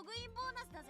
グインボーナスだぜ。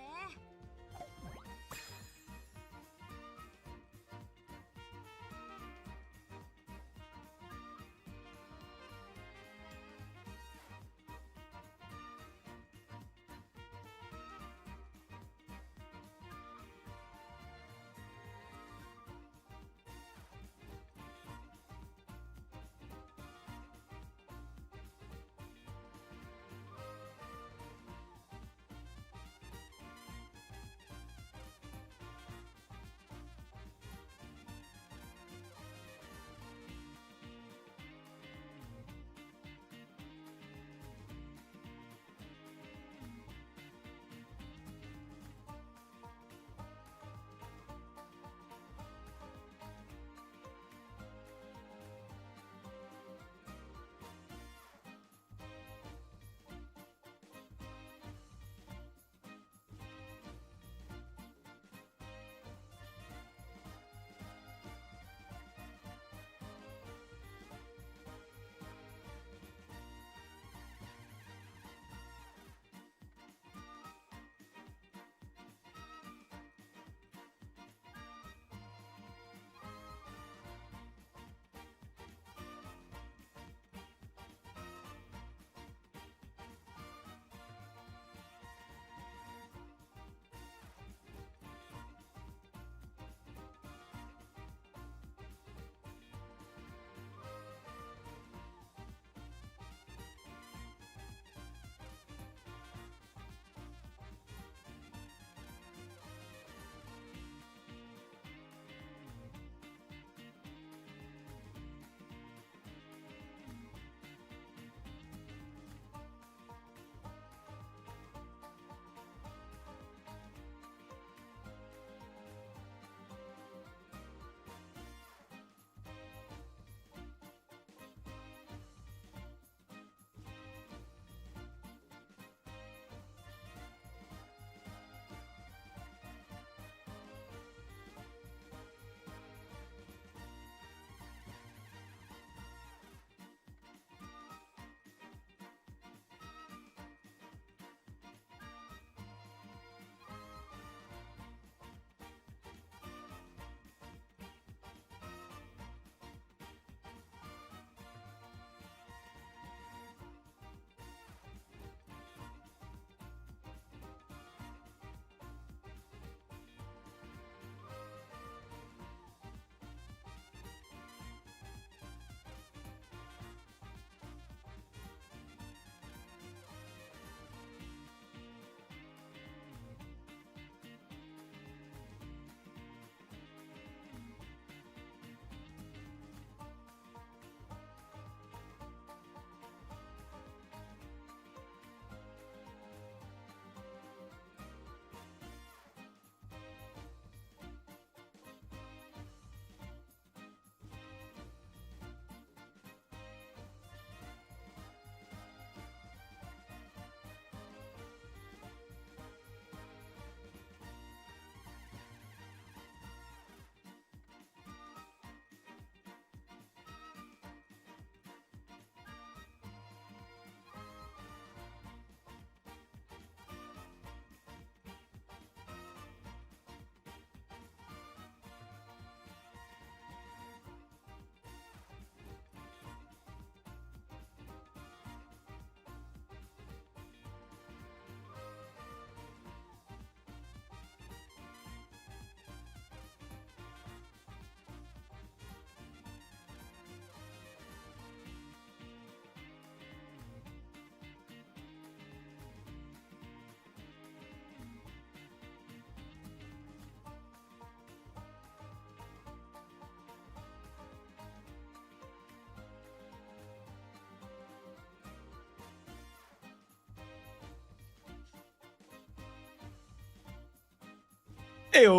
Heyo!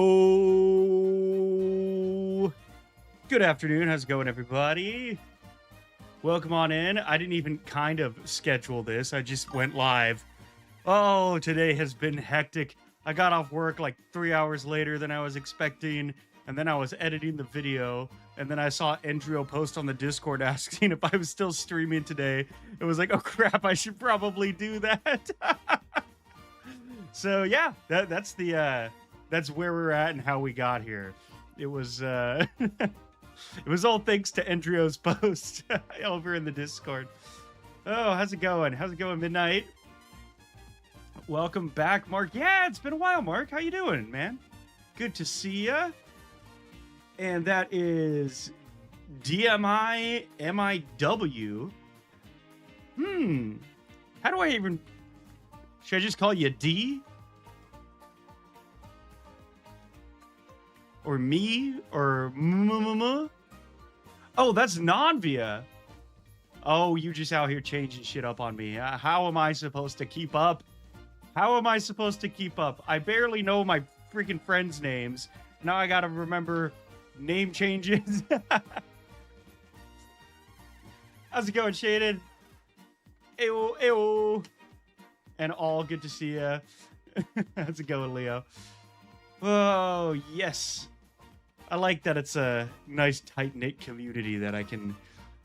Good afternoon. How's it going, everybody? Welcome on in. I didn't even kind of schedule this. I just went live. Oh, today has been hectic. I got off work like 3 hours later than I was expecting, and then I was editing the video, and then I saw Endrio post on the Discord asking if I was still streaming today. It was like, oh crap, I should probably do that. So yeah, that's where we're at and how we got here. It was it was all thanks to Endrio's post over in the Discord. Oh, how's it going? How's it going, Midnight? Welcome back, Mark. Yeah, it's been a while, Mark. How you doing, man? Good to see ya. And that is DMI MIW. How do I even... Should I just call you D? Or me? Or Oh, that's Nanvia. Oh, you just out here changing shit up on me. How am I supposed to keep up? How am I supposed to keep up? I barely know my freaking friends' names. Now I gotta remember name changes. How's it going, Shaded? Ayo, ayo. And all, good to see ya. How's it going, Leo? Oh, yes. I like that it's a nice, tight-knit community that I can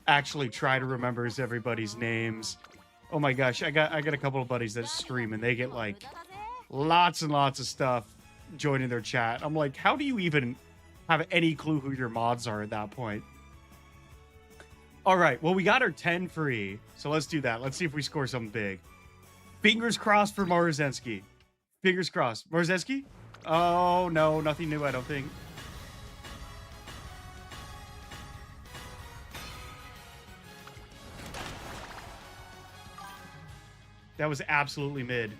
actually try to remember everybody's names. Oh my gosh, I got a couple of buddies that stream, and they get, like, lots and lots of stuff joining their chat. I'm like, how do you even have any clue who your mods are at that point? All right, well, we got our 10 free, so let's do that. Let's see if we score something big. Fingers crossed for Marzensky. Fingers crossed. Marzensky? Oh, no, nothing new, I don't think. That was absolutely mid.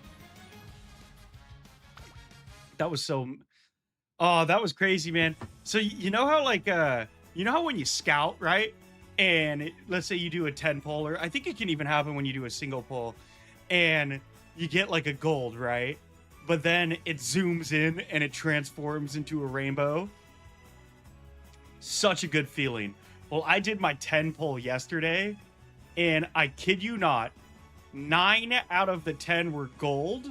That was so... Oh, that was crazy, man. So, you know how, like, you know how when you scout, right? And let's say you do a 10 pull, or I think it can even happen when you do a single pull, and you get, like, a gold, right? But then it zooms in and it transforms into a rainbow. Such a good feeling. Well, I did my 10 pull yesterday, and I kid you not, 9 out of the 10 were gold,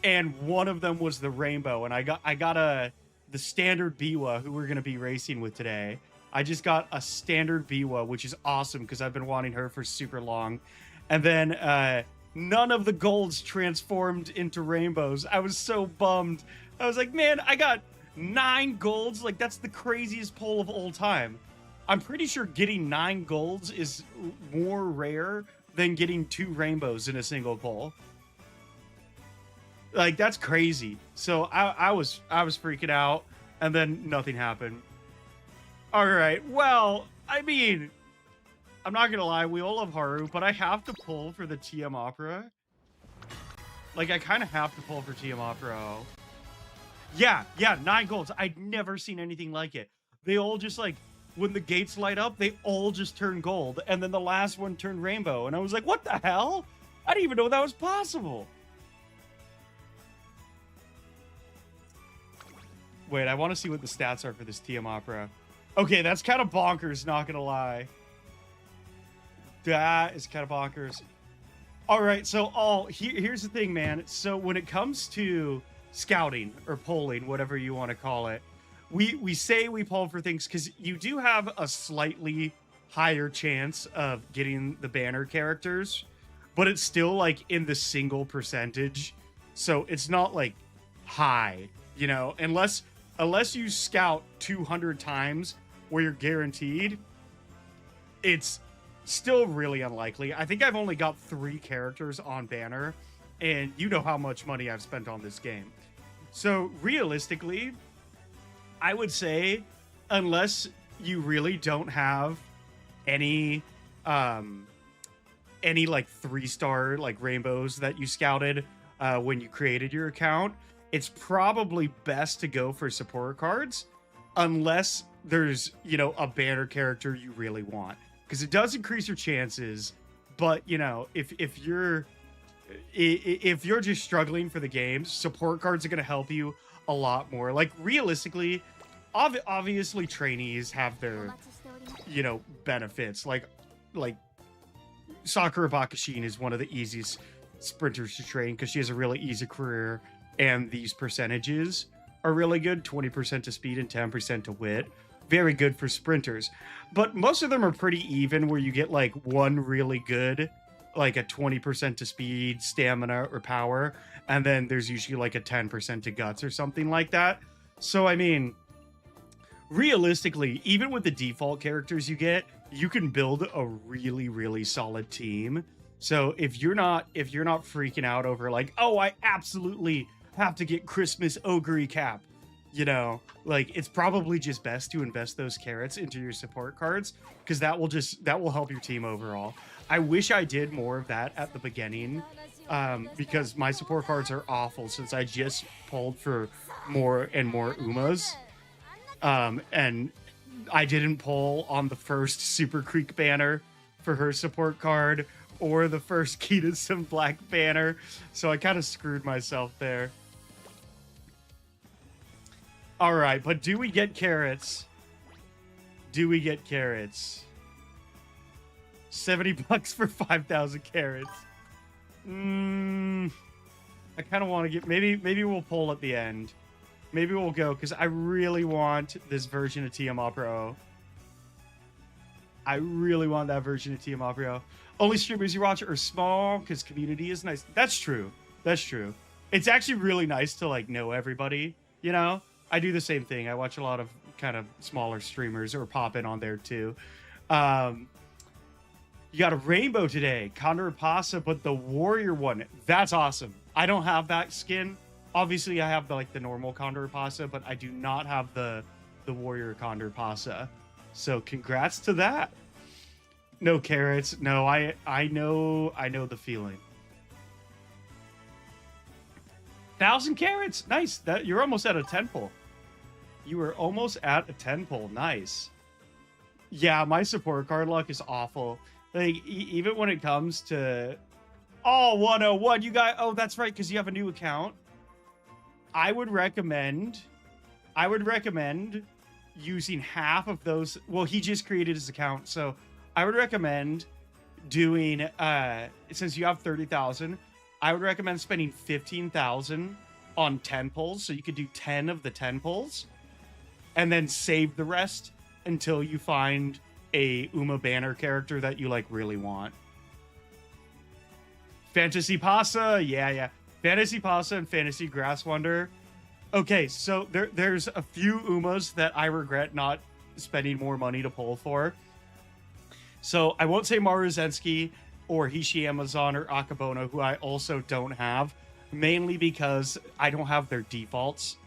and one of them was the rainbow. And I got the standard Biwa, who we're gonna be racing with today. I just got a standard Biwa, which is awesome because I've been wanting her for super long. And then none of the golds transformed into rainbows. I was so bummed. I was like, man, I got 9 golds. Like, that's the craziest pull of all time. I'm pretty sure getting 9 golds is more rare than getting 2 rainbows in a single pull. Like, that's crazy. So I was freaking out, and then nothing happened. All right, well, I mean, I'm not gonna lie, we all love Haru, but I have to pull for the TM Opera. Like, I kind of have to pull for TM Opera. Yeah, 9 golds. I'd never seen anything like it. They all just, like, when the gates light up, they all just turn gold, and then the last one turned rainbow, and I was like, what the hell? I didn't even know that was possible. Wait, I want to see what the stats are for this TM Opera. Okay, that's kind of bonkers, not gonna lie. That is kind of bonkers. All right, so here's the thing, man. So when it comes to scouting or polling, whatever you want to call it, we say we poll for things because you do have a slightly higher chance of getting the banner characters, but it's still like in the single percentage. So it's not like high, you know, unless you scout 200 times where you're guaranteed, it's still really unlikely. I think I've only got 3 characters on banner, and you know how much money I've spent on this game. So realistically, I would say, unless you really don't have any like 3-star like rainbows that you scouted when you created your account, it's probably best to go for support cards, unless there's, you know, a banner character you really want, because it does increase your chances. But, you know, if you're just struggling for the game, support cards are going to help you a lot more. Like, realistically, obviously trainees have their, you know, benefits. Like Sakura Bakashin is one of the easiest sprinters to train because she has a really easy career, and these percentages are really good. 20% to speed and 10% to wit. Very good for sprinters. But most of them are pretty even, where you get like one really good like a 20% to speed, stamina, or power, and then there's usually like a 10% to guts or something like that. So I mean, realistically, even with the default characters you get, you can build a really solid team. So if you're not freaking out over like, oh, I absolutely have to get Christmas Ogre Cap, you know, like it's probably just best to invest those carrots into your support cards, because that will help your team overall. I wish I did more of that at the beginning, because my support cards are awful since I just pulled for more and more Umas. And I didn't pull on the first Super Creek banner for her support card or the first Kita-Sim Black banner, so I kind of screwed myself there. All right, but do we get carrots? Do we get carrots? $70 for 5,000 carrots. I kind of want to get, maybe we'll pull at the end. Maybe we'll go, because I really want this version of Tiamat Pro. I really want that version of Tiamat Pro. Only streamers you watch are small, because community is nice. That's true. That's true. It's actually really nice to, like, know everybody, you know? I do the same thing. I watch a lot of kind of smaller streamers, or pop in on there, too. You got a rainbow today. Condor Pasa, but the warrior one. That's awesome. I don't have that skin. Obviously, I have the normal Condor Pasa, but I do not have the warrior Condor Pasa. So congrats to that. No carrots. No, I know the feeling. 1,000 carrots. Nice. That you're almost at a 10 pull. You were almost at a 10 pull. Nice. Yeah, my support card luck is awful. Like even when it comes to 101, you got that's right, because you have a new account. I would recommend using half of those. Well, he just created his account, so I would recommend doing since you have 30,000, I would recommend spending 15,000 on 10 pulls, so you could do 10 of the 10 pulls, and then save the rest until you find a Uma banner character that you like really want. Fantasy Pasa, yeah. Fantasy Pasa and Fantasy Grass Wonder. Okay, so there's a few Umas that I regret not spending more money to pull for. So I won't say Maruzensky or Hishi Amazon or Akabono, who I also don't have, mainly because I don't have their defaults,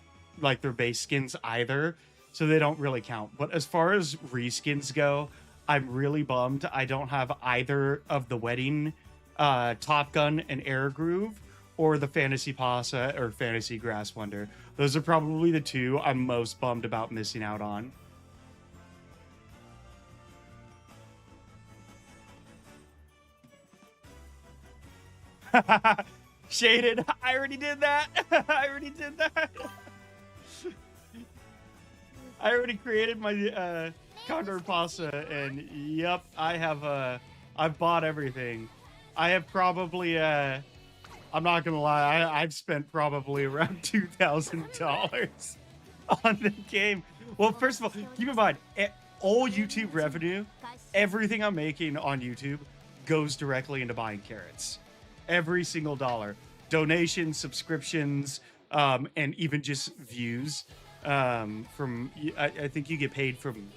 like their base skins either, so they don't really count. But as far as reskins go, I'm really bummed I don't have either of the Wedding, Top Gun, and Air Groove, or the Fantasy Pasa or Fantasy Grass Wonder. Those are probably the two I'm most bummed about missing out on. Shaded. I already did that. I already created my Condor Pasa, and yep, I've bought everything. I have probably I'm not gonna lie, I've spent probably around $2,000 on the game. Well, first of all, keep in mind, all YouTube revenue, everything I'm making on YouTube goes directly into buying carrots. Every single dollar. Donations, subscriptions, and even just views. From I think you get paid from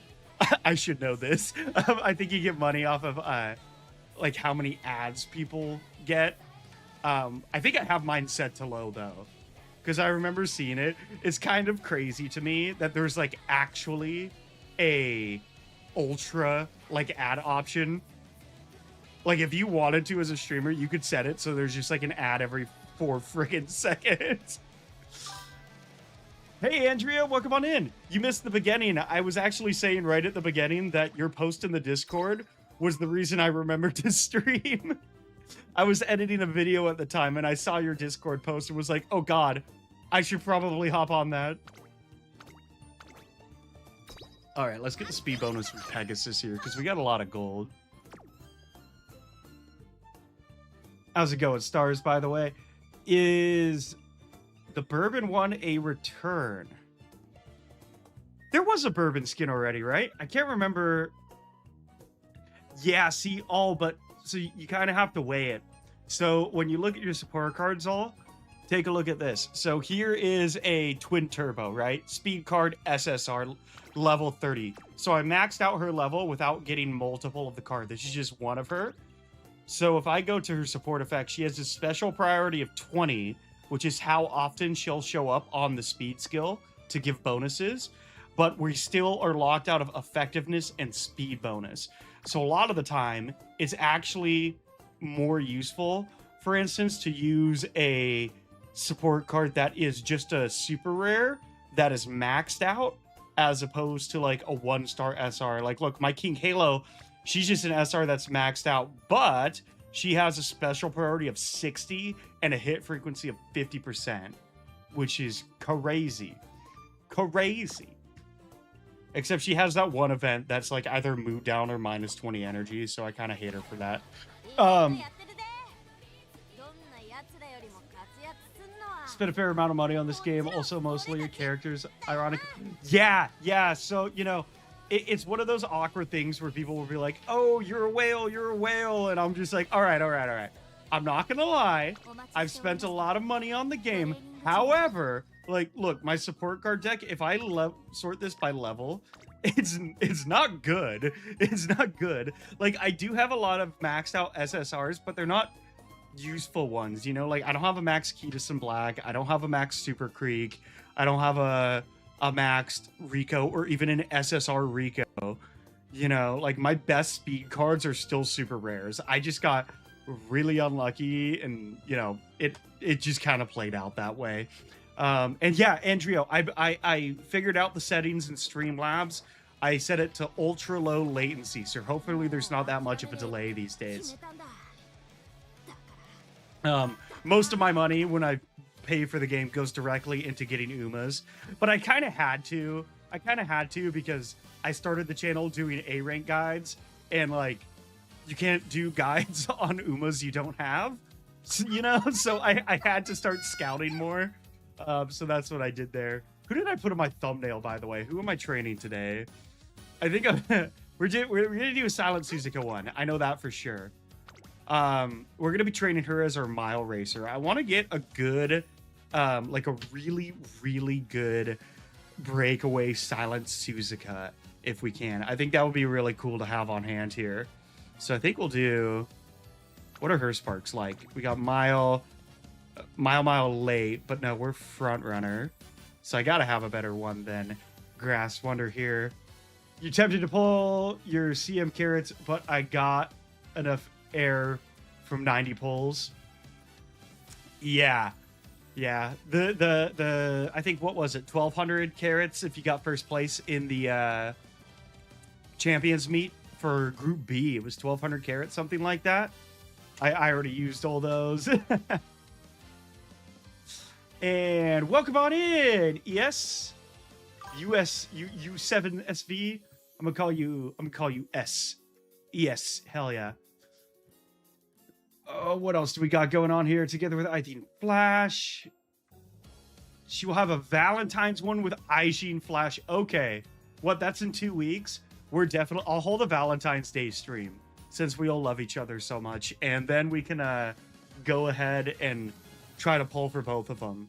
I should know this. I think you get money off of like how many ads people get. I think I have mine set to low though, because I remember seeing it. It's kind of crazy to me that there's like actually a ultra like ad option. Like if you wanted to as a streamer, you could set it so there's just like an ad every 4 friggin' seconds. Hey Andrea, welcome on in. You missed the beginning. I was actually saying right at the beginning that your post in the Discord was the reason I remembered to stream. I was editing a video at the time and I saw your Discord post and was like, oh god, I should probably hop on that. All right, let's get the speed bonus from Pegasus here because we got a lot of gold. How's it going, Stars, by the way? Is the Bourbon one a return? There was a Bourbon skin already, right? I can't remember. Yeah, see, but so you kind of have to weigh it. So when you look at your support cards, all take a look at this. So here is a twin turbo, right? Speed card SSR level 30. So I maxed out her level without getting multiple of the card. This is just one of her. So if I go to her support effect, she has a special priority of 20, which is how often she'll show up on the speed skill to give bonuses. But we still are locked out of effectiveness and speed bonus. So a lot of the time, it's actually more useful, for instance, to use a support card that is just a super rare that is maxed out, as opposed to like a 1-star SR. Like, look, my King Halo, she's just an SR that's maxed out, but she has a special priority of 60 and a hit frequency of 50%, which is crazy. Crazy. Except she has that one event that's like either mood down or minus 20 energy, so I kind of hate her for that. Spent a fair amount of money on this game. Also, mostly your characters, ironic. Yeah. So, you know, it's one of those awkward things where people will be like, oh, you're a whale. And I'm just like, all right. I'm not going to lie. I've spent a lot of money on the game. However, like, look, my support card deck, if I sort this by level, it's not good. It's not good. Like, I do have a lot of maxed out SSRs, but they're not useful ones, you know? Like, I don't have a max Ketis Black. I don't have a max Super Creek. I don't have a maxed Rico or even an SSR Rico. You know, like, my best speed cards are still super rares. I just got really unlucky, and, you know, it just kind of played out that way. And yeah, Andrio, I figured out the settings in Streamlabs. I set it to ultra low latency, so hopefully there's not that much of a delay these days. Most of my money when I pay for the game goes directly into getting Umas, but I kind of had to. Because I started the channel doing A rank guides, and like, you can't do guides on Umas you don't have, you know? So I had to start scouting more. So that's what I did there. Who did I put on my thumbnail, by the way? Who am I training today? I think we're gonna do a Silent Suzuka one. I know that for sure. We're gonna be training her as our mile racer. I want to get a good, like a really good breakaway Silent Suzuka if we can. I think that would be really cool to have on hand here. So I think we'll do. What are her sparks like? We got mile late, but no, we're front runner. So I gotta have a better one than Grass Wonder here. You tempted to pull your CM carrots, but I got enough air from 90 pulls. Yeah. The I think, what was it, 1,200 carrots if you got first place in the champions meet for Group B. It was 1,200 carrots, something like that. I already used all those. And welcome on in, ES, U7SV. I'm gonna call you S, ES. Hell yeah. Oh, what else do we got going on here? Together with Aishin Flash, she will have a Valentine's one with Aishin Flash. Okay, what? That's in 2 weeks. We're definitely. I'll hold a Valentine's Day stream since we all love each other so much, and then we can go ahead and try to pull for both of them.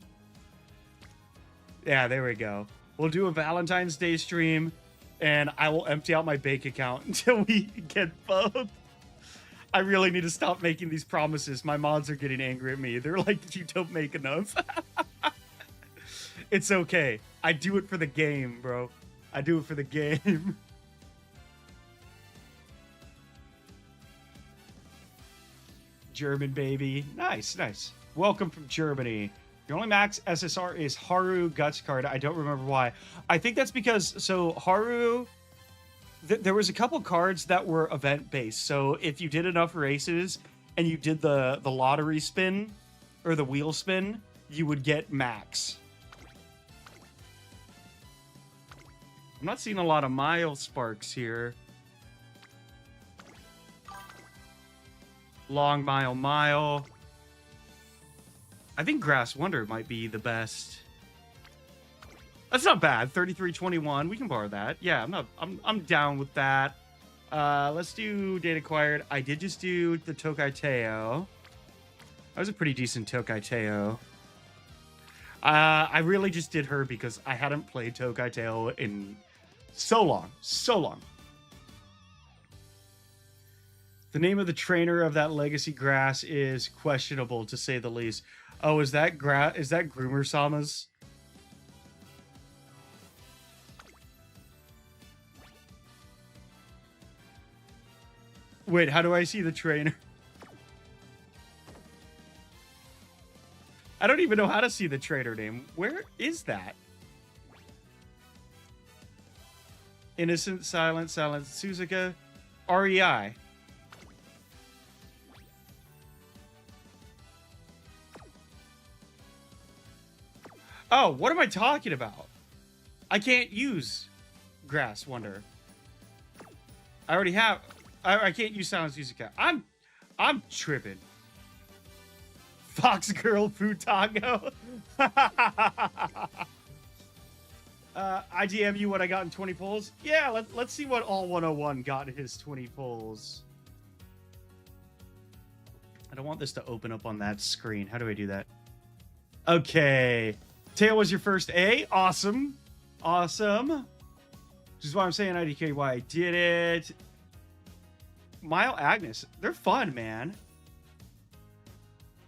Yeah, there we go. We'll do a Valentine's Day stream, and I will empty out my bank account until we get both. I really need to stop making these promises. My mods are getting angry at me. They're like, you don't make enough. It's okay. I do it for the game, bro. I do it for the game. German baby. Nice. Welcome from Germany. Your only max SSR is Haru Guts card. I don't remember why. I think that's because, so Haru, there was a couple cards that were event based. So if you did enough races and you did the lottery spin or the wheel spin, you would get max. I'm not seeing a lot of mile sparks here. Long mile. I think Grass Wonder might be the best. That's not bad. 3321. We can borrow that. Yeah, I'm down with that. Let's do data acquired. I did just do the Tokai Teo. That was a pretty decent Tokai Teo. I really just did her because I hadn't played Tokai Teo in so long. So long. The name of the trainer of that legacy grass is questionable, to say the least. Oh, is that Groomer Sama's? Wait, how do I see the trainer? I don't even know how to see the trainer name. Where is that? Innocent, Silent, Suzuka, REI. Oh, what am I talking about? I can't use Grass Wonder. I already have. I can't use Silent Suzuka. I'm tripping. Fox Girl Futago. I DM you what I got in 20 polls. Yeah, let's see what All 101 got in his 20 polls. I don't want this to open up on that screen. How do I do that? Okay. Tail was your first A. Awesome. Awesome. Which is why I'm saying IDK why I did it. Mile Agnes. They're fun, man.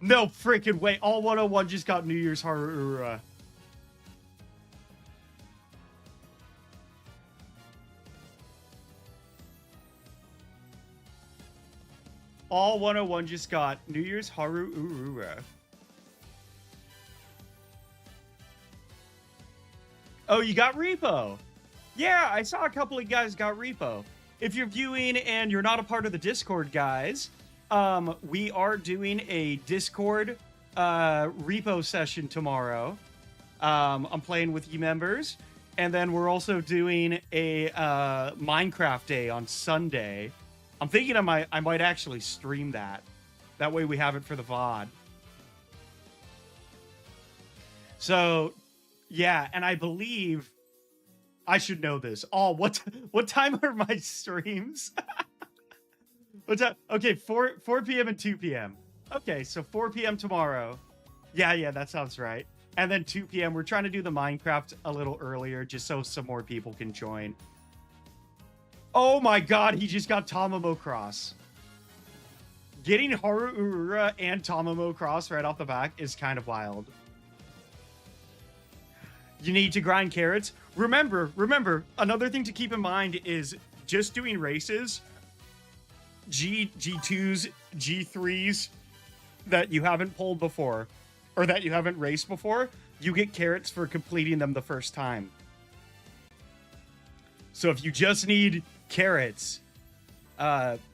No freaking way. All 101 just got New Year's Harura. All 101 just got New Year's Harura. Oh, you got Repo. Yeah, I saw a couple of guys got Repo. If you're viewing and you're not a part of the Discord, guys, we are doing a Discord repo session tomorrow. I'm playing with you members. And then we're also doing a Minecraft day on Sunday. I'm thinking I might actually stream that. That way we have it for the VOD. So, yeah, and I believe I should know this. Oh, what time are my streams? What time? Okay, 4 p.m. and 2 p.m. Okay, so 4 p.m. tomorrow. Yeah, that sounds right. And then 2 p.m. We're trying to do the Minecraft a little earlier just so some more people can join. Oh my god, he just got Tamamo Cross. Getting Haru Urura and Tamamo Cross right off the back is kind of wild. You need to grind carrots. Remember, another thing to keep in mind is just doing races, G2s, G3s that you haven't pulled before, or that you haven't raced before, you get carrots for completing them the first time. So if you just need carrots,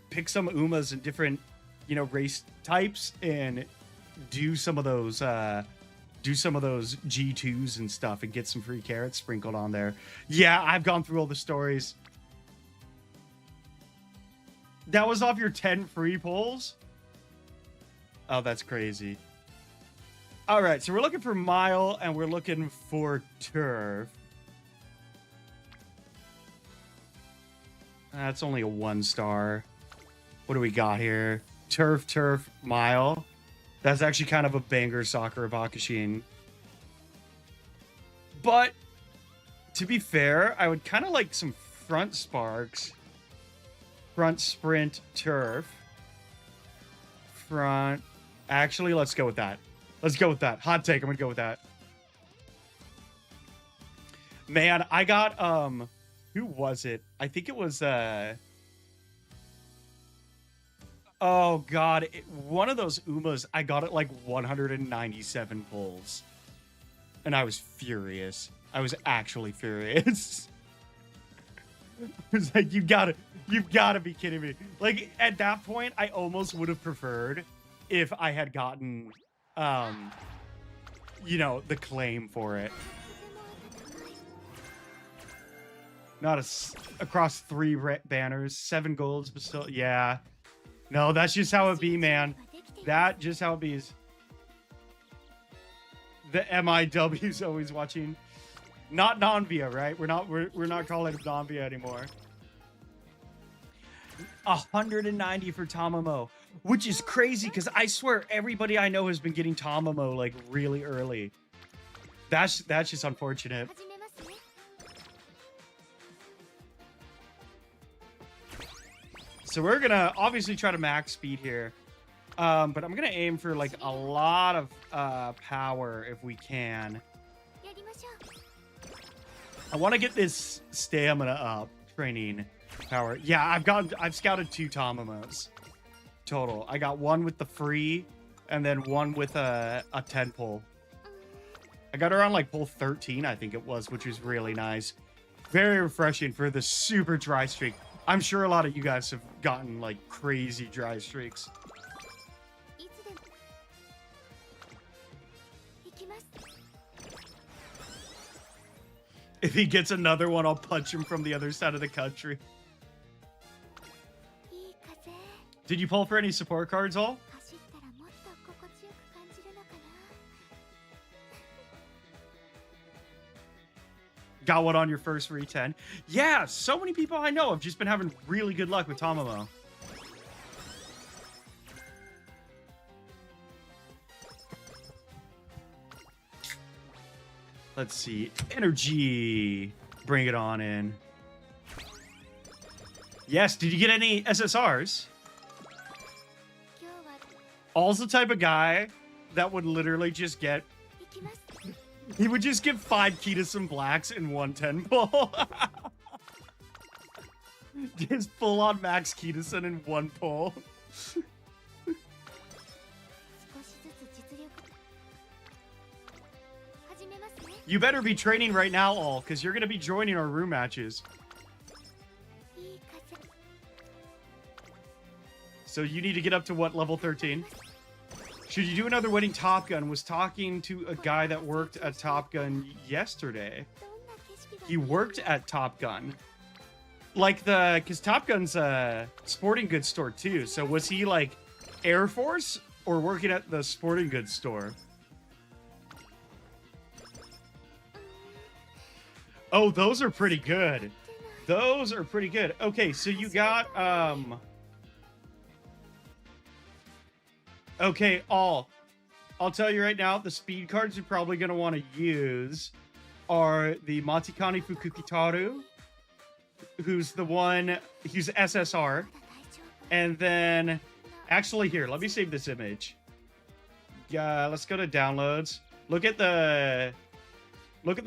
pick some Umas and different, race types and do some of those G2s and stuff and get some free carrots sprinkled on there. Yeah, I've gone through all the stories. That was off your 10 free polls? Oh, that's crazy. All right, so we're looking for Mile and we're looking for Turf. That's only a 1-star. What do we got here? Turf, Mile. That's actually kind of a banger Sakura Bakashin. But, to be fair, I would kind of like some front sparks. Front sprint Turf. Front... Actually, let's go with that. Let's go with that. Hot take, I'm gonna go with that. Man, I got, who was it? I think it was, oh god, one of those Umas, I got it like 197 pulls. And I was furious. I was actually furious. I was like, you've gotta be kidding me. Like, at that point, I almost would have preferred if I had gotten, the claim for it. Not across 3 banners, 7 golds, but still, yeah. No, that's just how it be, man. That just how it be. The MIW's always watching. Not Nanvia, right? We're not calling it Nanvia anymore. 190 for Tamamo, which is crazy because I swear everybody I know has been getting Tamamo like really early. That's just unfortunate. So we're gonna obviously try to max speed here, but I'm gonna aim for like a lot of power if we can. I want to get this stamina up, training power. Yeah, I've scouted 2 Tamamos total. I got one with the free, and then one with a 10 pull. I got her on like pull 13, I think it was, which was really nice. Very refreshing for the super dry streak. I'm sure a lot of you guys have gotten like crazy dry streaks. If he gets another one, I'll punch him from the other side of the country. Did you pull for any support cards, all? Got one on your first re-10. Yeah, so many people I know have just been having really good luck with Tamamo. Let's see. Energy. Bring it on in. Yes, did you get any SSRs? All's the type of guy that would literally just get... He would just give 5 Kitasen blacks in 110 pull. Just full on max Kitasen in 1 pull. You better be training right now, all, because you're going to be joining our room matches. So you need to get up to what, level 13? Should you do another wedding Top Gun? Was talking to a guy that worked at Top Gun yesterday. He worked at Top Gun. Like because Top Gun's a sporting goods store too. So was he like Air Force or working at the sporting goods store? Oh, those are pretty good. Those are pretty good. Okay, so you got, okay, I'll tell you right now, the speed cards you're probably going to want to use are the Matikani Fukukitaru, who's the one, he's SSR. And then, actually here, let me save this image. Yeah, let's go to downloads. Look at the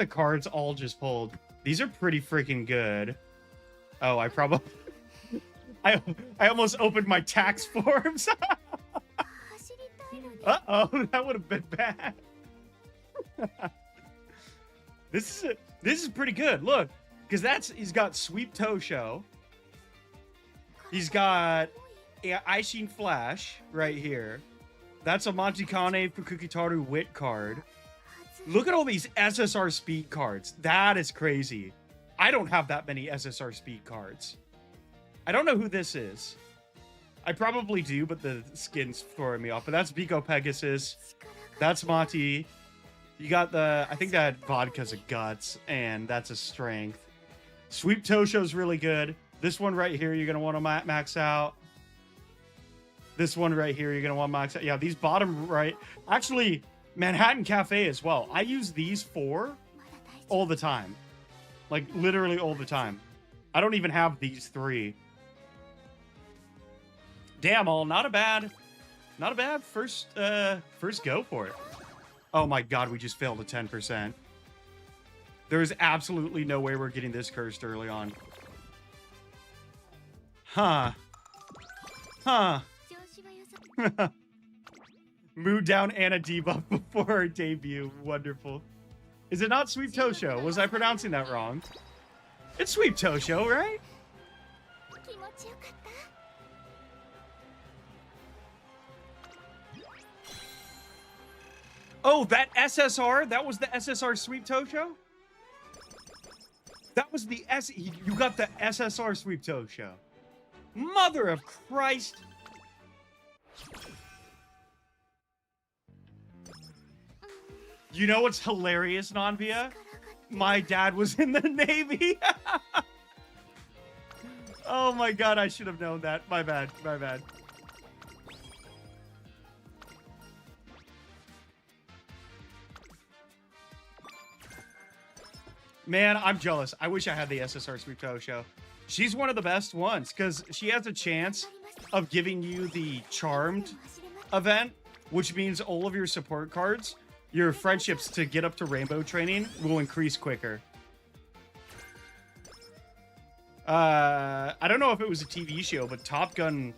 cards all just pulled. These are pretty freaking good. Oh, I probably... I almost opened my tax forms. Uh-oh, that would have been bad. This is pretty good. Look, because he's got Sweep Tosho. He's got Aishin Flash right here. That's a Montikane Fukukitaru Wit card. Look at all these SSR speed cards. That is crazy. I don't have that many SSR speed cards. I don't know who this is. I probably do, but the skin's throwing me off. But that's Biko Pegasus. That's Mati. You got I think that Vodka's a Guts, and that's a Strength. Sweep Tosho's really good. This one right here, you're going to want to max out. This one right here, you're going to want to max out. Yeah, these bottom right. Actually... Manhattan Cafe as well. I use these 4 all the time. Like, literally all the time. I don't even have these 3. Damn, all not a bad first go for it. Oh my god, we just failed a 10%. There's absolutely no way we're getting this cursed early on. Huh. Mood down and a debuff before her debut. Wonderful. Is it not Sweep Tosho? Was I pronouncing that wrong? It's Sweep Tosho, right? Oh, that SSR? That was the SSR Sweep Tosho? That was the You got the SSR Sweep Tosho. Mother of Christ. You know what's hilarious, Nanvia? My dad was in the Navy. Oh my god, I should have known that. My bad, my bad. Man, I'm jealous. I wish I had the SSR Sweet Toe show. She's one of the best ones because she has a chance of giving you the Charmed event, which means all of your support cards, your friendships to get up to rainbow training will increase quicker. I don't know if it was a TV show, but Top Gun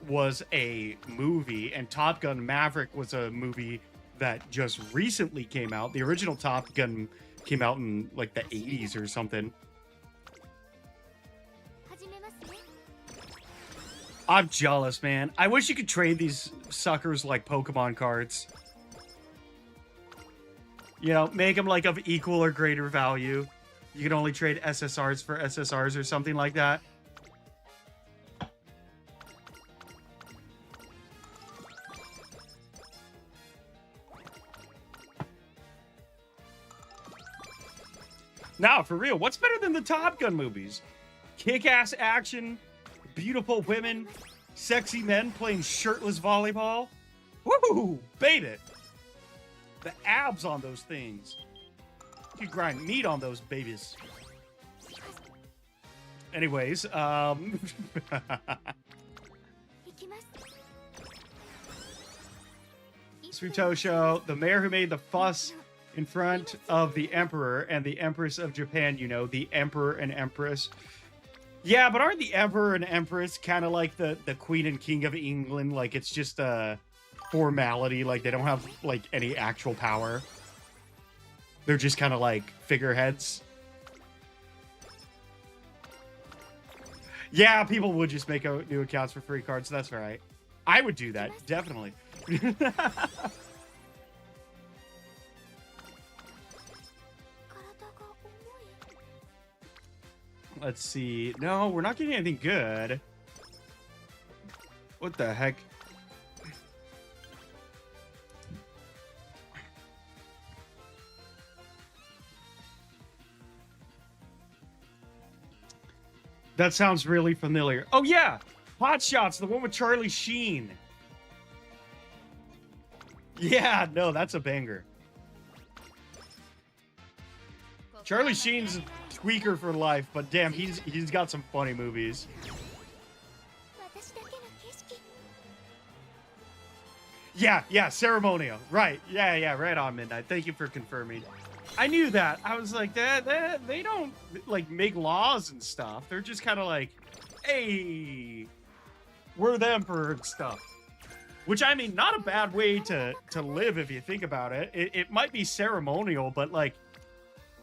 was a movie, and Top Gun Maverick was a movie that just recently came out. The original Top Gun came out in like the 80s or something. I'm jealous, man. I wish you could trade these suckers like Pokemon cards. You know, make them like of equal or greater value. You can only trade SSRs for SSRs or something like that. Now, for real, what's better than the Top Gun movies? Kick-ass action, beautiful women, sexy men playing shirtless volleyball. Woo! Bait it. The abs on those things. You grind meat on those babies. Anyways, Sweet Toe Show, the mayor who made the fuss in front of the Emperor and the Empress of Japan, you know, the Emperor and Empress. Yeah, but aren't the Emperor and Empress kind of like the Queen and King of England? Like, it's just a formality. Like, they don't have, like, any actual power. They're just kind of like figureheads. Yeah, people would just make new accounts for free cards. That's right. I would do that, definitely. Let's see. No, we're not getting anything good. What the heck? That sounds really familiar. Oh, yeah. Hot Shots, the one with Charlie Sheen. Yeah, no, that's a banger. Charlie Sheen's a tweaker for life, but damn, he's got some funny movies. Yeah, ceremonial. Right. Yeah, right on, Midnight. Thank you for confirming. I knew that. I was like, that they don't like make laws and stuff. They're just kind of like, hey, we're the emperor and stuff. Which, I mean, not a bad way to live if you think about it. It might be ceremonial, but like,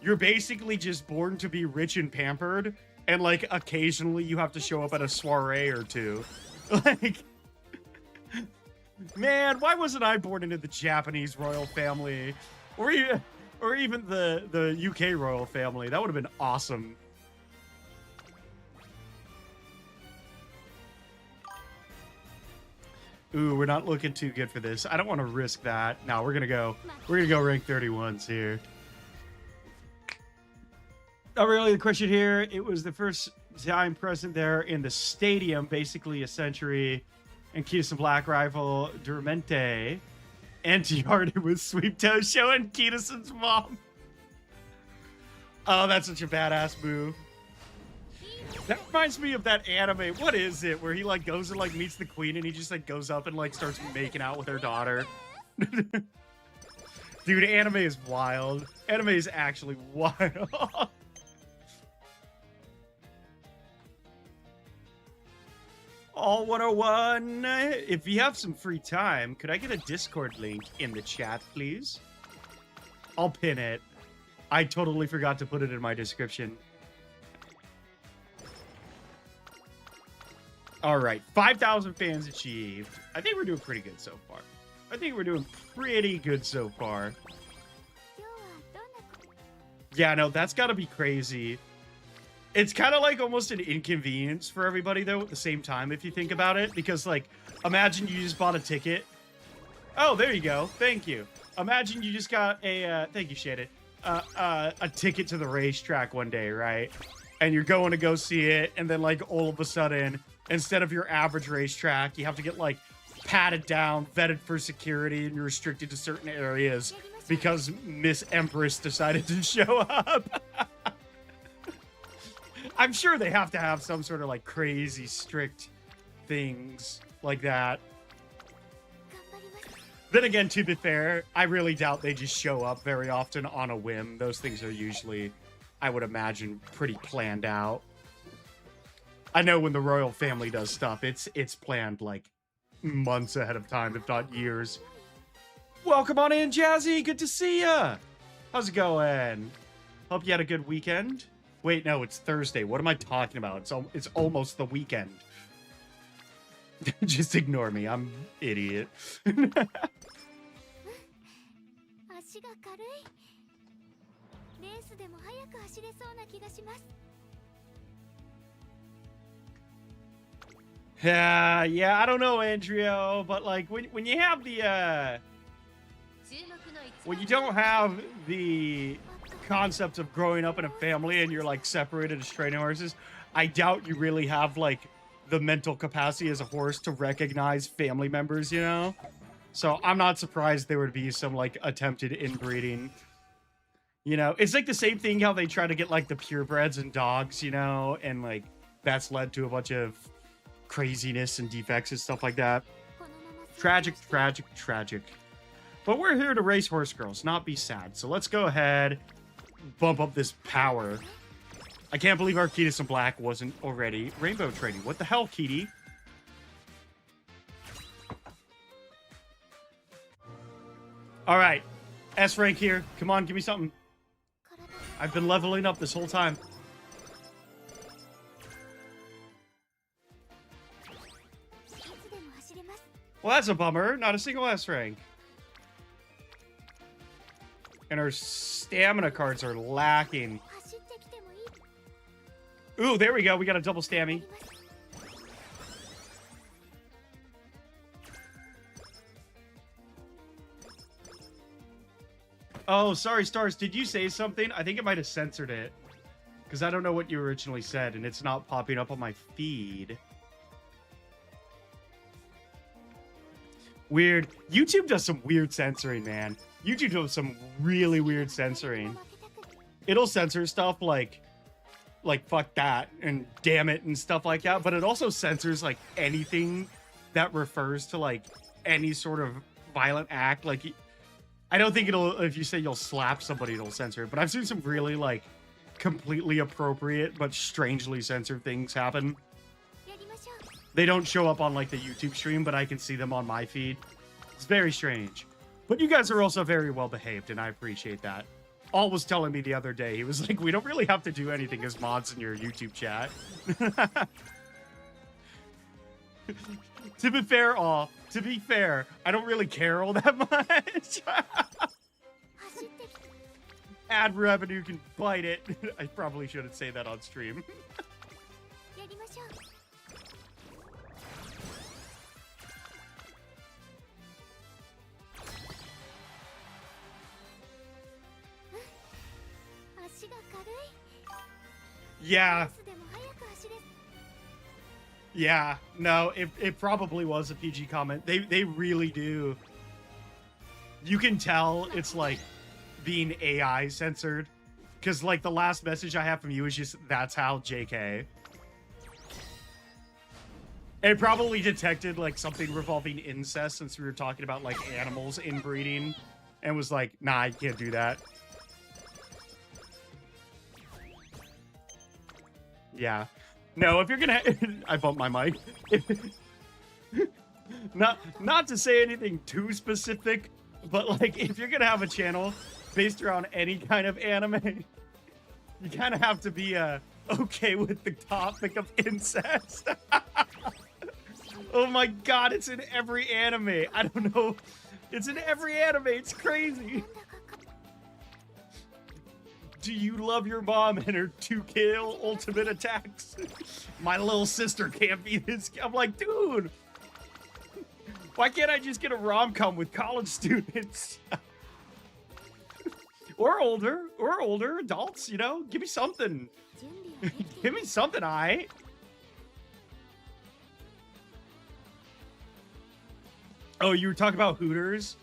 you're basically just born to be rich and pampered, and like occasionally you have to show up at a soiree or two. Like, man, why wasn't I born into the Japanese royal family? Or even the UK royal family? That would have been awesome. Ooh, we're not looking too good for this. I don't want to risk that. No, we're gonna go rank 31s here. Not really the question here. It was the first time present there in the stadium, basically a century. And Kita Black Rifle, Durmente, anti-hearted with Sweep Toe Show and Keatison's mom. Oh, that's such a badass move. That reminds me of that anime. What is it? Where he like goes and like meets the queen and he just like goes up and like starts making out with her daughter. Dude, anime is wild. Anime is actually wild. All 101. If you have some free time, could I get a Discord link in the chat, please? I'll pin it. I totally forgot to put it in my description. All right, 5,000 fans achieved. I think we're doing pretty good so far. Yeah, no, that's got to be crazy. It's kind of like almost an inconvenience for everybody, though, at the same time, if you think about it. Because, like, imagine you just bought a ticket. Oh, there you go. Thank you. Imagine you just got a, thank you, Shaded, a ticket to the racetrack one day, right? and you're going to go see it, and then like all of a sudden, instead of your average racetrack, you have to get like patted down, vetted for security, and you're restricted to certain areas because Miss Empress decided to show up. I'm sure they have to have some sort of like crazy strict things like that. Then again, to be fair, I really doubt they just show up very often on a whim. Those things are usually, I would imagine, pretty planned out. I know when the royal family does stuff, it's planned like months ahead of time, if not years. Welcome on in, Jazzy. Good to see ya. How's it going? Hope you had a good weekend. Wait, no, it's Thursday. What am I talking about? It's almost the weekend. Just ignore me. I'm an idiot. Yeah, I don't know, Andrea, but like when you have the when you don't have the concept of growing up in a family and you're like separated as training horses, I doubt you really have like the mental capacity as a horse to recognize family members, you know? So I'm not surprised there would be some like attempted inbreeding. You know, it's like the same thing how they try to get like the purebreds and dogs, you know, and like that's led to a bunch of craziness and defects and stuff like that. Tragic, tragic, tragic. But we're here to race horse girls, not be sad. So let's go ahead, bump up this power. I can't believe Arcetus in Black wasn't already rainbow trading. What the hell, Kitty? All right, S rank here. Come on, give me something. I've been leveling up this whole time. Well, that's a bummer. Not a single S rank. And our stamina cards are lacking. Ooh, there we go. We got a double stammy. Oh, sorry, Stars. Did you say something? I think it might have censored it. Because I don't know what you originally said, and it's not popping up on my feed. Weird. YouTube does some weird censoring, man. YouTube does some really weird censoring. It'll censor stuff like fuck that and damn it and stuff like that, but it also censors like anything that refers to like any sort of violent act. Like, I don't think it'll, if you say you'll slap somebody, it'll censor it, but I've seen some really like completely appropriate but strangely censored things happen. They don't show up on like the YouTube stream, but I can see them on my feed. It's very strange. But you guys are also very well behaved, and I appreciate that. All was telling me the other day, he was like, we don't really have to do anything as mods in your YouTube chat. To be fair, I don't really care all that much. Ad revenue can bite it. I probably shouldn't say that on stream. Yeah. Yeah, no, it probably was a PG comment. They really do. You can tell it's like being AI censored. Because like the last message I have from you is just, that's how JK. It probably detected like something revolving incest since we were talking about like animals inbreeding. And was like, nah, I can't do that. Yeah. No, if you're gonna... I bumped my mic. Not to say anything too specific, but like, if you're gonna have a channel based around any kind of anime, you kind of have to be okay with the topic of incest. Oh my god, it's in every anime. I don't know. It's in every anime. It's crazy. Do you love your mom and her 2-kill ultimate attacks? My little sister can't be this. I'm like, dude, why can't I just get a rom-com with college students? or older adults, you know, give me something. Give me something, I. Oh, you were talking about Hooters?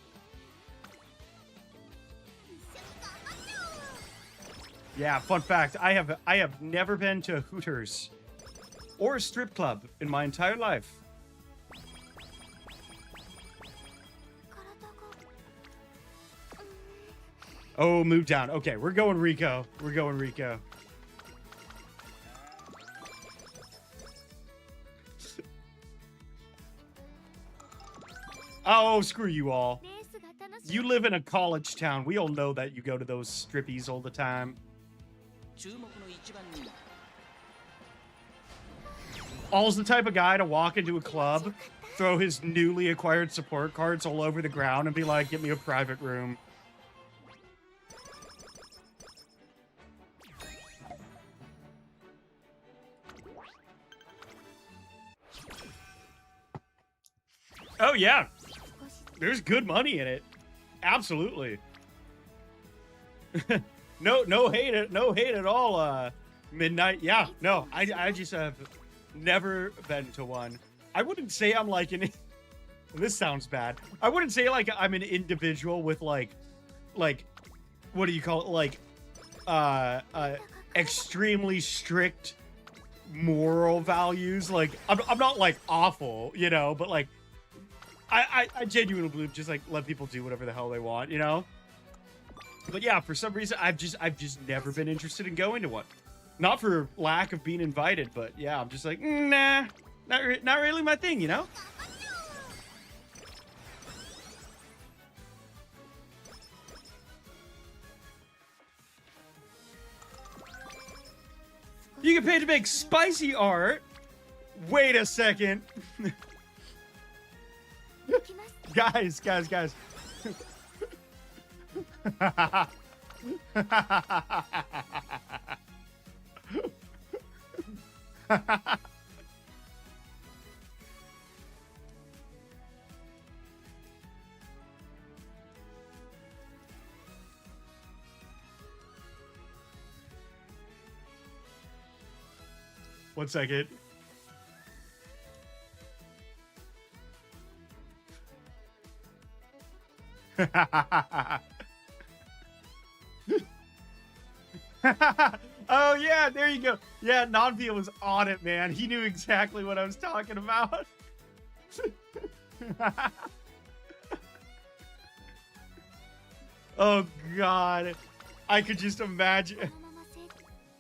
Yeah, fun fact, I have never been to Hooters or a strip club in my entire life. Oh, move down. Okay, we're going Rico. We're going Rico. Oh, screw you all. You live in a college town. We all know that you go to those strippies all the time. All's the type of guy to walk into a club, throw his newly acquired support cards all over the ground and be like, get me a private room. Oh, yeah. There's good money in it. Absolutely. No hate at all, Midnight. Yeah, no, I just have never been to one. I wouldn't say I'm like an... This sounds bad. I wouldn't say like I'm an individual with like, what do you call it? Like, extremely strict moral values. Like, I'm not like awful, you know, but like, I genuinely believe just like let people do whatever the hell they want, you know? But yeah, for some reason, I've just never been interested in going to one. Not for lack of being invited, but yeah, I'm just like, nah, not really my thing, you know? You get paid to make spicy art? Wait a second. Guys. One second. Oh yeah, there you go. Yeah, Nonvia was on it, man. He knew exactly what I was talking about. Oh god, I could just imagine.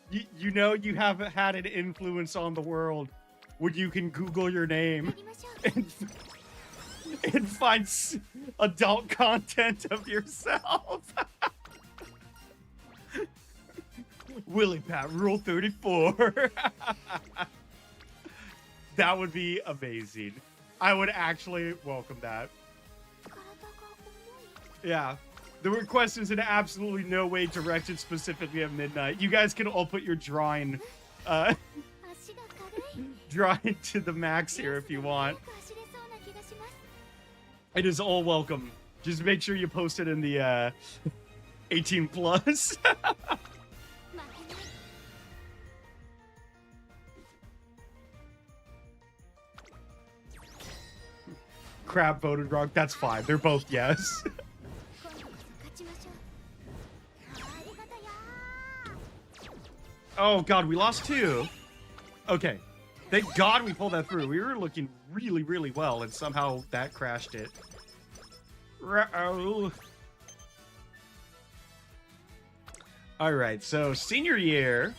You know you have had an influence on the world when you can Google your name and find adult content of yourself. Willy Pat, Rule 34. That would be amazing. I would actually welcome that. Yeah. The request is in absolutely no way directed specifically at Midnight. You guys can all put your drawing to the max here if you want. It is all welcome. Just make sure you post it in the 18 plus. Crab voted wrong. That's fine. They're both yes. Oh god, we lost 2. Okay. Thank god we pulled that through. We were looking really, really well, and somehow that crashed it. Uh-oh. Alright, so senior year.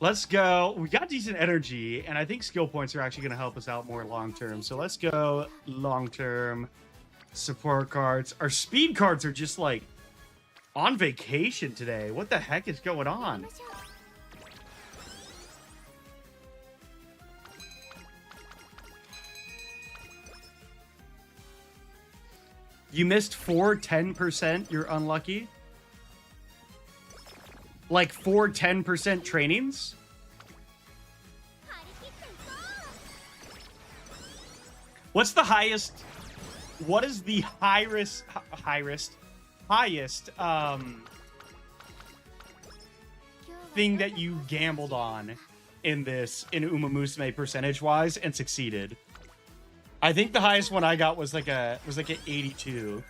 Let's go. We got decent energy, and I think skill points are actually going to help us out more long-term. So let's go long-term support cards. Our speed cards are just, like, on vacation today. What the heck is going on? You missed 4 10%. You're unlucky. Like 4 10% trainings? What's the highest what is the highest thing that you gambled on in Umamusume percentage-wise and succeeded? I think the highest one I got was like an 82.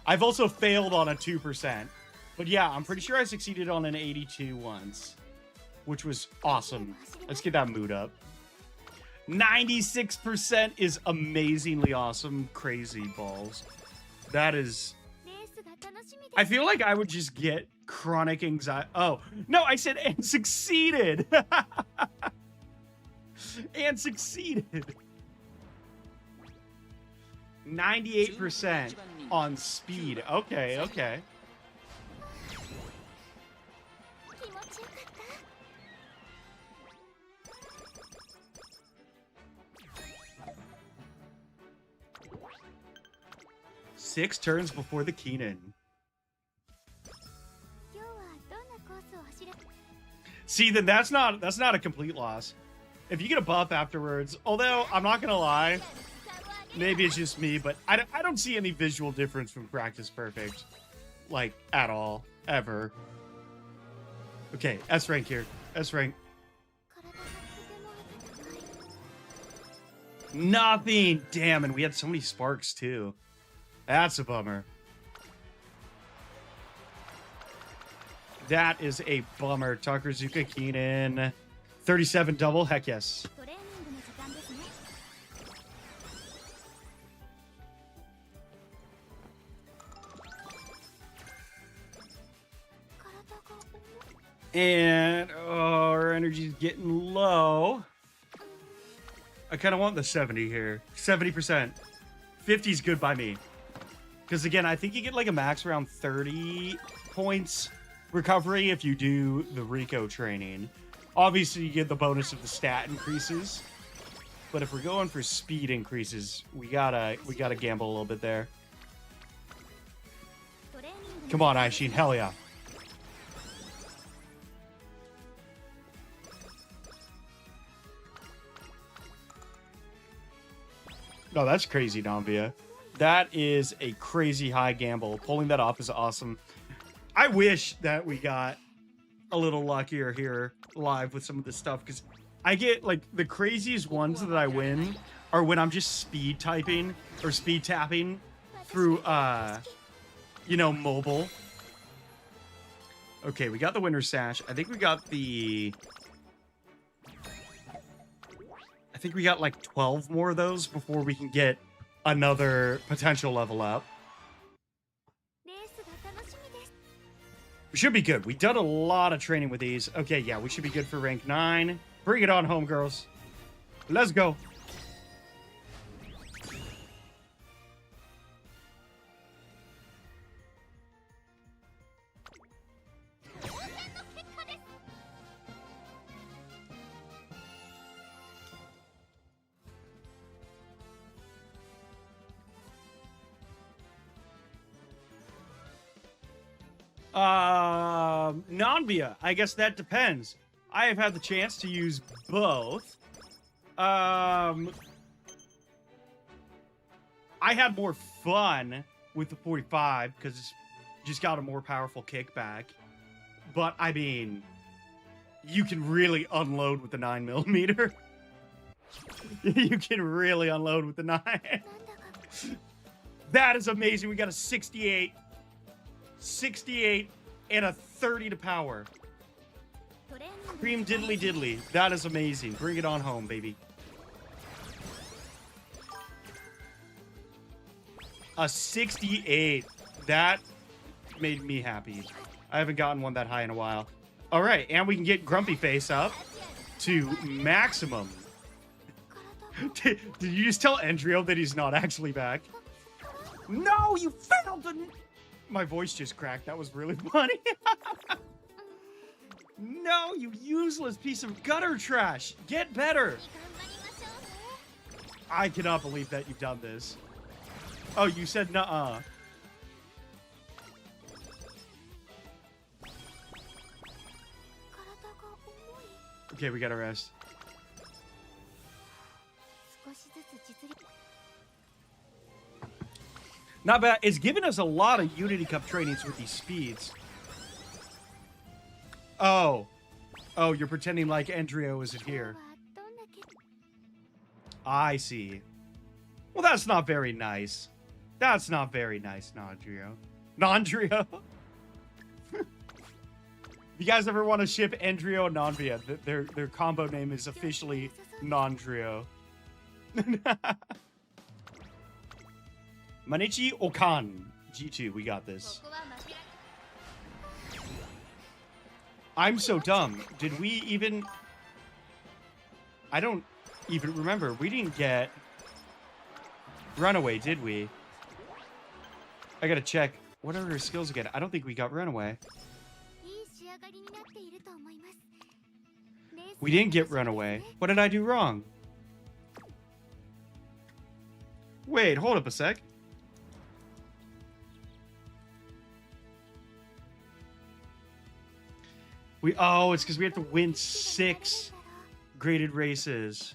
I've also failed on a 2%. But yeah, I'm pretty sure I succeeded on an 82 once, which was awesome. Let's get that mood up. 96% is amazingly awesome. Crazy balls. That is... I feel like I would just get chronic anxiety. Oh, no, I said and succeeded. And succeeded. 98% on speed. Okay, okay. Six turns before the Keenan. See, then that's not a complete loss. If you get a buff afterwards, although I'm not gonna lie, maybe it's just me, but I don't see any visual difference from Practice Perfect, like at all, ever. Okay, S rank here. S rank. Nothing. Damn, and we had so many sparks too. That's a bummer. That is a bummer. Takarazuka Keenan. 37 double? Heck yes. And our energy's getting low. I kind of want the 70 here. 70%. 50 is good by me. Because again, I think you get like a max around 30 points recovery if you do the Rico training. Obviously, you get the bonus of the stat increases. But if we're going for speed increases, we gotta gamble a little bit there. Come on, Aishin. Hell yeah. No, that's crazy, Nambia. That is a crazy high gamble. Pulling that off is awesome. I wish that we got a little luckier here live with some of this stuff, because I get like the craziest ones that I win are when I'm just speed typing or speed tapping through you know, mobile. Okay, we got the winner's sash. I think we got like 12 more of those before we can get another potential level up. We should be good. We've done a lot of training with these. Okay, yeah, we should be good for rank 9. Bring it on home, girls. Let's go. Nanbia, I guess that depends. I have had the chance to use both. I had more fun with the 45 because it's just got a more powerful kickback. But I mean, you can really unload with the 9mm. You can really unload with the 9. That is amazing. We got a 68 and a 30 to power. Cream diddly diddly. That is amazing. Bring it on home, baby. A 68. That made me happy. I haven't gotten one that high in a while. All right, and we can get Grumpy Face up to maximum. Did you just tell Endrio that he's not actually back? No, you failed to... My voice just cracked. That was really funny. No, you useless piece of gutter trash. Get better. I cannot believe that you've done this. Oh, you said nuh-uh. Okay, we gotta rest. Not bad. It's given us a lot of Unity Cup trainings with these speeds. Oh. Oh, you're pretending like Andrio isn't here. I see. Well, that's not very nice. That's not very nice, Nandrio. Nandrio? If you guys ever want to ship Andrio and Nanvia, their combo name is officially Nandrio. Manichi Okan. G2, we got this. I'm so dumb. Did we even... I don't even remember. We didn't get Runaway, did we? I gotta check. What are her skills again? I don't think we got Runaway. We didn't get Runaway. What did I do wrong? Wait, hold up a sec. Oh, it's because we have to win 6 graded races.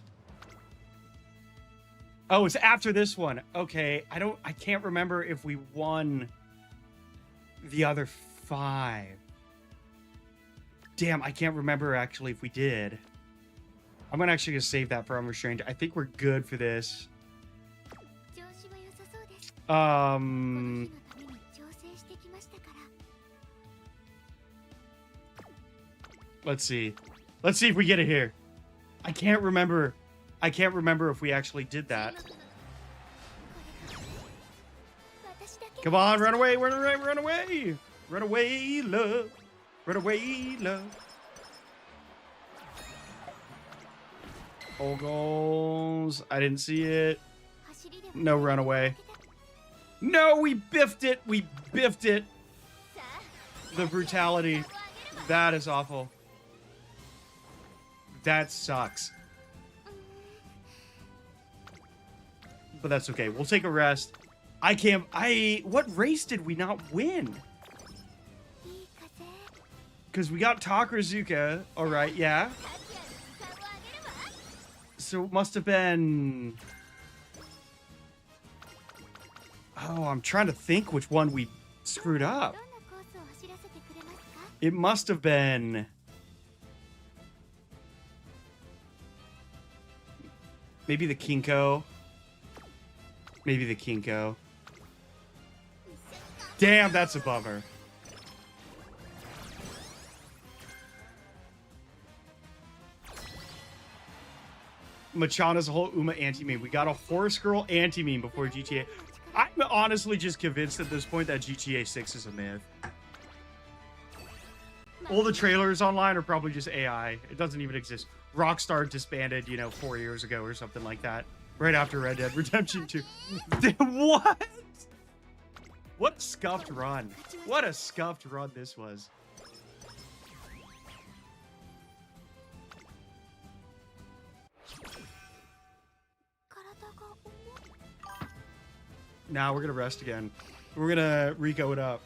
Oh, it's after this one. Okay, I can't remember if we won the other 5. Damn, I can't remember actually if we did. I'm gonna actually just save that for Unrestrained. I think we're good for this. Let's see. Let's see if we get it here. I can't remember. I can't remember if we actually did that. Come on, run away, run away, run away. Run away, love. Run away, love. All goals. I didn't see it. No runaway. No, we biffed it. We biffed it. The brutality. That is awful. That sucks. But that's okay. We'll take a rest. What race did we not win? Because we got Takarazuka. All right, yeah. So it must have been... Oh, I'm trying to think which one we screwed up. It must have been... Maybe the Kinko. Maybe the Kinko. Damn, that's a bummer. Machana's a whole Uma anti-meme. We got a Horse Girl anti-meme before GTA. I'm honestly just convinced at this point that GTA 6 is a myth. All the trailers online are probably just AI. It doesn't even exist. Rockstar disbanded, 4 years ago or something like that. Right after Red Dead Redemption 2. What? What a scuffed run. What a scuffed run this was. Now we're gonna rest again. We're gonna Rico it up.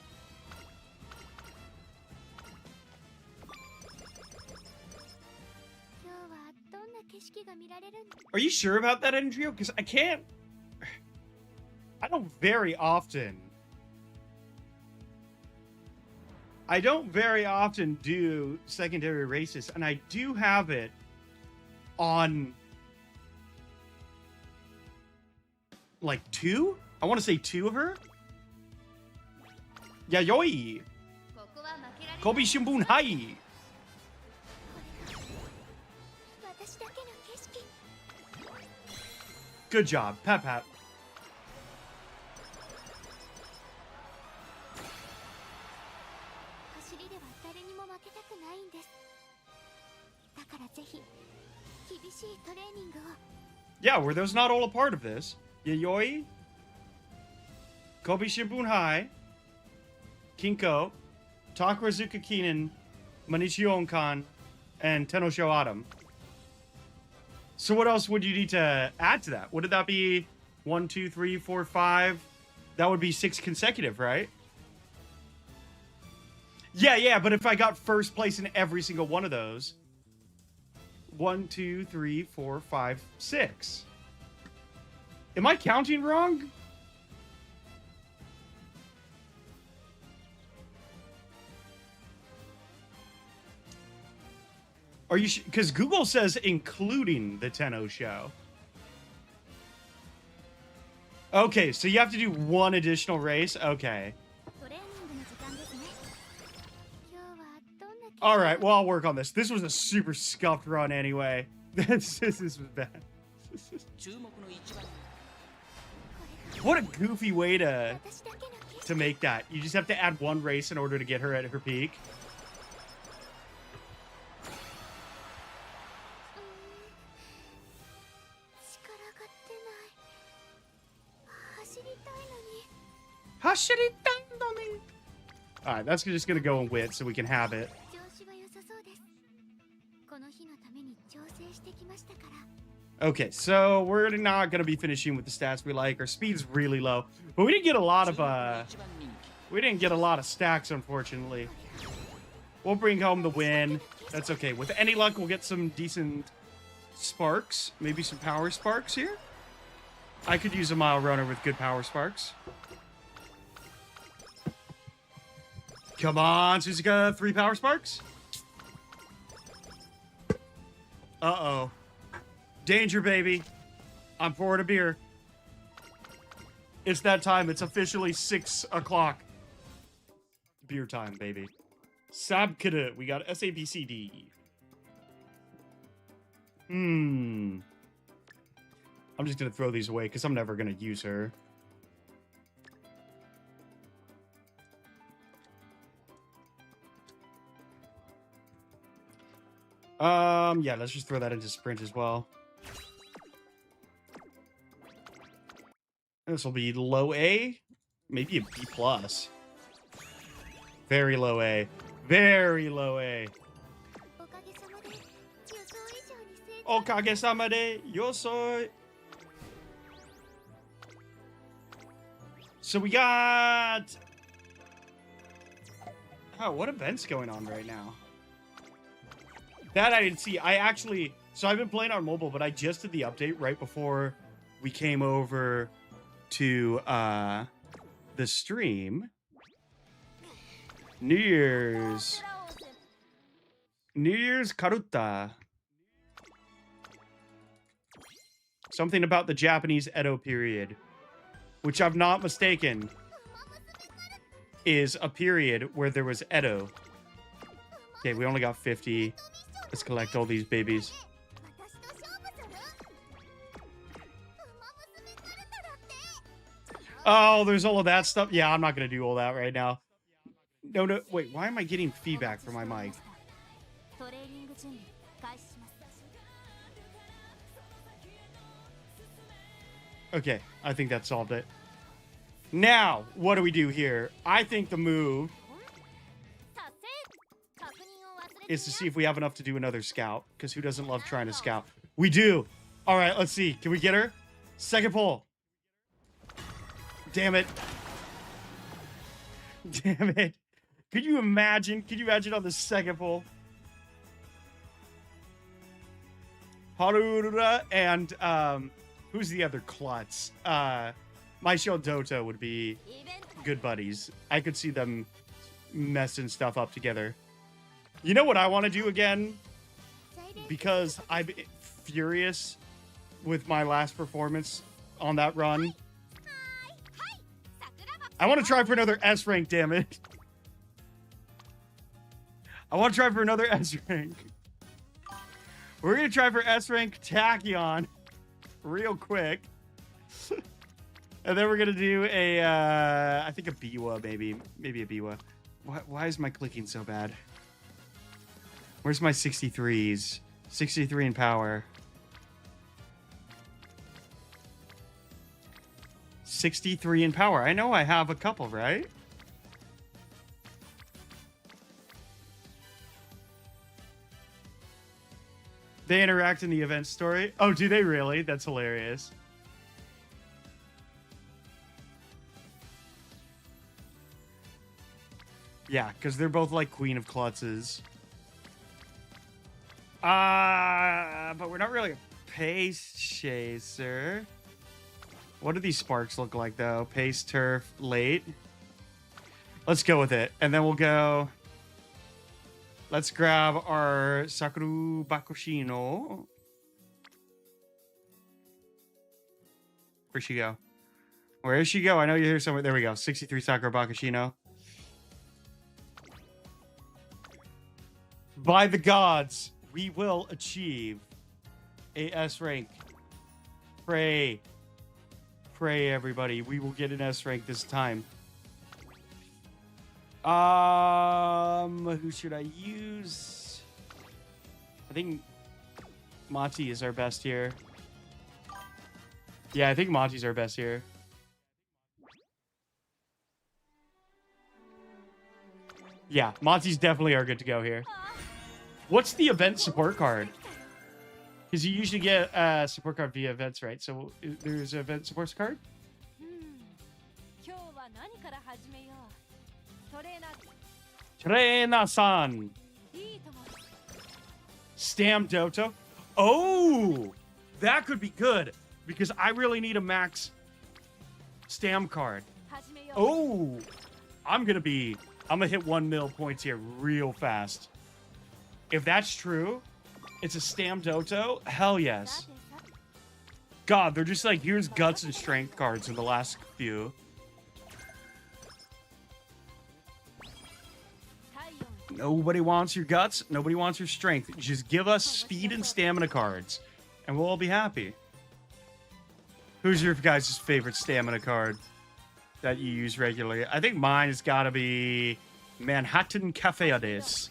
Are you sure about that, Andrio? Because I don't very often do secondary races, and I do have it on like 2? I want to say 2 of her. Yayoi. Kobe Shimbun Hai. Good job. Pat pat. Yeah, were those not all a part of this? Yayoi, Kobe Shimbun Hai, Kinko, Takarazuka Keenan, Manichi Onkan, and Tenosho Adam. So what else would you need to add to that? Would that be 1, 2, 3, 4, 5? That would be 6 consecutive, right? Yeah, but if I got first place in every single one of those. 1, 2, 3, 4, 5, 6. Am I counting wrong? Are you? Because Google says including the Tenno show. Okay, so you have to do one additional race. Okay. All right. Well, I'll work on this. This was a super scuffed run anyway. This was bad. What a goofy way to make that. You just have to add one race in order to get her at her peak. All right, that's just gonna go in wit so we can have it. Okay, so we're not gonna be finishing with the stats we like. Our speed's really low, but we didn't get a lot of stacks, unfortunately. We'll bring home the win. That's okay. With any luck, we'll get some decent sparks, maybe some power sparks here. I could use a mile runner with good power sparks. Come on, Suzuka, 3 power sparks. Uh-oh. Danger, baby. I'm pouring a beer. It's that time. It's officially 6 o'clock. Beer time, baby. Sabkada. We got SABCD. I'm just going to throw these away because I'm never going to use her. Yeah, let's just throw that into sprint as well. This will be low A, maybe a B plus. Very low A. Very low A. Okage-sama de yosoi. So we got... Oh, what event's going on right now? That I didn't see. So I've been playing on mobile, but I just did the update right before we came over to the stream. New Year's Karuta. Something about the Japanese Edo period, which I'm not mistaken, is a period where there was Edo. Okay, we only got 50. Let's collect all these babies. Oh, there's all of that stuff. Yeah, I'm not going to do all that right now. No, wait, why am I getting feedback from my mic? Okay, I think that solved it. Now, what do we do here? I think the move is to see if we have enough to do another scout, because who doesn't love trying to scout? We do. All right, let's see. Can we get her? Second pull. Damn it. Damn it. Could you imagine? Could you imagine on the second pull? Harura and who's the other klutz? Maisho Dota would be good buddies. I could see them messing stuff up together. You know what I want to do again? Because I'm furious with my last performance on that run. I want to try for another S rank, damn it. I want to try for another S rank. We're going to try for S rank Tachyon real quick. And then we're going to do a, I think a Biwa, maybe. Maybe a Biwa. Why is my clicking so bad? Where's my 63s? 63 in power. 63 in power. I know I have a couple, right? They interact in the event story. Oh, do they really? That's hilarious. Yeah, because they're both like Queen of Klutzes. But we're not really a pace chaser. What do these sparks look like, though? Pace, turf, late. Let's go with it. And then we'll go... Let's grab our Sakura Bakushino. Where'd she go? Where did she go? I know you're here somewhere. There we go. 63 Sakura Bakushino. By the gods, we will achieve a S rank. Pray. Pray, everybody. We will get an S rank this time. Who should I use? I think Monty is our best here. Yeah, I think Monty's our best here. Yeah, Monty's definitely our good to go here. What's the event support card? Because you usually get a support card via events, right? So there's an event support card? Trainer-san. Stam Doto. Oh, that could be good because I really need a max Stam card. Oh, I'm gonna hit 1 mil points here real fast. If that's true, it's a Stam Doto. Hell yes. God, they're just like, here's guts and strength cards in the last few. Nobody wants your guts. Nobody wants your strength. Just give us speed and stamina cards, and we'll all be happy. Who's your guys' favorite stamina card that you use regularly? I think mine has got to be Manhattan Cafeades.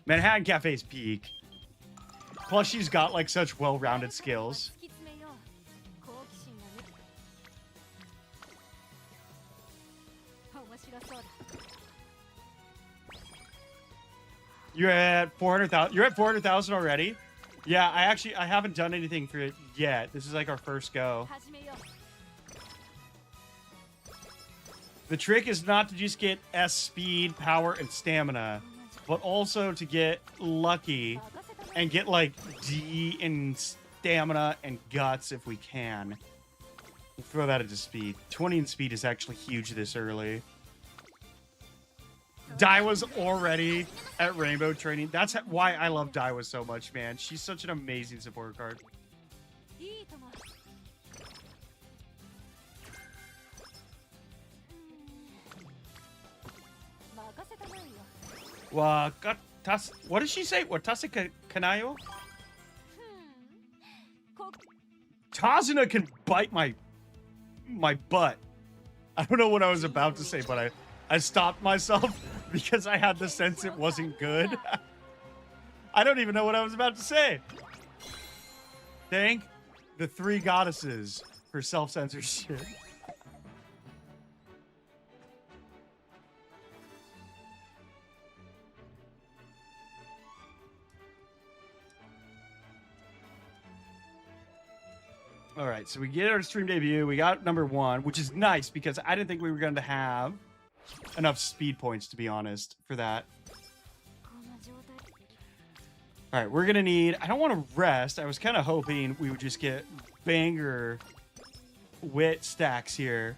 Manhattan Cafe's peak. Plus, she's got like such well-rounded skills. You're at 400,000. You're at 400,000 already? Yeah, I haven't done anything for it yet. This is like our first go. The trick is not to just get S speed, power, and stamina, but also to get lucky and get like D in stamina and guts if we can. We'll throw that into speed. 20 in speed is actually huge this early. Daiwa's already at Rainbow Training. That's why I love Daiwa so much, man. She's such an amazing support card. What did she say? Watase kanayo? Tazuna can bite my butt. I don't know what I was about to say, but I stopped myself because I had the sense it wasn't good. I don't even know what I was about to say. Thank the 3 goddesses for self-censorship. All right, so we get our stream debut. We got number 1, which is nice because I didn't think we were going to have enough speed points, to be honest, for that. All right, we're going to need... I don't want to rest. I was kind of hoping we would just get banger wit stacks here.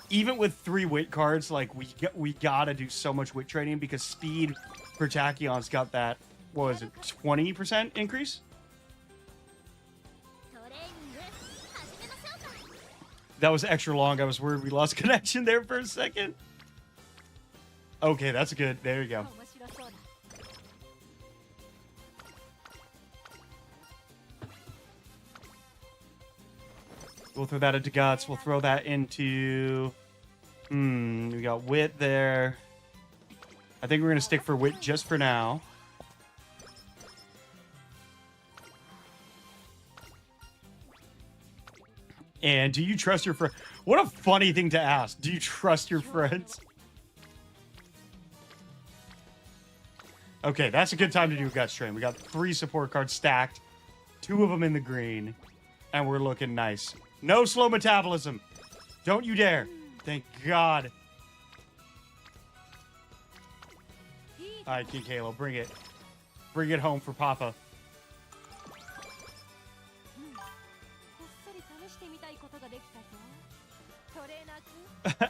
Even with 3 wit cards, like, we got to do so much wit training because speed for Tachyon's got that, what was it, 20% increase? That was extra long. I was worried we lost connection there for a second. Okay, that's good. There you go. We'll throw that into guts. We'll throw that into... we got wit there. I think we're going to stick for wit just for now. And do you trust your friend? What a funny thing to ask. Do you trust your friends? Okay, that's a good time to do a guts train. We got 3 support cards stacked, 2 of them in the green, and we're looking nice. No slow metabolism. Don't you dare. Thank God. All right, King Halo, bring it. Bring it home for Papa.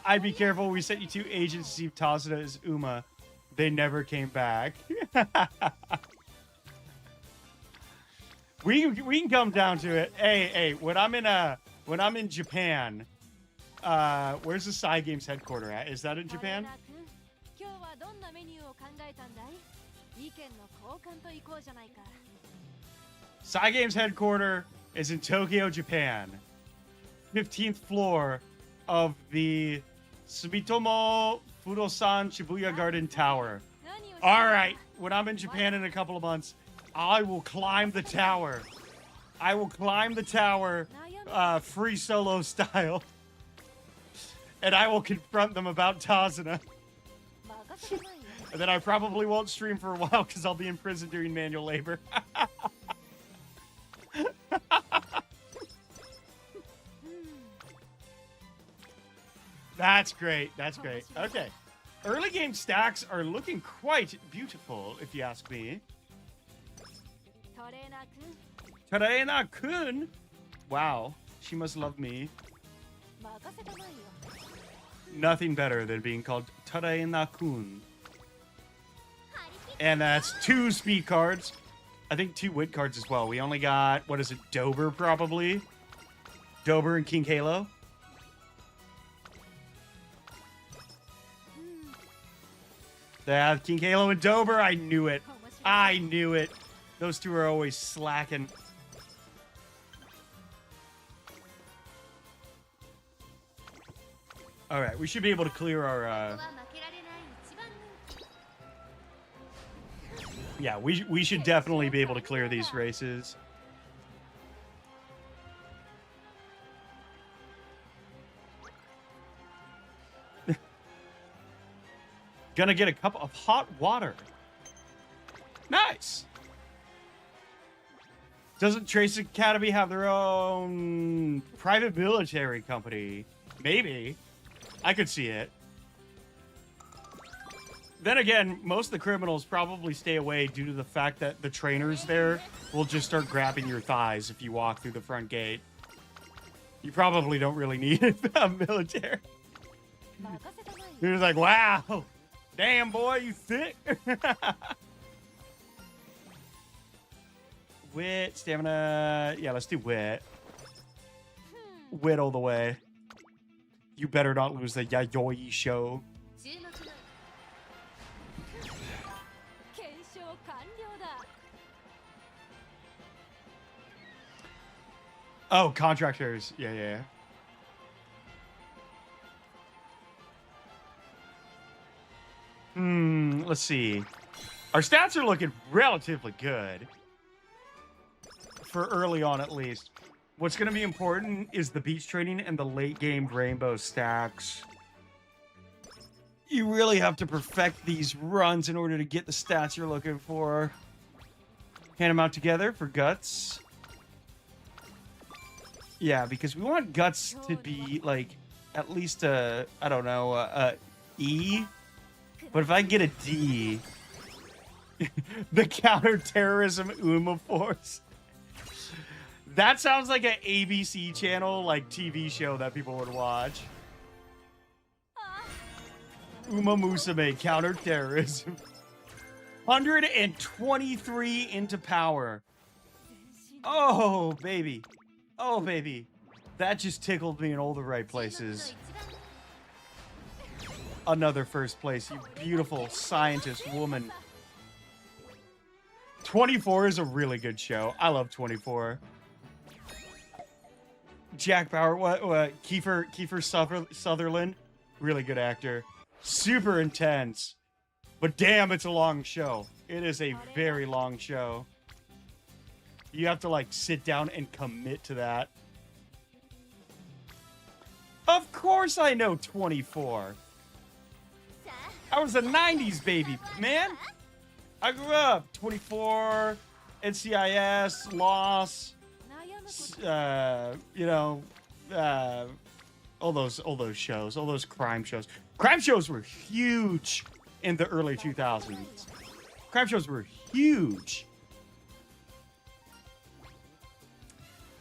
I'd be careful. We sent you 2 agents to see if Tazuna is Uma. They never came back. we can come down to it. Hey, when I'm in Japan, where's the Cygames headquarters at? Is that in Japan? Cygames headquarters is in Tokyo, Japan. 15th floor of the Sumitomo Fudosan Shibuya Garden Tower. All right, when I'm in Japan in a couple of months, I will climb the tower. I will climb the tower, free solo style. And I will confront them about Tazuna. And then I probably won't stream for a while because I'll be in prison doing manual labor. That's great. That's great. Okay. Early game stacks are looking quite beautiful, if you ask me. Tarena-kun. Wow. She must love me. Nothing better than being called Tarena-kun. And that's 2 speed cards. I think 2 wit cards as well. We only got, what is it, Dober probably? Dober and King Halo. Yeah, King Halo and Dober. I knew it. I knew it. Those two are always slacking. All right, we should be able to clear our... Yeah, we should definitely be able to clear these races. Gonna get a cup of hot water. Nice. Doesn't Trace Academy have their own private military company? Maybe. I could see it. Then again, most of the criminals probably stay away due to the fact that the trainers there will just start grabbing your thighs if you walk through the front gate. You probably don't really need a military. You're just like, wow. Damn, boy, you thick. Wit, stamina. Yeah, let's do wit. Wit all the way. You better not lose the Yayoi show. Oh, contractors. Yeah. Let's see. Our stats are looking relatively good. For early on, at least. What's going to be important is the beach training and the late game rainbow stacks. You really have to perfect these runs in order to get the stats you're looking for. Hand them out together for guts. Yeah, because we want guts to be, like, at least a, I don't know, a E. But if I get a D, the counterterrorism Uma Force. That sounds like an ABC channel, like, TV show that people would watch. Umamusume, counterterrorism. 123 into power. Oh, baby. Oh, baby. That just tickled me in all the right places. Another first place, you beautiful scientist woman. 24 is a really good show. I love 24. Jack Bauer, what Kiefer Sutherland, really good actor. Super intense. But damn, it's a long show. It is a very long show. You have to, like, sit down and commit to that. Of course I know 24. I was a 90s baby, man. I grew up 24, NCIS, Lost, you know, all those shows, all those crime shows. Crime shows were huge in the early 2000s. Crime shows were huge.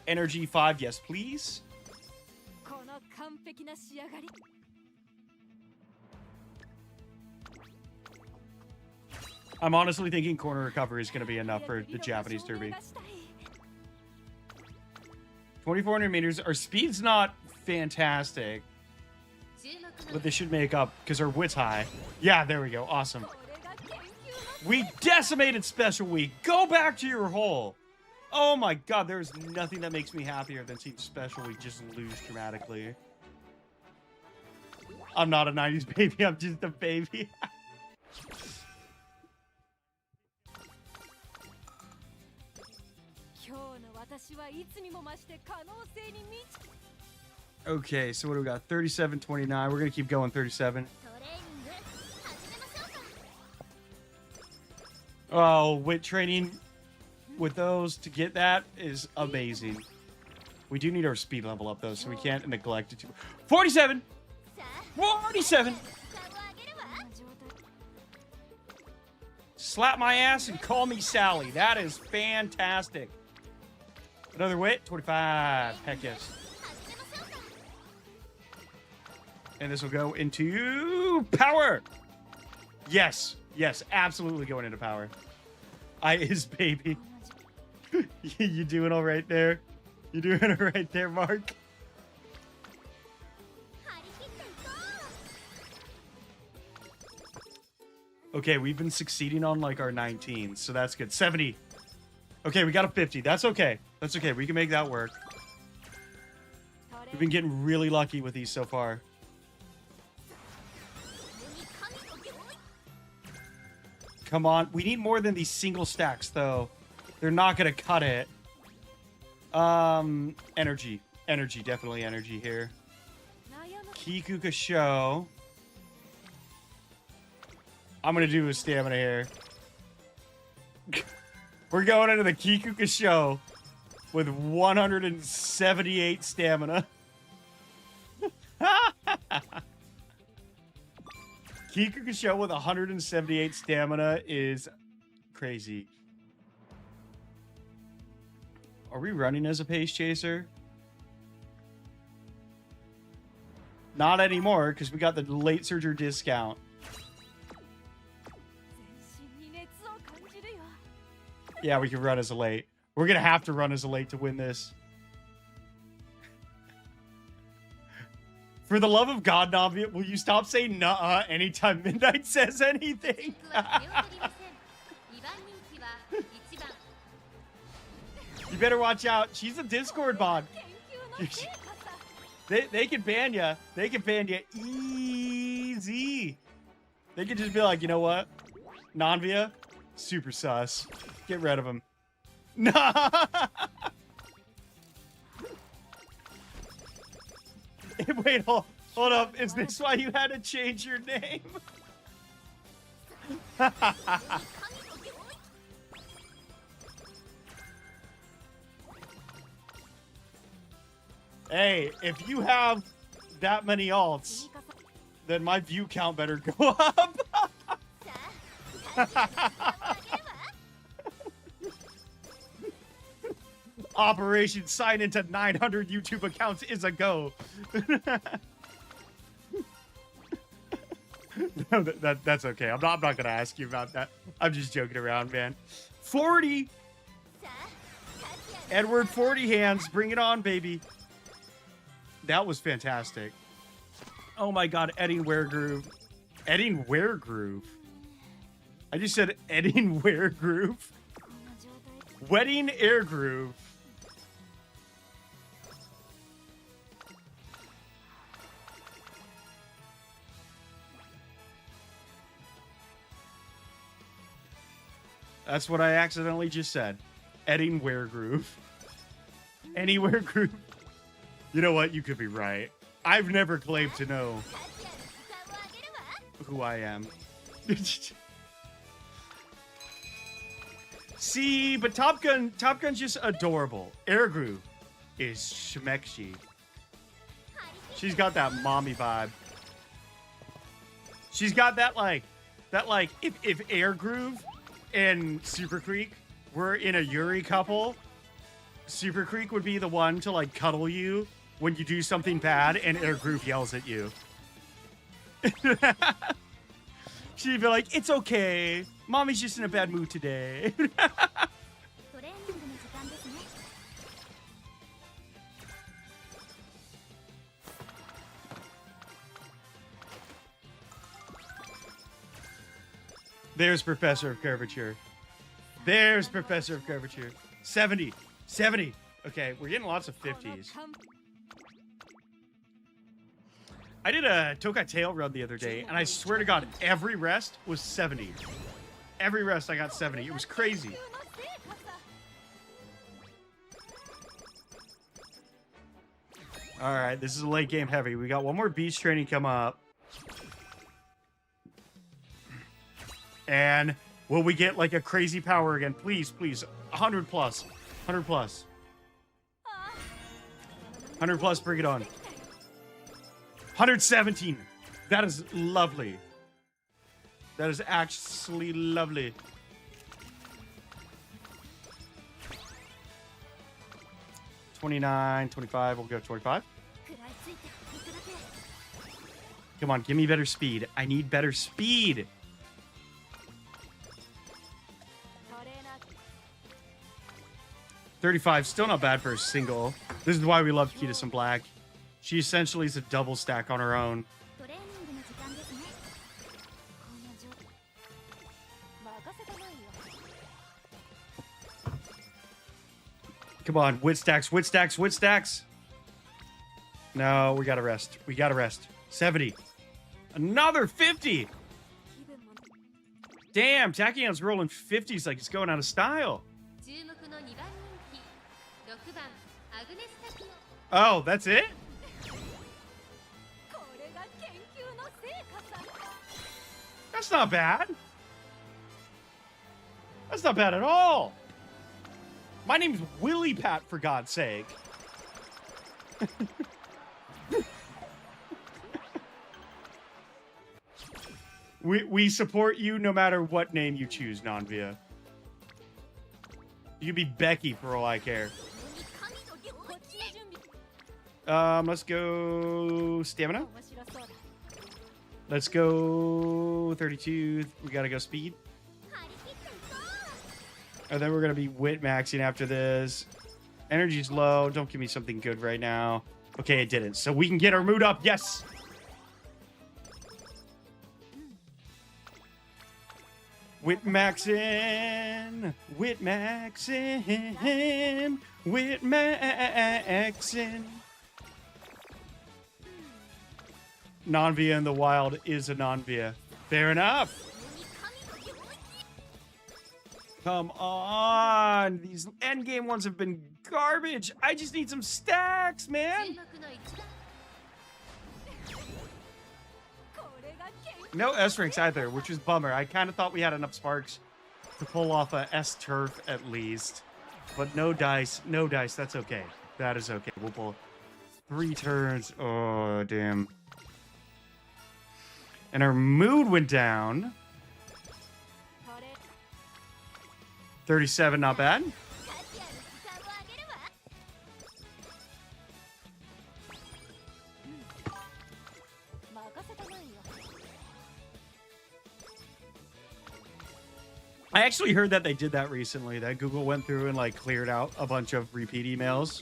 Energy 5, yes, please. I'm honestly thinking corner recovery is going to be enough for the Japanese derby. 2,400 meters. Our speed's not fantastic, but they should make up because our wit's high. Yeah, there we go. Awesome. We decimated Special Week. Go back to your hole. Oh my god, there's nothing that makes me happier than seeing Special Week just lose dramatically. I'm not a 90s baby, I'm just a baby. Okay, so what do we got? 37.29. We're going to keep going 37. Oh, wit training with those to get that is amazing. We do need our speed level up, though, so we can't neglect it too much. 47! 47! Slap my ass and call me Sally. That is fantastic. Another wit. 25. Heck yes. And this will go into power. Yes. Yes. Absolutely going into power. I is baby. You doing all right there? You doing all right there, Mark? Okay, we've been succeeding on like our 19s, so that's good. 70. Okay, we got a 50. That's okay. That's okay. We can make that work. We've been getting really lucky with these so far. Come on. We need more than these single stacks, though. They're not going to cut it. Energy. Energy. Definitely energy here. Kikuka Show. I'm going to do a stamina here. We're going into the Kikuka Show with 178 stamina. Kikuka Show with 178 stamina is crazy. Are we running as a pace chaser? Not anymore, because we got the late surger discount. Yeah, we can run as a late. We're going to have to run as a late to win this. For the love of God, Navi, will you stop saying nuh-uh anytime Midnight says anything? You better watch out. She's a Discord bot. They can ban you. They can ban you easy. They can just be like, you know what? Nanvia, super sus. Get rid of him. Nah. Wait, hold up. Is this why you had to change your name? Hey, if you have that many alts, then my view count better go up. Operation sign into 900 YouTube accounts is a go. No, that's okay. I'm not gonna ask you about that. I'm just joking around, man. 40. Edward 40 hands. Bring it on, baby. That was fantastic. Oh my god, Edding Weregroove. Edding Weregroove. I just said Edding Weregroove. Wedding Air Groove. That's what I accidentally just said. Edding Weregroove. Anywhere groove. You know what? You could be right. I've never claimed to know who I am. See, but Top Gun's just adorable. Air Groove is schmexy. She's got that mommy vibe. She's got that like if Air Groove and Super Creek were in a Yuri couple, Super Creek would be the one to like cuddle you when you do something bad and Air Groove yells at you. She'd be like, "It's okay. Mommy's just in a bad mood today. There's Professor of Curvature. There's Professor of Curvature. 70. 70. Okay, we're getting lots of 50s. I did a Tokai Tail run the other day, and I swear to God, every rest was 70. Every rest I got 70. It was crazy. All right, this is a late game heavy. We got one more beach training come up. And will we get like a crazy power again? Please, please. 100 plus. 100 plus. 100 plus, bring it on. 117. That is lovely. That is actually lovely. $29, $25. We'll go $25. Come on, give me better speed. I need better speed. $35, still not bad for a single. This is why we love Kita Black. She essentially is a double stack on her own. Come on, wit stacks, wit stacks, wit stacks. No, we gotta rest. We gotta rest. 70. Another 50. Damn, Tachyon's rolling 50s like he's going out of style. Oh, that's it? That's not bad. That's not bad at all. My name's Willy Pat, for God's sake. We support you no matter what name you choose, Nanvia. You could be Becky for all I care. Let's go stamina. Let's go 32. We gotta go speed. And then we're gonna be wit maxing after this. Energy's low. Don't give me something good right now. Okay, it didn't. So we can get our mood up. Yes. Wit maxing. Wit maxing. Wit maxing. Nanvia in the wild is a Nanvia. Fair enough. Come on. These endgame ones have been garbage. I just need some stacks, man. No S ranks either, which is bummer. I kind of thought we had enough sparks to pull off a S turf at least. But no dice. No dice. That's okay. That is okay. We'll pull 3 turns. Oh, damn. And our mood went down. 37, not bad. I actually heard that they did that recently, that Google went through and like cleared out a bunch of repeat emails.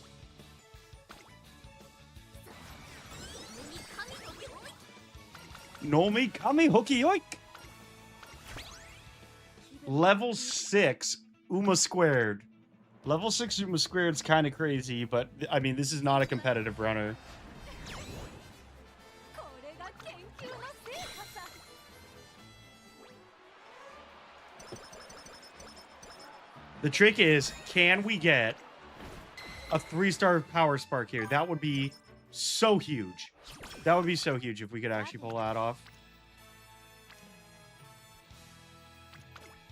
Nomi Kami Hoki Yoik. Level 6 Uma squared. Level 6 Uma squared is kind of crazy, but I mean, this is not a competitive runner. The trick is, can we get a 3-star power spark here? That would be so huge. That would be so huge if we could actually pull that off.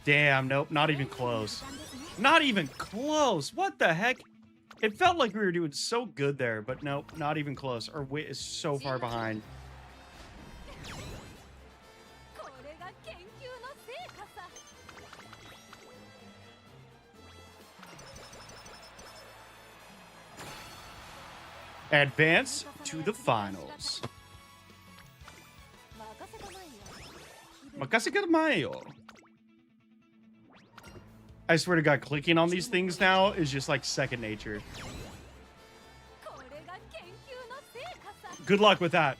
Damn, nope, not even close. Not even close. What the heck? It felt like we were doing so good there, but nope, not even close. Our wit is so far behind. Advance to the finals. Makase kamayo. I swear to God, clicking on these things now is just like second nature. Good luck with that.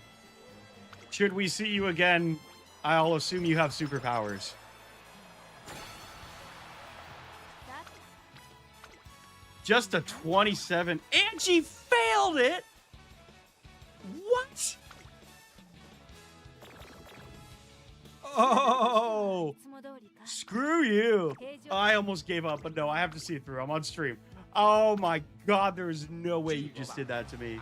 Should we see you again, I'll assume you have superpowers. Just a 27, and she failed it? What? Oh, screw you. I almost gave up, but no, I have to see it through. I'm on stream. Oh my God, there is no way you just did that to me.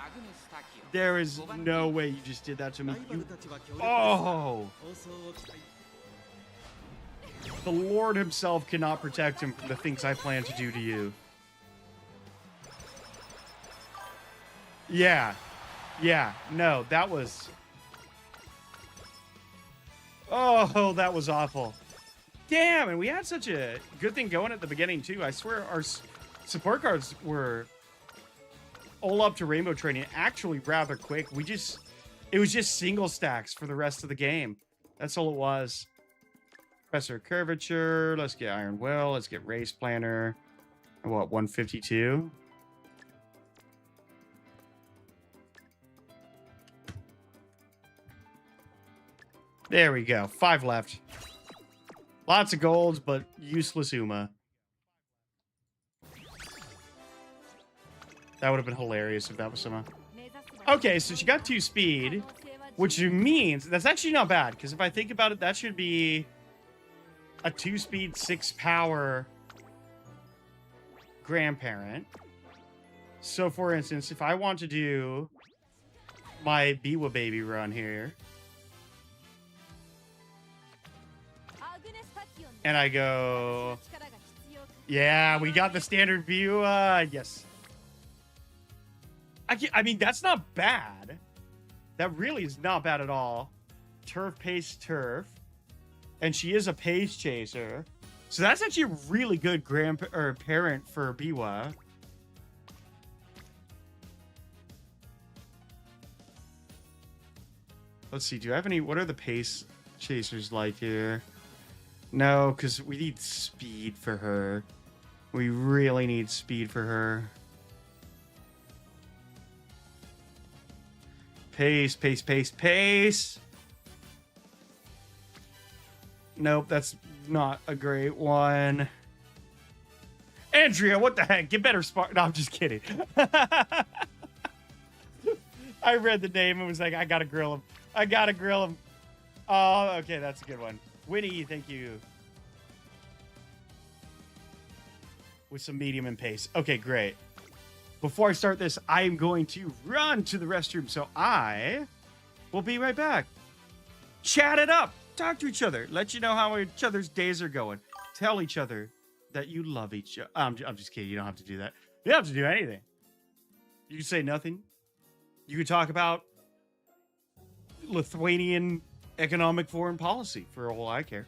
There is no way you just did that to me. Oh. The Lord himself cannot protect him from the things I plan to do to you. Yeah. Yeah. No, that was... Oh, that was awful. Damn, and we had such a good thing going at the beginning, too. I swear our support cards were all up to rainbow training actually rather quick. It was just single stacks for the rest of the game. That's all it was. Professor Curvature. Let's get Iron Will. Let's get Race Planner. What, 152? There we go. 5 left. Lots of golds, but useless Uma. That would have been hilarious if that was Uma. Okay, so she got 2 speed, which means that's actually not bad, because if I think about it, that should be a 2 speed, 6 power grandparent. So, for instance, if I want to do my Biwa baby run here, and I go, yeah, we got the standard view. Yes. I mean, that's not bad. That really is not bad at all. Turf, pace, turf. And she is a pace chaser. So that's actually a really good parent for Biwa. Let's see. Do I have any? What are the pace chasers like here? No, because we need speed for her. We really need speed for her. Pace, pace, pace, pace. Nope, that's not a great one. Andrea, what the heck? Get better spark. No, I'm just kidding. I read the name and was like, I gotta grill him. I gotta grill him. Oh, okay, that's a good one. Winnie, thank you. With some medium and pace. Okay, great. Before I start this, I am going to run to the restroom, so I will be right back. Chat it up. Talk to each other. Let you know how each other's days are going. Tell each other that you love each other. I'm just kidding. You don't have to do that. You don't have to do anything. You can say nothing. You can talk about Lithuanian economic foreign policy for all I care.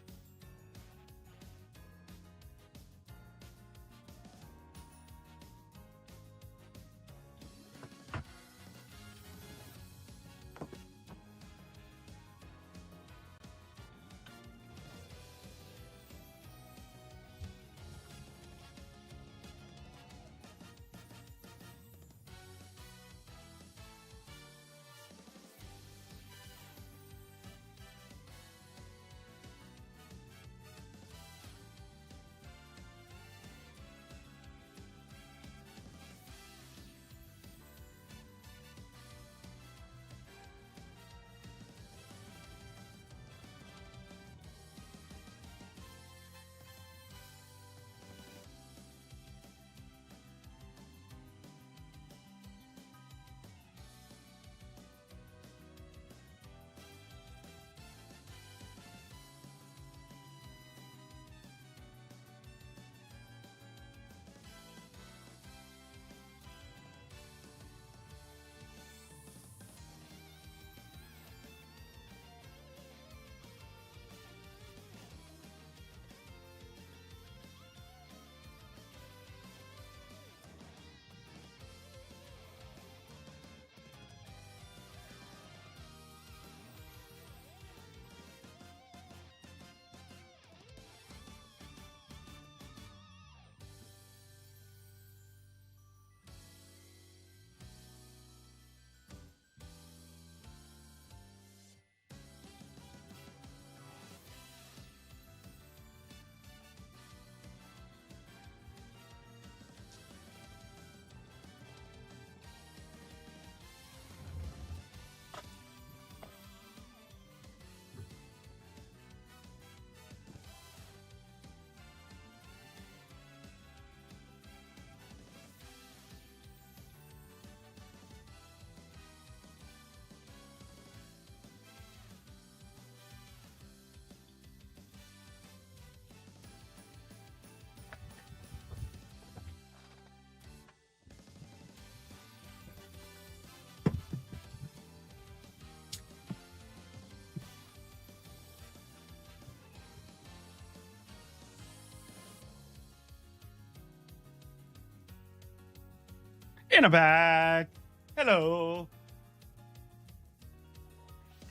And I'm back. Hello.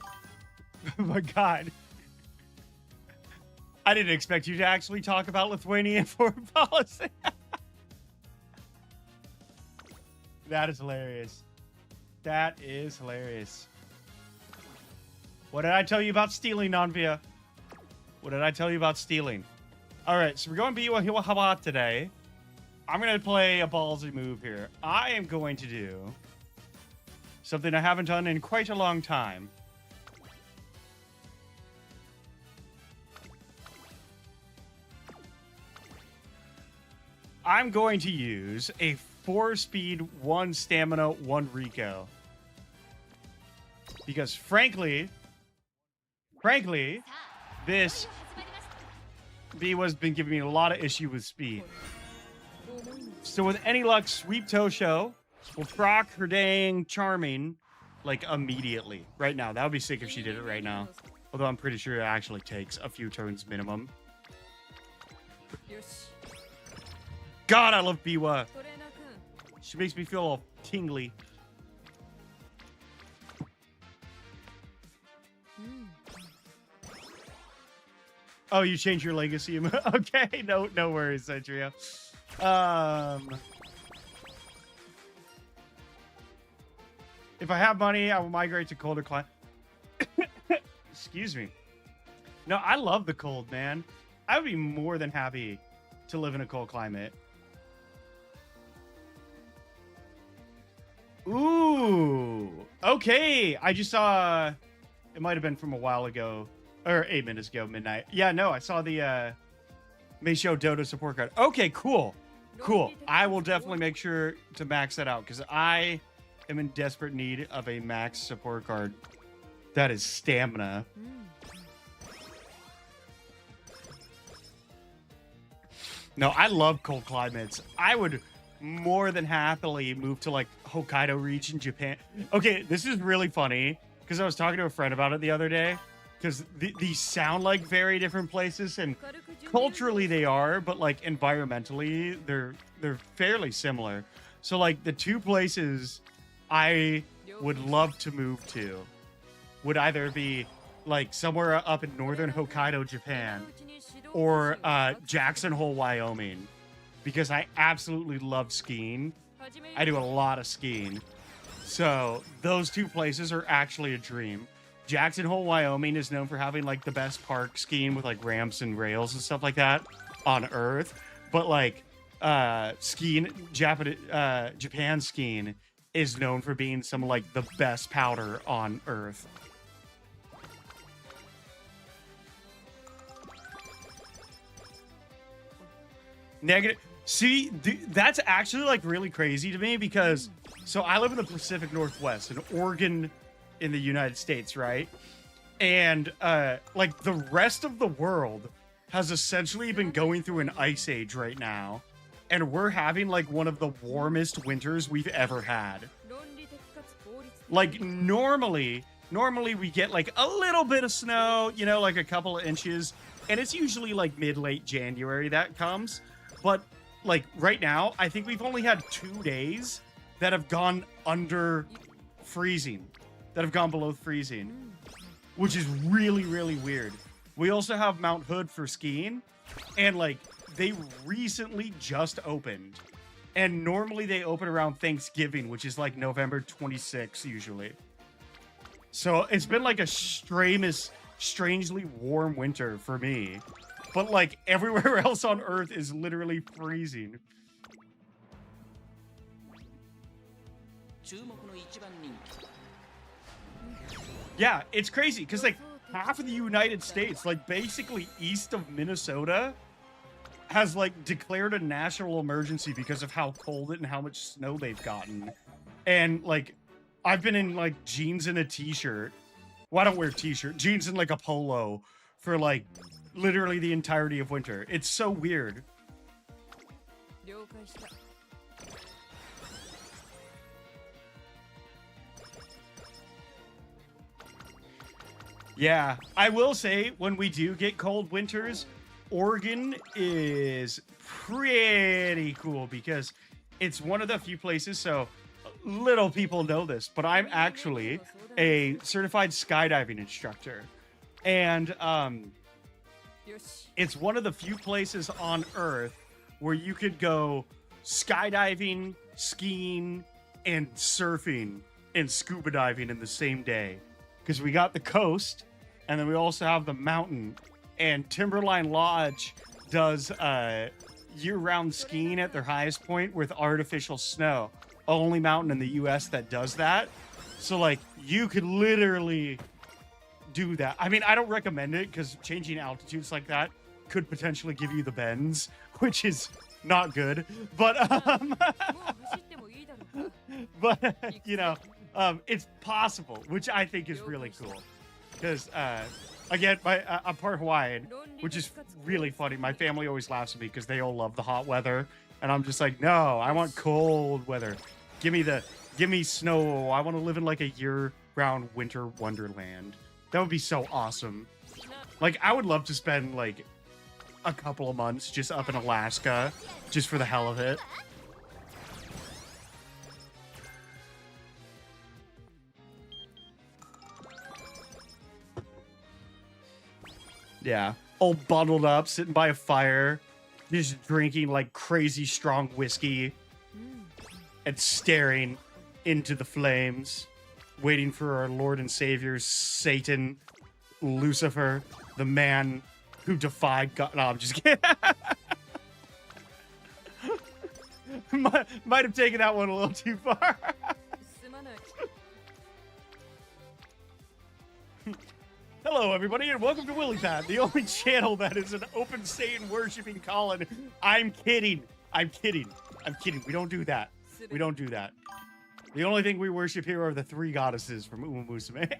Oh my God. I didn't expect you to actually talk about Lithuanian foreign policy. That is hilarious. That is hilarious. What did I tell you about stealing, Nanvia? What did I tell you about stealing? All right, so we're going Biwa today. I'm going to play a ballsy move here. I am going to do something I haven't done in quite a long time. I'm going to use a 4-speed, 1 stamina, 1 Rico. Because frankly, this Biwa's been giving me a lot of issue with speed. So with any luck, Sweep Tosho will proc her dang Charming like immediately. Right now. That would be sick if she did it right now. Although I'm pretty sure it actually takes a few turns minimum. God, I love Biwa. She makes me feel all tingly. Oh, you changed your legacy. Okay, no worries, Centria. If I have money, I will migrate to colder climate. Excuse me. No, I love the cold, man. I would be more than happy to live in a cold climate. Ooh. Okay. I just saw... It might have been from a while ago. Or 8 minutes ago, midnight. Yeah, no, I saw the Meisho Dota support card. Okay, cool. Cool. I will definitely make sure to max that out because I am in desperate need of a max support card. That is stamina. No, I love cold climates. I would more than happily move to like Hokkaido region, Japan. Okay, this is really funny because I was talking to a friend about it the other day. Because these sound like very different places, and culturally they are, but like environmentally they're fairly similar. So like the two places I would love to move to would either be like somewhere up in northern Hokkaido, Japan, or Jackson Hole, Wyoming, because I absolutely love skiing. I do a lot of skiing. So those two places are actually a dream. Jackson Hole, Wyoming is known for having like the best park skiing with like ramps and rails and stuff like that on Earth. But like skiing, Japan skiing is known for being some of like the best powder on Earth. Negative. See, that's actually like really crazy to me because so I live in the Pacific Northwest in Oregon in the United States, right? And like the rest of the world has essentially been going through an ice age right now, and we're having like one of the warmest winters we've ever had. Like normally we get like a little bit of snow, you know, like a couple of inches, and it's usually like mid-late January that comes. But like right now, I think we've only had 2 days that have gone under freezing. That have gone below freezing, which is really, really weird. We also have Mount Hood for skiing, and like they recently just opened, and normally they open around Thanksgiving, which is like November 26th usually. So it's been like a strangely warm winter for me, but like everywhere else on Earth is literally freezing. Yeah, it's crazy because like half of the United States, like basically east of Minnesota, has like declared a national emergency because of how cold it and how much snow they've gotten. And like I've been in like jeans and a t-shirt. Well, I don't wear t-shirt, jeans and like a polo for like literally the entirety of winter. It's so weird. Yeah, I will say when we do get cold winters, Oregon is pretty cool because it's one of the few places. So little people know this, but I'm actually a certified skydiving instructor. And it's one of the few places on Earth where you could go skydiving, skiing, and surfing and scuba diving in the same day. Because we got the coast, and then we also have the mountain. And Timberline Lodge does year-round skiing at their highest point with artificial snow. Only mountain in the US that does that. So, like, you could literally do that. I mean, I don't recommend it because changing altitudes like that could potentially give you the bends, which is not good. But, you know, it's possible, which I think is really cool. Because, again, I'm part Hawaiian, which is really funny. My family always laughs at me because they all love the hot weather. And I'm just like, no, I want cold weather. Give me snow. I want to live in like a year-round winter wonderland. That would be so awesome. Like, I would love to spend like a couple of months just up in Alaska, just for the hell of it. Yeah, all bundled up, sitting by a fire, just drinking like crazy strong whiskey and staring into the flames, waiting for our Lord and Savior, Satan, Lucifer, the man who defied God. No, I'm just kidding. might have taken that one a little too far. Hello, everybody, and welcome to WillyPad, the only channel that is an open Satan worshipping Colin. I'm kidding. I'm kidding. I'm kidding. We don't do that. We don't do that. The only thing we worship here are the three goddesses from Umamusume.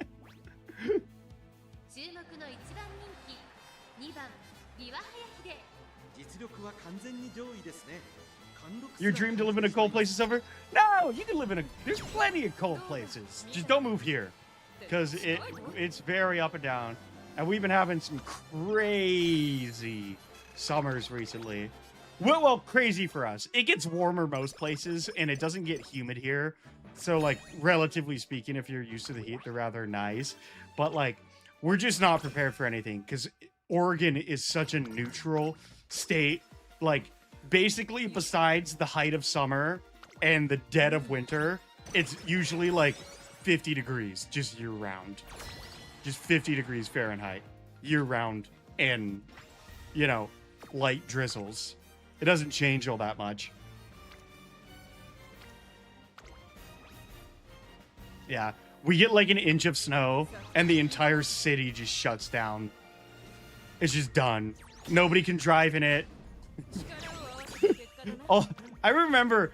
Your dream to live in a cold place is over? No, you can live in there's plenty of cold places. Just don't move here. Because it's very up and down. And we've been having some crazy summers recently. Well, crazy for us. It gets warmer most places, and it doesn't get humid here. So, like, relatively speaking, if you're used to the heat, they're rather nice. But, like, we're just not prepared for anything. Because Oregon is such a neutral state. Like, basically, besides the height of summer and the dead of winter, it's usually, like, 50 degrees just year round. Just 50 degrees Fahrenheit year round, and, you know, light drizzles. It doesn't change all that much. Yeah, we get like an inch of snow and the entire city just shuts down. It's just done. Nobody can drive in it. Oh, I remember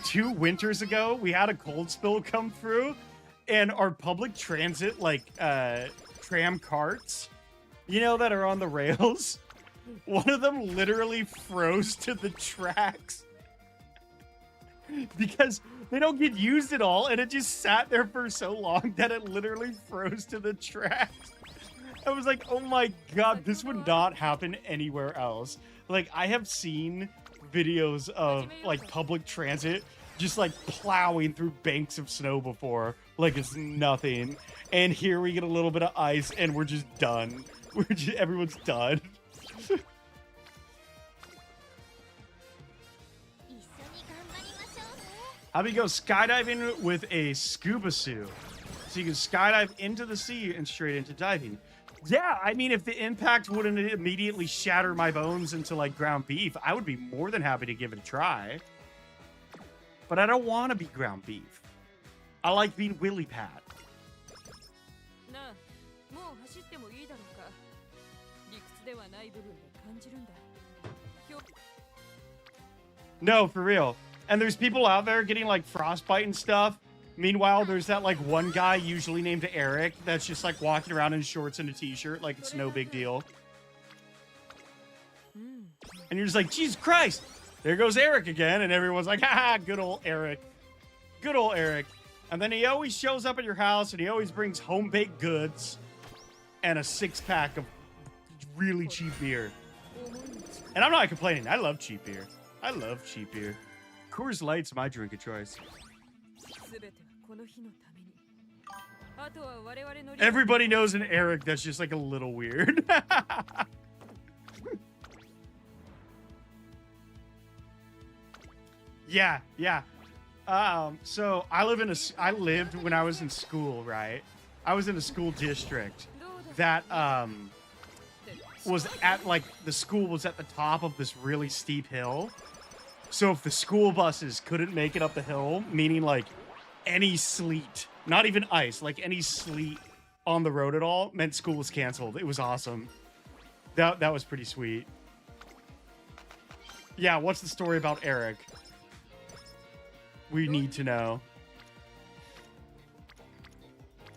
2 winters ago we had a cold spill come through. And our public transit, like, tram carts, you know, that are on the rails, one of them literally froze to the tracks because they don't get used at all, and it just sat there for so long that it literally froze to the tracks. I was like, oh my god, this would not happen anywhere else. Like, I have seen videos of, like, public transit just like plowing through banks of snow before, like it's nothing. And here we get a little bit of ice and we're just done. Everyone's done. How do you go skydiving with a scuba suit? So you can skydive into the sea and straight into diving. Yeah, I mean, if the impact wouldn't immediately shatter my bones into like ground beef, I would be more than happy to give it a try. But I don't want to be ground beef. I like being WillyPad. No, for real. And there's people out there getting like frostbite and stuff. Meanwhile, there's that like one guy, usually named Eric, that's just like walking around in shorts and a t-shirt like it's no big deal. And you're just like, Jesus Christ! There goes Eric again, and everyone's like, haha, good old Eric. Good old Eric. And then he always shows up at your house, and he always brings home-baked goods and a 6-pack of really cheap beer. And I'm not complaining. I love cheap beer. I love cheap beer. Coors Light's my drink of choice. Everybody knows an Eric that's just like a little weird. Yeah. So I lived when I was in school, right? I was in a school district that was at like the school was at the top of this really steep hill. So if the school buses couldn't make it up the hill, meaning like any sleet, not even ice, like any sleet on the road at all, meant school was canceled. It was awesome. That was pretty sweet. Yeah, what's the story about Eric? We need to know.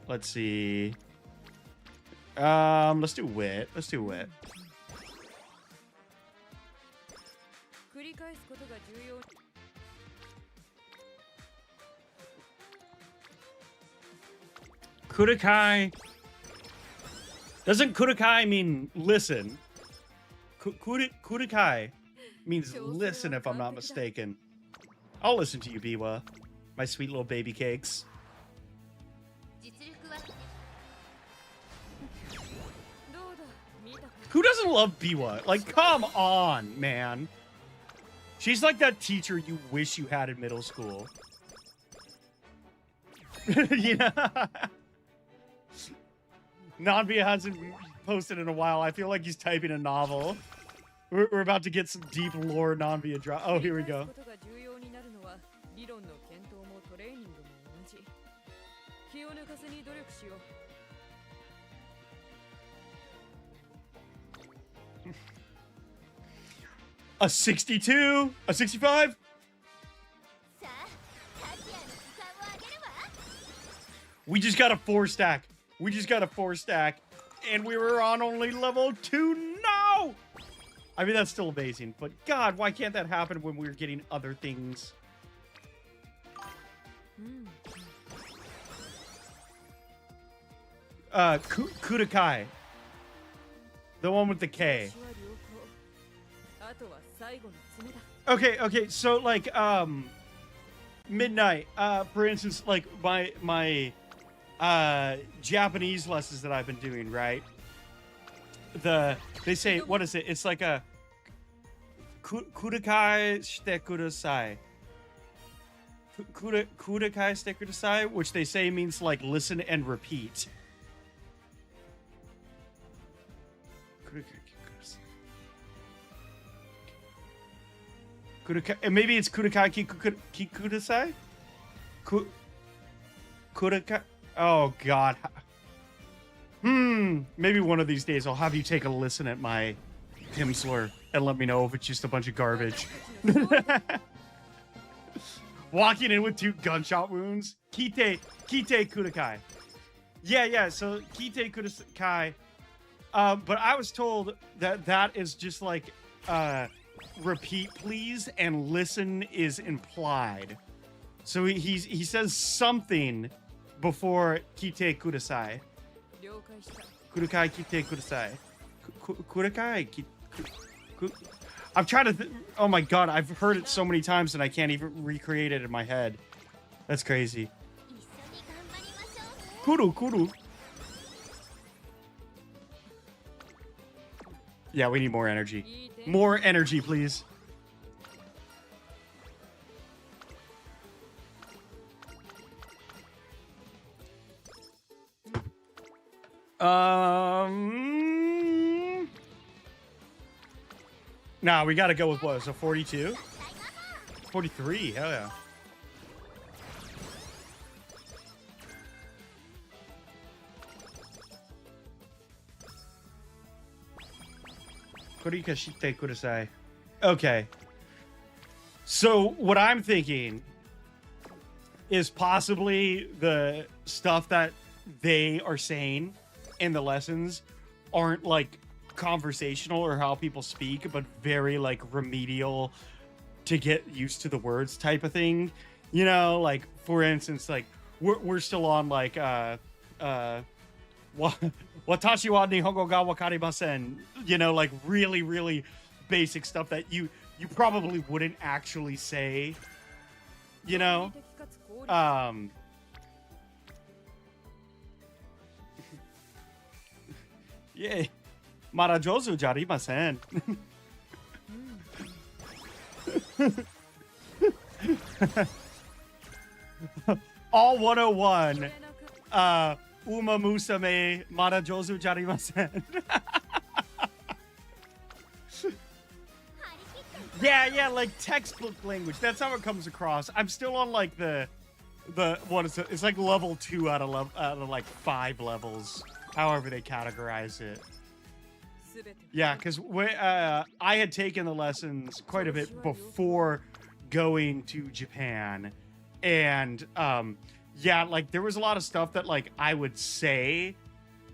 Let's see. Let's do wit. Let's do wit. Kurekai. Doesn't kurekai mean listen? Kurekai means listen, if I'm not mistaken. I'll listen to you, Biwa. My sweet little baby cakes. Who doesn't love Biwa? Like, come on, man. She's like that teacher you wish you had in middle school. You know? Nanbia hasn't posted in a while. I feel like he's typing a novel. We're about to get some deep lore Nanbia drop. Oh, here we go. A 62? A 65? We just got a 4-stack. We just got a 4-stack. And we were on only level 2. No! I mean, that's still amazing. But God, why can't that happen when we're getting other things? Kurekai. The one with the K. Okay, so like midnight, for instance, like my Japanese lessons that I've been doing, right? They say, what is it? It's like a kurekai shite kudasai. Kurekai shite kudasai, which they say means like listen and repeat. Maybe it's kurekai ki kudasai? Kurekai? Oh, God. Maybe one of these days I'll have you take a listen at my Pimsleur and let me know if it's just a bunch of garbage. Walking in with 2 gunshot wounds. Kite kurekai. Yeah, so kite kurekai. But I was told that is just like, repeat please, and listen is implied. So he says something before kite kudasai. Kurekai kite kudasai. Kurekai I'm trying to oh my God, I've heard it so many times and I can't even recreate it in my head. That's crazy. Kuru. Yeah, we need more energy. More energy, please. Nah, we gotta go with what? So 42? 43, hell yeah. Korikashite kudasai. Okay. So what I'm thinking is possibly the stuff that they are saying in the lessons aren't like conversational or how people speak, but very like remedial to get used to the words type of thing. You know, like for instance, like we're still on like watashi wa nihongo ga wakarimasen. You know, like really, really basic stuff that you probably wouldn't actually say. You know? Um, yay. Mara jozu ji arimasen. All 101. Umamusume Mara jozu ji arimasen. Yeah, like textbook language. That's how it comes across. I'm still on like the what is it? It's like level 2 out of like 5 levels, however they categorize it. Yeah, because I had taken the lessons quite a bit before going to Japan, and yeah, like there was a lot of stuff that like I would say,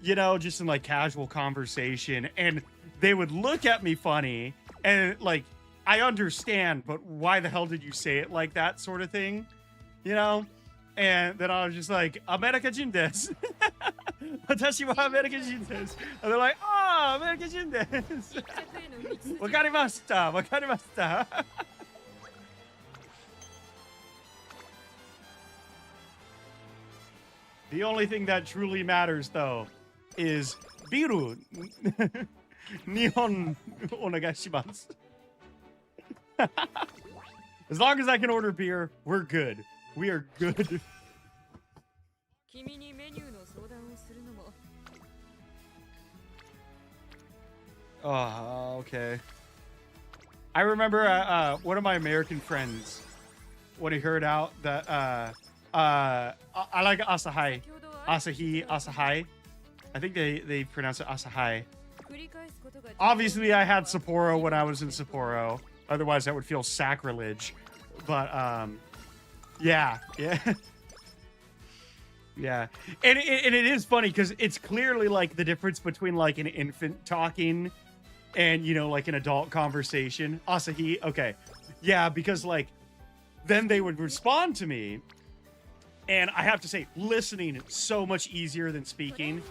you know, just in like casual conversation, and they would look at me funny, and like I understand, but why the hell did you say it like that, sort of thing, you know? And then I was just like, America Jin desu. Watashi wa America Jin desu. And they're like, oh, America Jin desu. Wakarimashita, wakarimashita. The only thing that truly matters, though, is biru. Nihon onegaishimasu. As long as I can order beer, we're good. We are good. Oh, okay. I remember one of my American friends, when he heard out that I like Asahi. Asahi. I think they pronounce it Asahi. Obviously, I had Sapporo when I was in Sapporo. Otherwise, that would feel sacrilege. But, yeah. Yeah. And it is funny because it's clearly, like, the difference between, like, an infant talking and, you know, like, an adult conversation. Asahi, okay. Yeah, because, like, then they would respond to me. And I have to say, listening is so much easier than speaking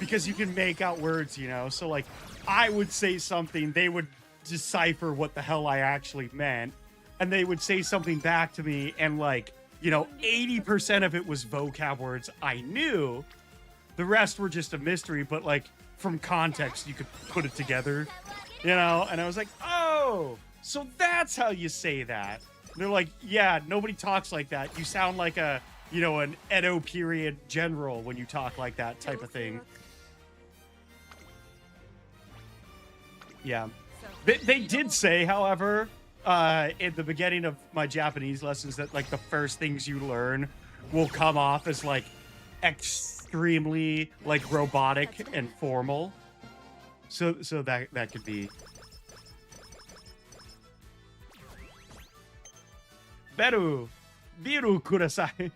because you can make out words, you know? So, like, I would say something, they would decipher what the hell I actually meant, and they would say something back to me, and like, you know, 80% of it was vocab words I knew. The rest were just a mystery, but like from context you could put it together, you know? And I was like, oh, so that's how you say that. And they're like, yeah, nobody talks like that. You sound like a, you know, an Edo period general when you talk like that type of thing. Yeah. They did say, however, at the beginning of my Japanese lessons that, like, the first things you learn will come off as, like, extremely, like, robotic and formal. So that could be. Beru! Biru kudasai!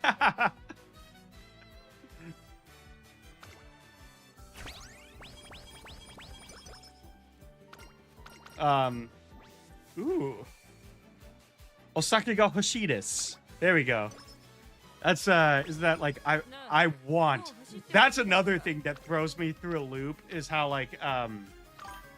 Ooh. Osake ga hoshii desu. There we go. That's, is that, like, I want. That's another thing that throws me through a loop, is how, like,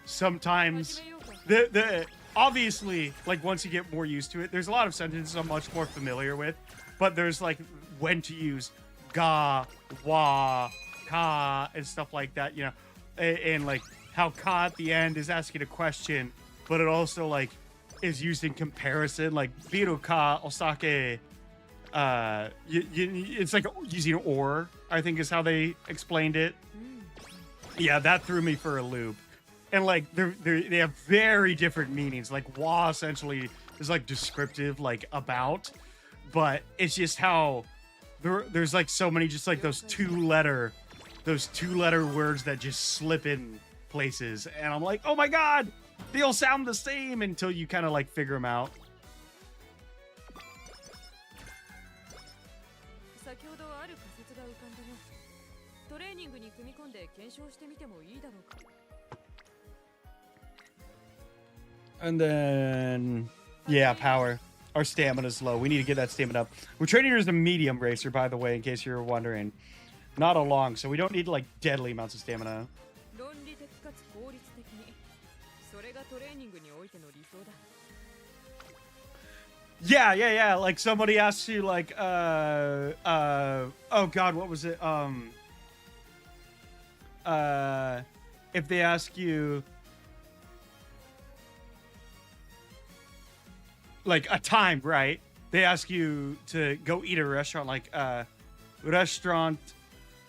sometimes the obviously, like, once you get more used to it, there's a lot of sentences I'm much more familiar with, but there's, like, when to use ga, wa, ka, and stuff like that, you know, and like, how ka at the end is asking a question, but it also, like, is used in comparison, like, biru ka osake, it's like using or, I think is how they explained it. Yeah, that threw me for a loop. And, like, they have very different meanings. Like, wa essentially is, like, descriptive, like, about, but it's just how there's, like, so many just, like, those two-letter words that just slip in places, and I'm like, oh my god, they all sound the same until you kind of, like, figure them out. And then, yeah, power. Our stamina's low. We need to get that stamina up. We're training her as a medium racer, by the way, in case you're wondering. Not a long, so we don't need, like, deadly amounts of stamina. Yeah. Like somebody asks you like oh god, what was it? If they ask you like a time, right? They ask you to go eat at a restaurant, like restaurant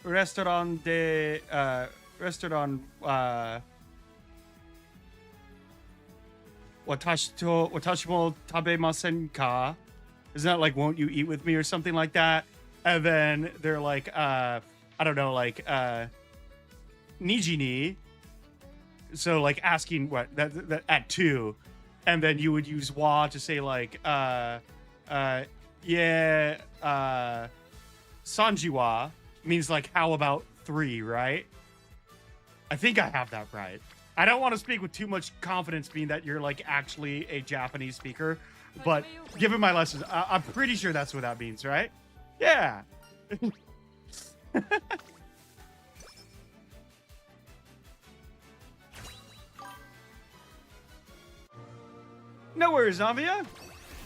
de restaurant 私も食べませんか? Isn't that like won't you eat with me or something like that? And then they're like I don't know, like 2時に, so like asking what that at 2, and then you would use wa to say like yeah, 3時は means like how about 3, right? I think I have that right. I don't want to speak with too much confidence, being that you're like actually a Japanese speaker, but given my lessons, I'm pretty sure that's what that means, right? Yeah. No worries, Zavia.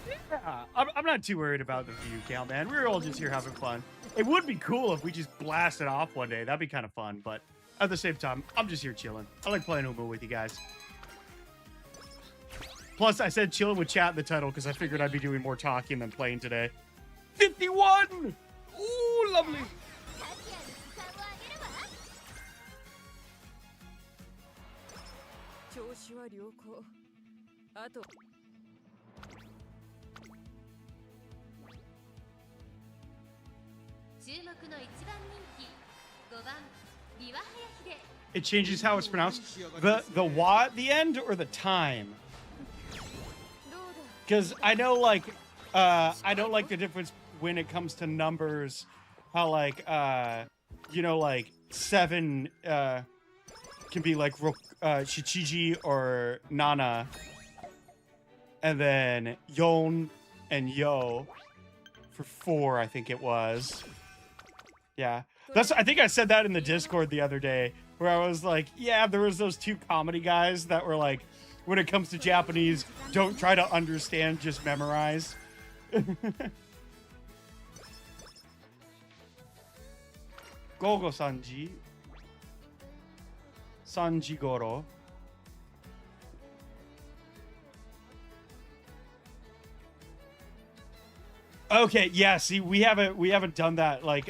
Yeah, I'm not too worried about the view count, man. We're all just here having fun. It would be cool if we just blasted off one day. That'd be kind of fun, but at the same time, I'm just here chilling. I like playing Umu with you guys. Plus, I said chilling with chat in the title because I figured I'd be doing more talking than playing today. 51! Ooh, lovely! It changes how it's pronounced. The wa at the end or the time? Because I know like the difference when it comes to numbers. How like you know, like 7 can be like shichiji or nana, and then yon and yo for 4, I think it was. Yeah, I think I said that in the Discord the other day, where I was like, yeah, there was those 2 comedy guys that were like, when it comes to Japanese, don't try to understand, just memorize. Gogo Sanji. Sanji Goro. Okay, yeah, see, we haven't done that. Like,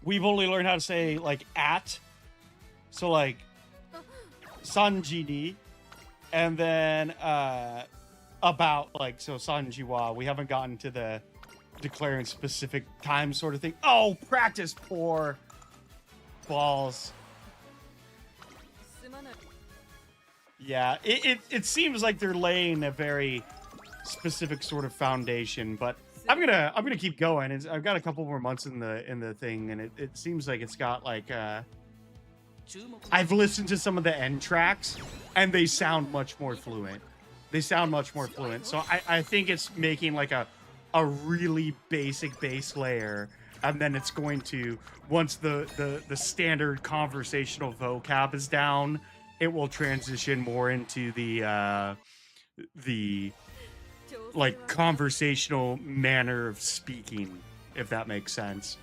we've only learned how to say like at. So like Sanji ni, and then about, like, so Sanjiwa. We haven't gotten to the declaring specific time sort of thing. Oh, practice poor balls. Yeah, it seems like they're laying a very specific sort of foundation, but I'm gonna keep going. I've got a couple more months in the thing, and it seems like it's got like I've listened to some of the end tracks, and they sound much more fluent. So I think it's making like a really basic base layer, and then it's going to, once the standard conversational vocab is down, it will transition more into the like conversational manner of speaking, if that makes sense.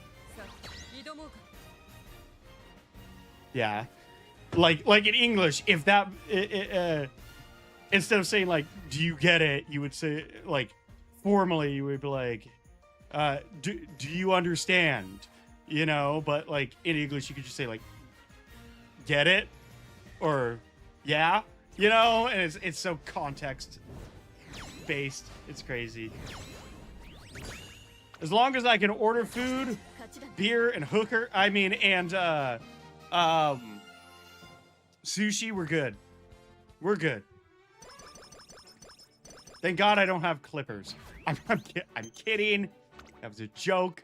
Yeah, like in English, if that instead of saying like, do you get it, you would say like, formally you would be like, do you understand, you know? But like in English you could just say like, get it, or yeah, you know. And it's so context based, it's crazy. As long as I can order food, beer, and hooker, and sushi, we're good. Thank God I don't have clippers. I'm kidding. That was a joke.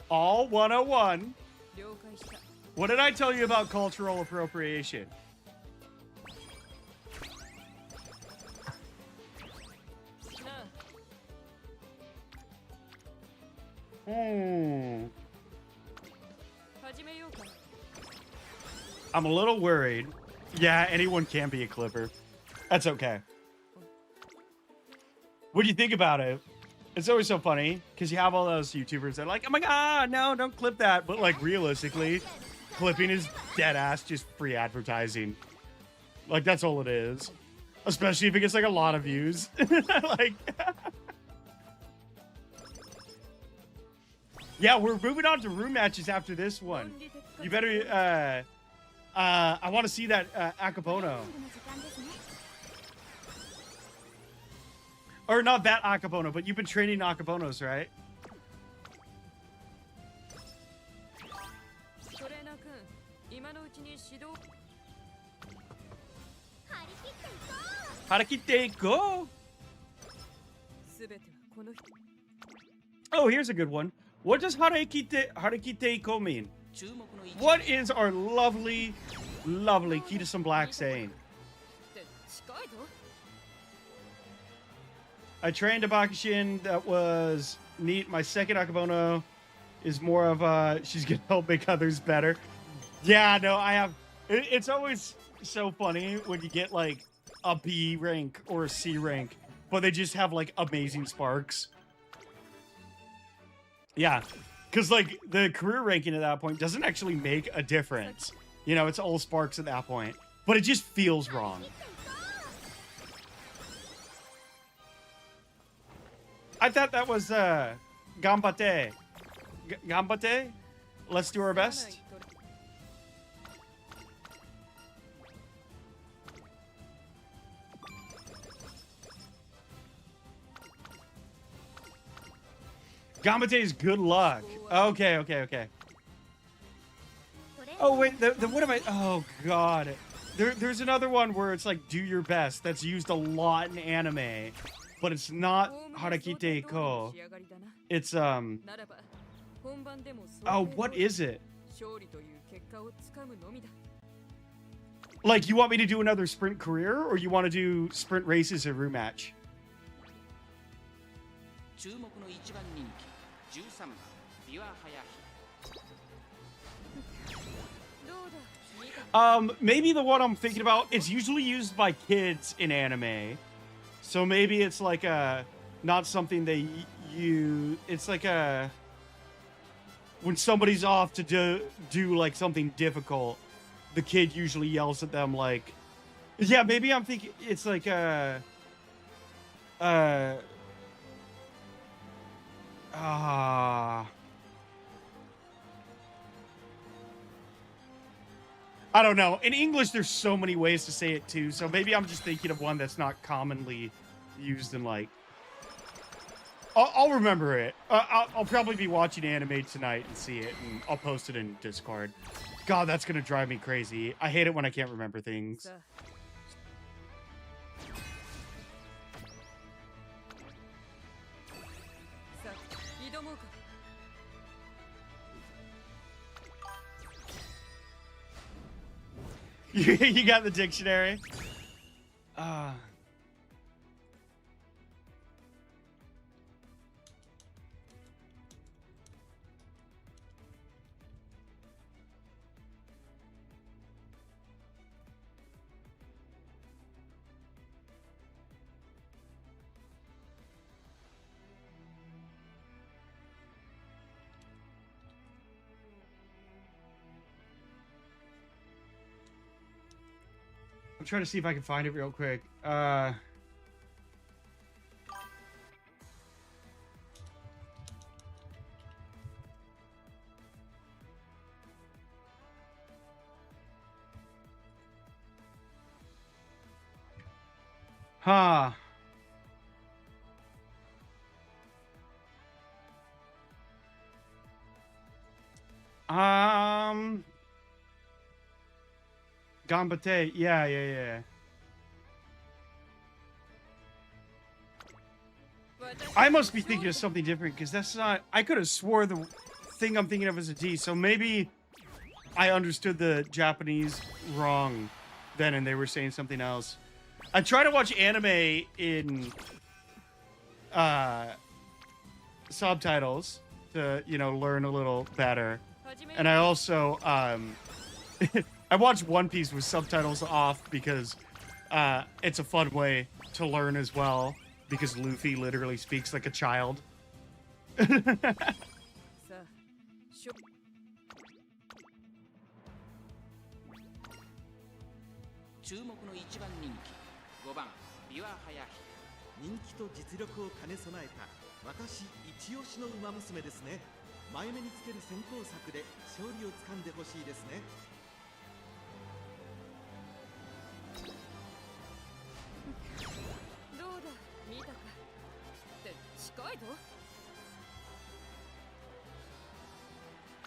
All 101. What did I tell you about cultural appropriation? I'm a little worried. Yeah, anyone can be a clipper. That's okay. What do you think about it? It's always so funny because you have all those YouTubers that are like, oh my God, no, don't clip that. But like realistically, clipping is dead ass just free advertising. Like that's all it is. Especially if it gets like a lot of views. Like, yeah, we're moving on to room matches after this one. You better, I want to see that Akabono. Or not that Akabono, but you've been training Akabonos, right? Harakite go! Oh, here's a good one. What does Harakite ko mean? What is our lovely, lovely Kita-san Black saying? I trained a Bakishin that was neat. My second Akabono is more of she's gonna help make others better. Yeah, no, I have. It's always so funny when you get like a B rank or a C rank, but they just have like amazing sparks. Yeah, because like the career ranking at that point doesn't actually make a difference. You know, it's all sparks at that point, but it just feels wrong. I thought that was Gambate. Gambate? Let's do our best. Gambate is good luck. Okay, okay, okay. Oh, wait, what am I? Oh, God. There's another one where it's like, do your best. That's used a lot in anime. But it's not Harakite ko. It's, oh, what is it? Like, you want me to do another sprint career, or you want to do sprint races and room match? Maybe the one I'm thinking about, it's usually used by kids in anime. So maybe it's like a, not something they use, it's like a, when somebody's off to do like something difficult, the kid usually yells at them like, yeah, maybe I'm thinking it's like a, I don't know. In English, there's so many ways to say it too. So maybe I'm just thinking of one that's not commonly used in like. I'll remember it. I'll probably be watching anime tonight and see it, and I'll post it in Discord. God, that's gonna drive me crazy. I hate it when I can't remember things. You got the dictionary? I'm trying to see if I can find it real quick. Huh. Gambate. Yeah. I must be thinking of something different because that's not. I could have swore the thing I'm thinking of is a D. So maybe I understood the Japanese wrong then, and they were saying something else. I try to watch anime in subtitles, to, you know, learn a little better. And I also, I watched One Piece with subtitles off because it's a fun way to learn as well, because Luffy literally speaks like a child. 注目の一番人気5番ビワハヤヒ人気と実力を兼ね備えた私一押しの馬娘ですね前目につける先行策で勝利をつかんでほしいですね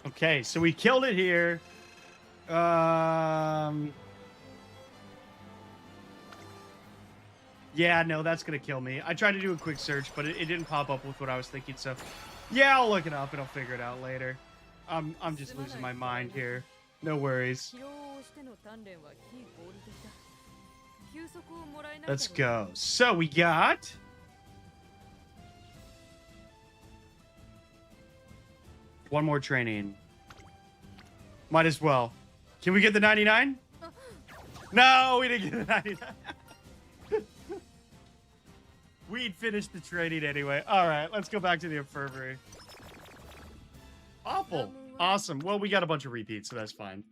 Okay, so we killed it here. Yeah, no, that's gonna kill me. I tried to do a quick search, but it didn't pop up with what I was thinking, so yeah, I'll look it up and I'll figure it out later. I'm just losing my mind here. No worries. Let's go. So we got one more training. Might as well. Can we get the 99? No, we didn't get the 99. We'd finished the training anyway. All right, let's go back to the infirmary. Awful. Awesome. Well, we got a bunch of repeats, so that's fine.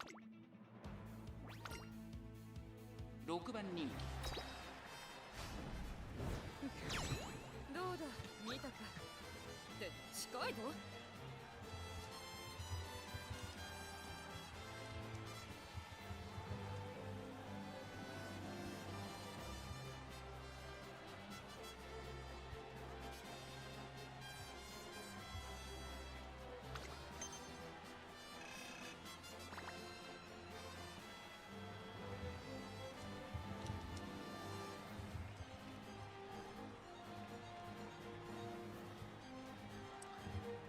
6番人気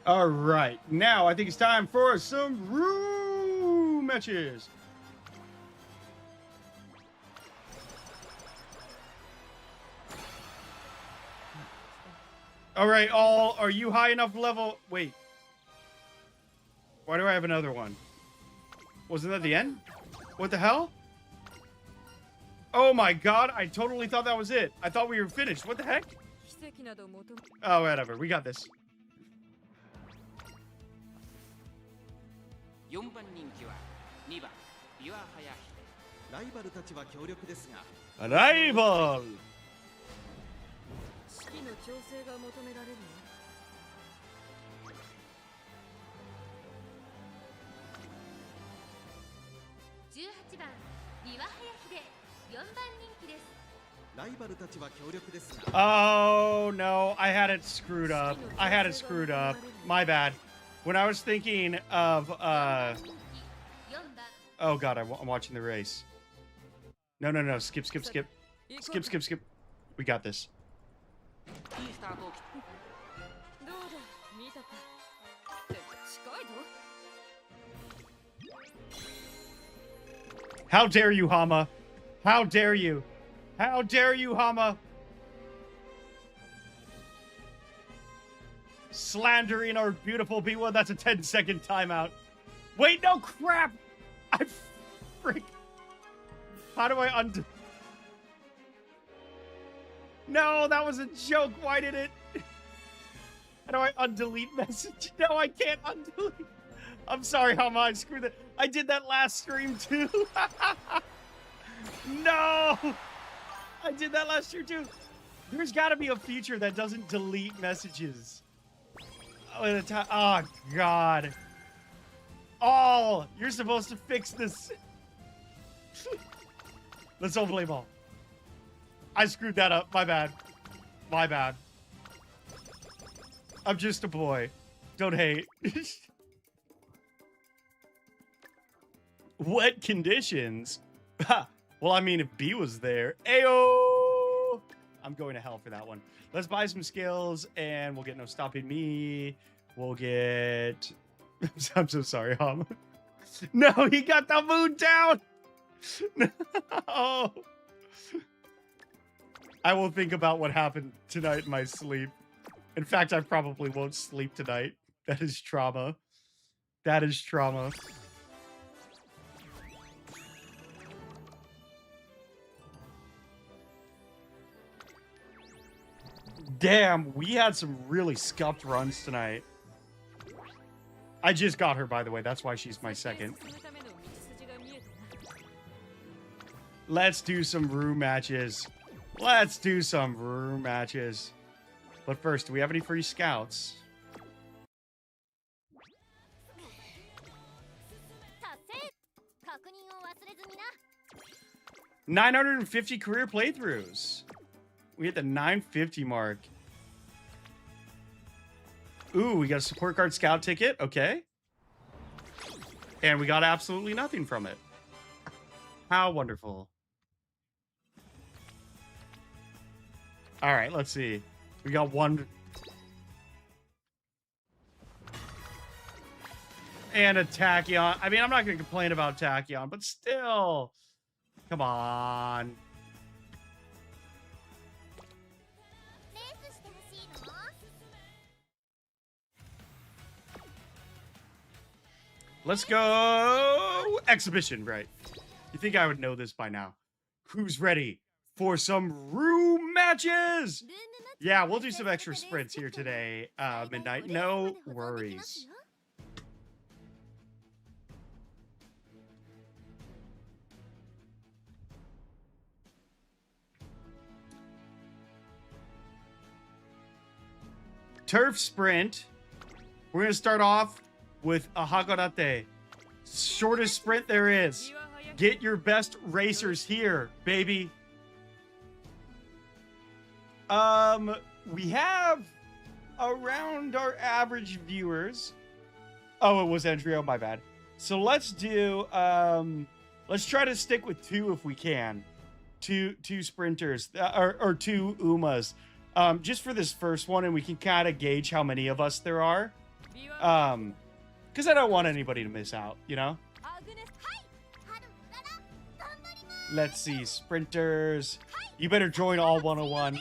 All right, now I think it's time for some room matches. All right, all, are you high enough level? Wait. Why do I have another one? Wasn't that the end? What the hell? Oh my god, I totally thought that was it. I thought we were finished. What the heck? Oh, whatever. We got this. 4番人気は2番ビワハヤヒライバルたちは強力ですがライバル指揮の調整が求められるの18番ビワハヤヒデ4番人気ですライバルたちは強力ですが Oh no, I had it screwed up. I had it screwed up. My bad. When I was thinking of, oh god, I'm watching the race. No, no, no, skip, skip, skip. Skip, skip, skip. We got this. How dare you, Hama? How dare you? How dare you, Hama? Slandering our beautiful B1. That's a 10-second timeout. Wait, no, crap! I freak. How do I undo? No, that was a joke. Why did it? How do I undelete message? No, I can't undelete. I'm sorry, Hama. I screwed it. I did that last stream too. No! I did that last year too. There's got to be a feature that doesn't delete messages. Oh, God. Oh, you're supposed to fix this. Let's all play ball. I screwed that up. My bad. My bad. I'm just a boy. Don't hate. Wet conditions? Well, I mean, if B was there. Ayo! I'm going to hell for that one. Let's buy some skills, and we'll get no stopping me. We'll get... I'm so sorry, Hama. No, he got the moon down! No! I will think about what happened tonight in my sleep. In fact, I probably won't sleep tonight. That is trauma. That is trauma. Damn, we had some really scuffed runs tonight. I just got her, by the way. That's why she's my second. Let's do some room matches. Let's do some room matches. But first, do we have any free scouts? 950 career playthroughs. We hit the 950 mark. Ooh, we got a support card scout ticket. Okay. And we got absolutely nothing from it. How wonderful. All right, let's see. We got one. And a Tachyon. I mean, I'm not going to complain about Tachyon, but still. Come on. Let's go. Exhibition, right. You think I would know this by now. Who's ready for some room matches? Yeah, we'll do some extra sprints here today. Midnight, no worries. Turf sprint. We're going to start off with a Hakodate. Shortest sprint there is. Get your best racers here, baby. We have around our average viewers. Oh, it was Andrea, my bad. So let's do, let's try to stick with two if we can. Two sprinters, or two Umas. Just for this first one, and we can kind of gauge how many of us there are. Because I don't want anybody to miss out, you know? Let's see, sprinters. You better join all 101.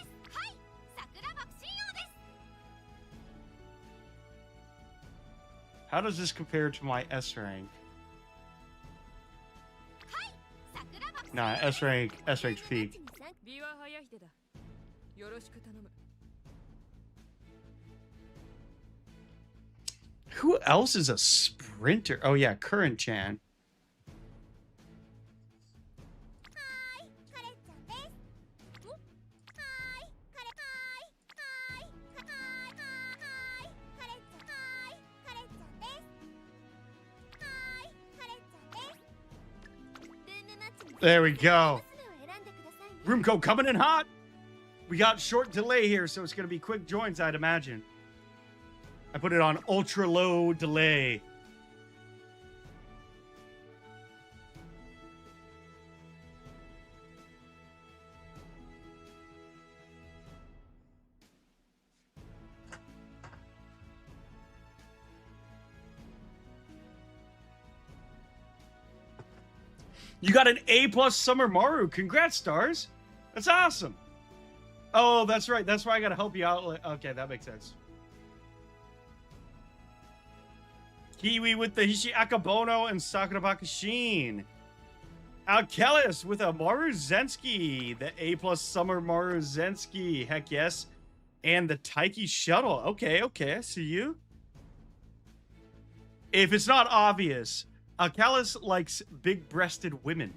How does this compare to my S rank? Nah, S rank's peak. Who else is a sprinter? Oh yeah, Current Chan. There we go. Roomco coming in hot. We got short delay here, so it's going to be quick joins, I'd imagine. I put it on ultra low delay. You got an A+ Summer Maru. Congrats, Stars. That's awesome. Oh, that's right. That's why I got to help you out. Okay, that makes sense. Kiwi with the Hishi Akabono and Sakura Bakashin. Alkelis with a Maru Zensky. The A+ Summer Maru Zensky. Heck yes. And the Taiki Shuttle. Okay, I see you. If it's not obvious, Alkelis likes big-breasted women.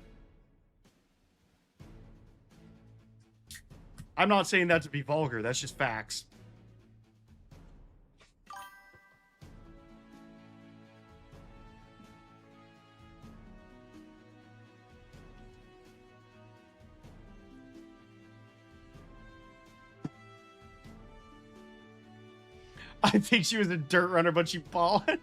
I'm not saying that to be vulgar. That's just facts. I think she was a dirt runner, but she ballin'.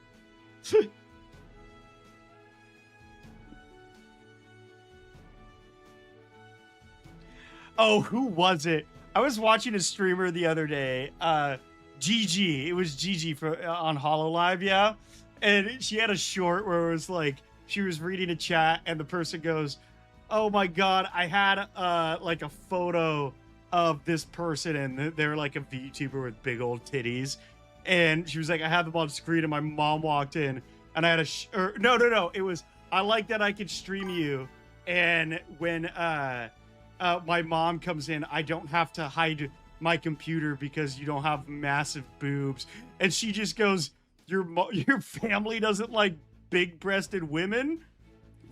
Oh, who was it? I was watching a streamer the other day. Gigi. It was Gigi on HoloLive, yeah? And she had a short where it was like, she was reading a chat and the person goes, oh my god, I had like a photo of this person and they're like a VTuber with big old titties. And she was like, I had them on screen, and my mom walked in, and I had a no. It was, I like that I could stream you, and when my mom comes in, I don't have to hide my computer because you don't have massive boobs. And she just goes, your family doesn't like big-breasted women?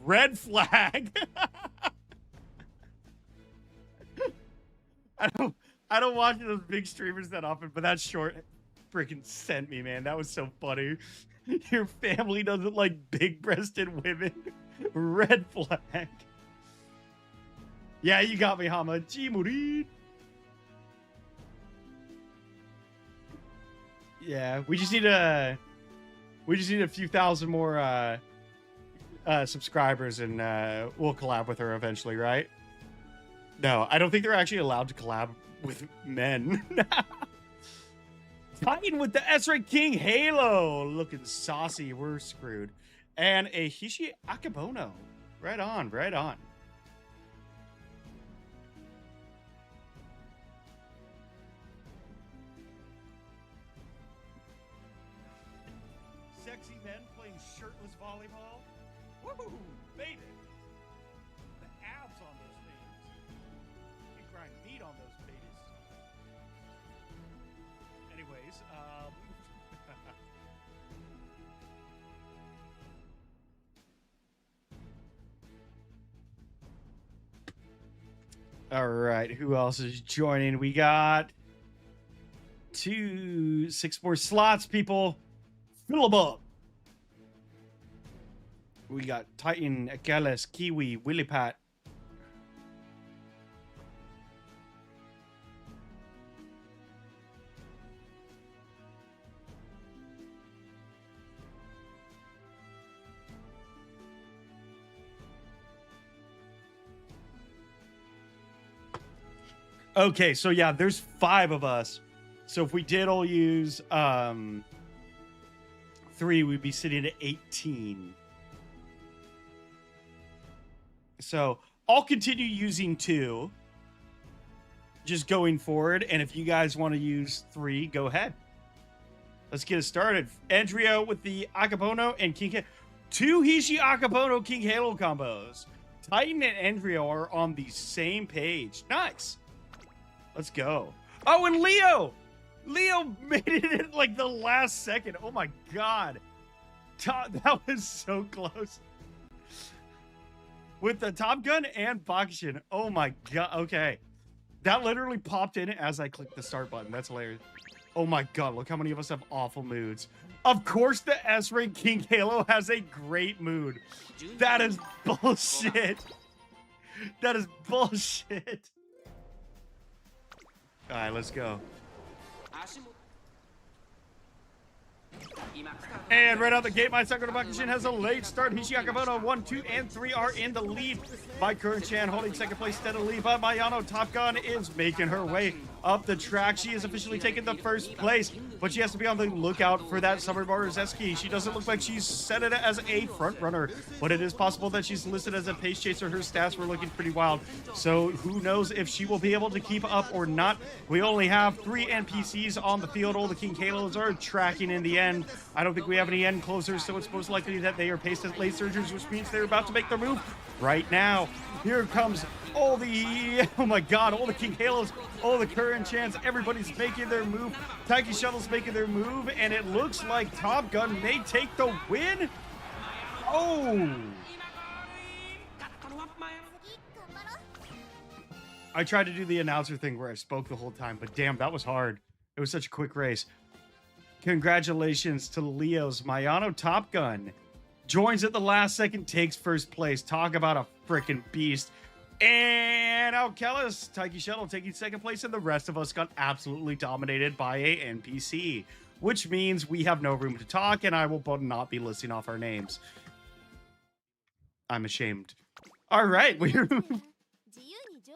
Red flag. I don't watch those big streamers that often, but that short freaking sent me, man. That was so funny. Your family doesn't like big-breasted women? Red flag. Yeah, you got me, Hama. Jimurid. Yeah, we just need a few thousand more subscribers, and we'll collab with her eventually, right? No, I don't think they're actually allowed to collab with men. Fighting with the S-Rank King Halo, looking saucy. We're screwed. And a Hishi Akabono. Right on, right on. Sexy men playing shirtless volleyball. Woohoo, baby. The abs on those things. You grind meat on those babies. Anyways, all right, who else is joining? We got 6 more slots, people. Fill them up. We got Titan, Achilles, Kiwi, Willy Pat. Okay, so yeah, there's 5 of us. So if we did all use 3, we'd be sitting at 18. So I'll continue using 2 just going forward. And if you guys want to use 3, go ahead. Let's get it started. Andrea with the Akabono and King Halo. 2 Hishi Akabono King Halo combos. Titan and Andrea are on the same page. Nice. Let's go. Oh, and Leo! Leo made it in like the last second. Oh my god. That was so close. With the Top Gun and Bakushin. Oh my god. Okay. That literally popped in as I clicked the start button. That's hilarious. Oh my god. Look how many of us have awful moods. Of course the S-Rank King Halo has a great mood. That is bullshit. That is bullshit. All right, let's go. And right out the gate, my Sakura Bakushin has a late start. Hishi Akabono 1, 2, and 3 are in the lead. By Curran-chan holding second place steadily, but Mayano Top Gun is making her way up the track. She has officially taken the first place, but she has to be on the lookout for that Summer Morozeski. She doesn't look like she's set it as a front runner, but it is possible that she's listed as a pace chaser. Her stats were looking pretty wild, so who knows if she will be able to keep up or not. We only have 3 NPCs on the field. All the King Halos are tracking in the end. I don't think we have any end closers, so it's most likely that they are paced as late surgers, which means they're about to make their move right now. Here comes all the, oh my god, all the King Halos, all the Curran-chans, everybody's making their move. Taiki Shuttle's making their move, and it looks like Top Gun may take the win. Oh! I tried to do the announcer thing where I spoke the whole time, but damn, that was hard. It was such a quick race. Congratulations to Leo's Mayano Top Gun. Joins at the last second, takes first place. Talk about a freaking beast. And Alkelis, Taiki Shuttle taking second place, and the rest of us got absolutely dominated by a NPC, which means we have no room to talk, and I will not be listing off our names. I'm ashamed. All right, we're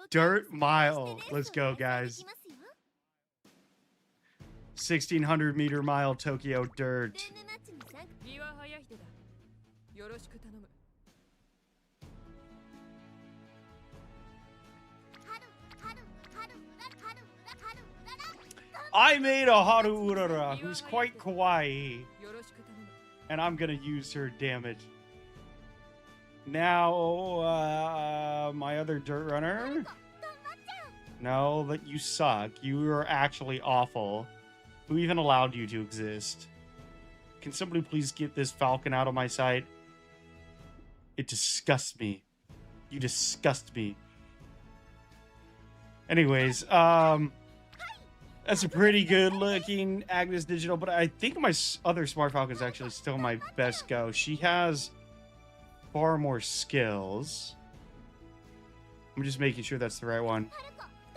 Dirt Mile. Let's go, guys. 1,600 meter mile Tokyo Dirt. I made a Haru Urara who's quite kawaii. And I'm gonna use her damage. Now, my other dirt runner. No, that you suck. You are actually awful. Who even allowed you to exist? Can somebody please get this falcon out of my sight? It disgusts me. You disgust me. Anyways, that's a pretty good looking Agnes Digital, but I think my other Smart Falcon is actually still my best go. She has far more skills. I'm just making sure that's the right one.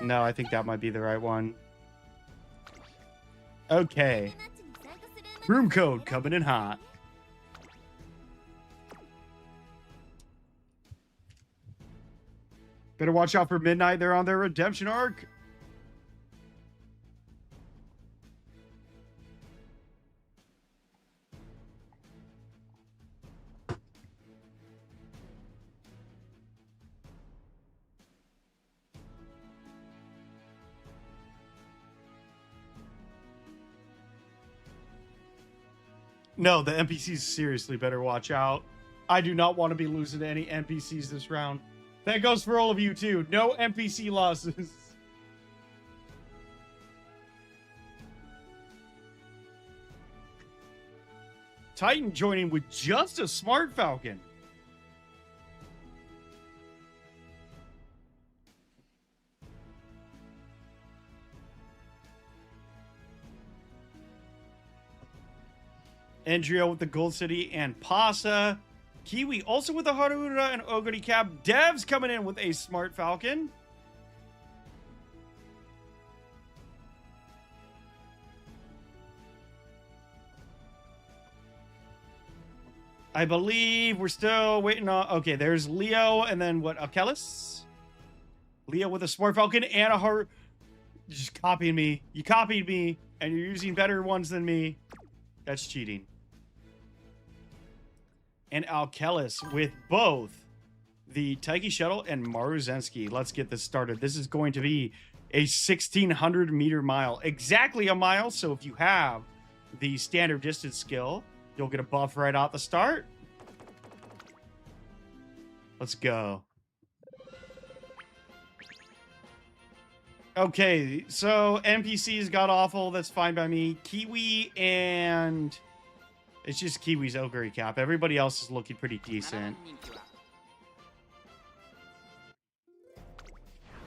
No, I think that might be the right one. Okay. Room code coming in hot. Better watch out for Midnight. They're on their redemption arc. No, the NPCs seriously better watch out. I do not want to be losing to any NPCs this round. That goes for all of you too. No NPC losses. Titan joining with just a Smart Falcon. Andrea with the Gold City and Pasa. Kiwi also with the Harura and Oguri Cap. Dev's coming in with a Smart Falcon. I believe we're still waiting on... Okay, there's Leo and then what? Akelis? Leo with a Smart Falcon and a Haru... You're just copying me. You copied me and you're using better ones than me. That's cheating. And Alkelis with both the Taiki Shuttle and Maruzensky. Let's get this started. This is going to be a 1,600 meter mile. Exactly a mile, so if you have the standard distance skill, you'll get a buff right out the start. Let's go. Okay, so NPCs got awful. That's fine by me. Kiwi and... It's just Kiwi's Ogre Cap. Everybody else is looking pretty decent.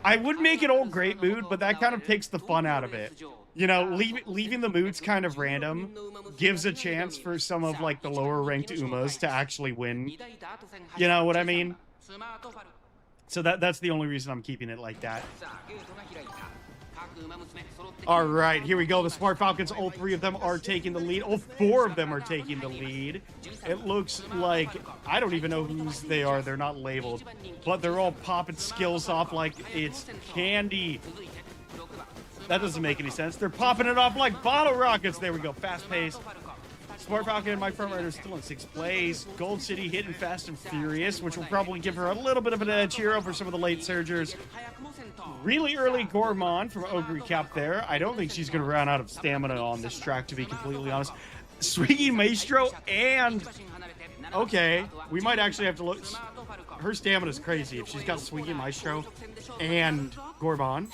I would make it all great mood, but that kind of takes the fun out of it. You know, leaving the moods kind of random gives a chance for some of, like, the lower ranked Umas to actually win. You know what I mean? So that's the only reason I'm keeping it like that. All right, here we go. The Smart Falcons, all three of them are taking the lead. All four of them are taking the lead. It looks like, I don't even know whose they are. They're not labeled. But they're all popping skills off like it's candy. That doesn't make any sense. They're popping it off like bottle rockets. There we go. Fast pace. Smart Falcon and my front rider still in 6th place. Gold City hitting fast and furious, which will probably give her a little bit of an edge here over some of the late surgers. Really early Gourmand from Ogre Cap there. I don't think she's going to run out of stamina on this track, to be completely honest. Swiggy Maestro and... Okay, we might actually have to look... Her stamina is crazy if she's got Swiggy Maestro and Gourmand.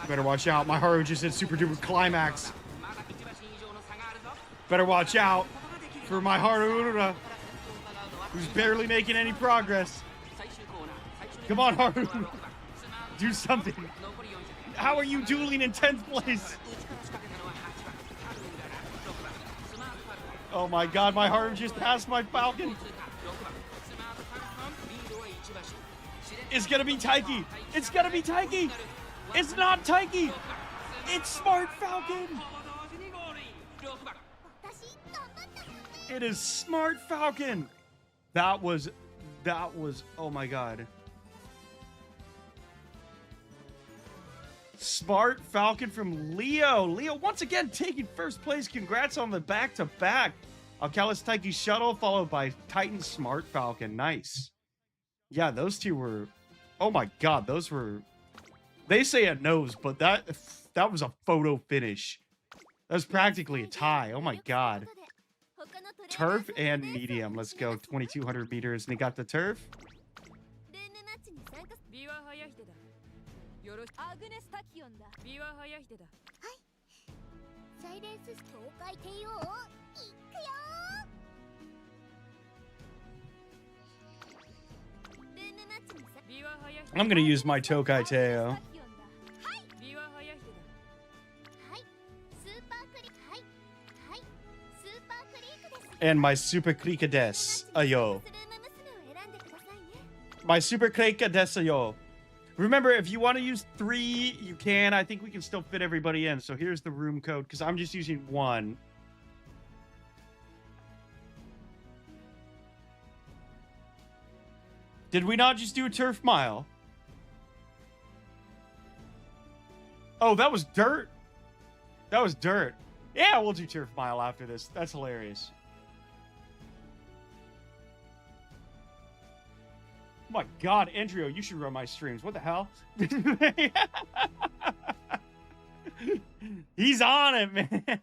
Better watch out. My Haru just hit Super Duper Climax. Better watch out for my Haru, who's barely making any progress. Come on, Haru. Do something. How are you dueling in 10th place? Oh my god, my Haru just passed my Falcon. It's gonna be Taiki. It's gonna be Taiki. It's not Taiki. It's Smart Falcon. It is Smart Falcon. That was, oh my god. Smart Falcon from Leo. Leo once again taking first place. Congrats on the back-to-back. Alkelis Taiki Shuttle followed by Titan Smart Falcon. Nice. Yeah, those two were, oh my god, They say a nose, but that was a photo finish. That was practically a tie. Oh my god. Turf and medium. Let's go 2,200 meters. And he got the turf. I'm gonna use my Tokai Teo. And my Super Krika des Ayo. My Super Krika des Ayo. Remember, if you want to use 3, you can. I think we can still fit everybody in. So here's the room code, because I'm just using 1. Did we not just do a turf mile? Oh, that was dirt. That was dirt. Yeah, we'll do turf mile after this. That's hilarious. Oh my god, Andrew, you should run my streams. What the hell? He's on it, man.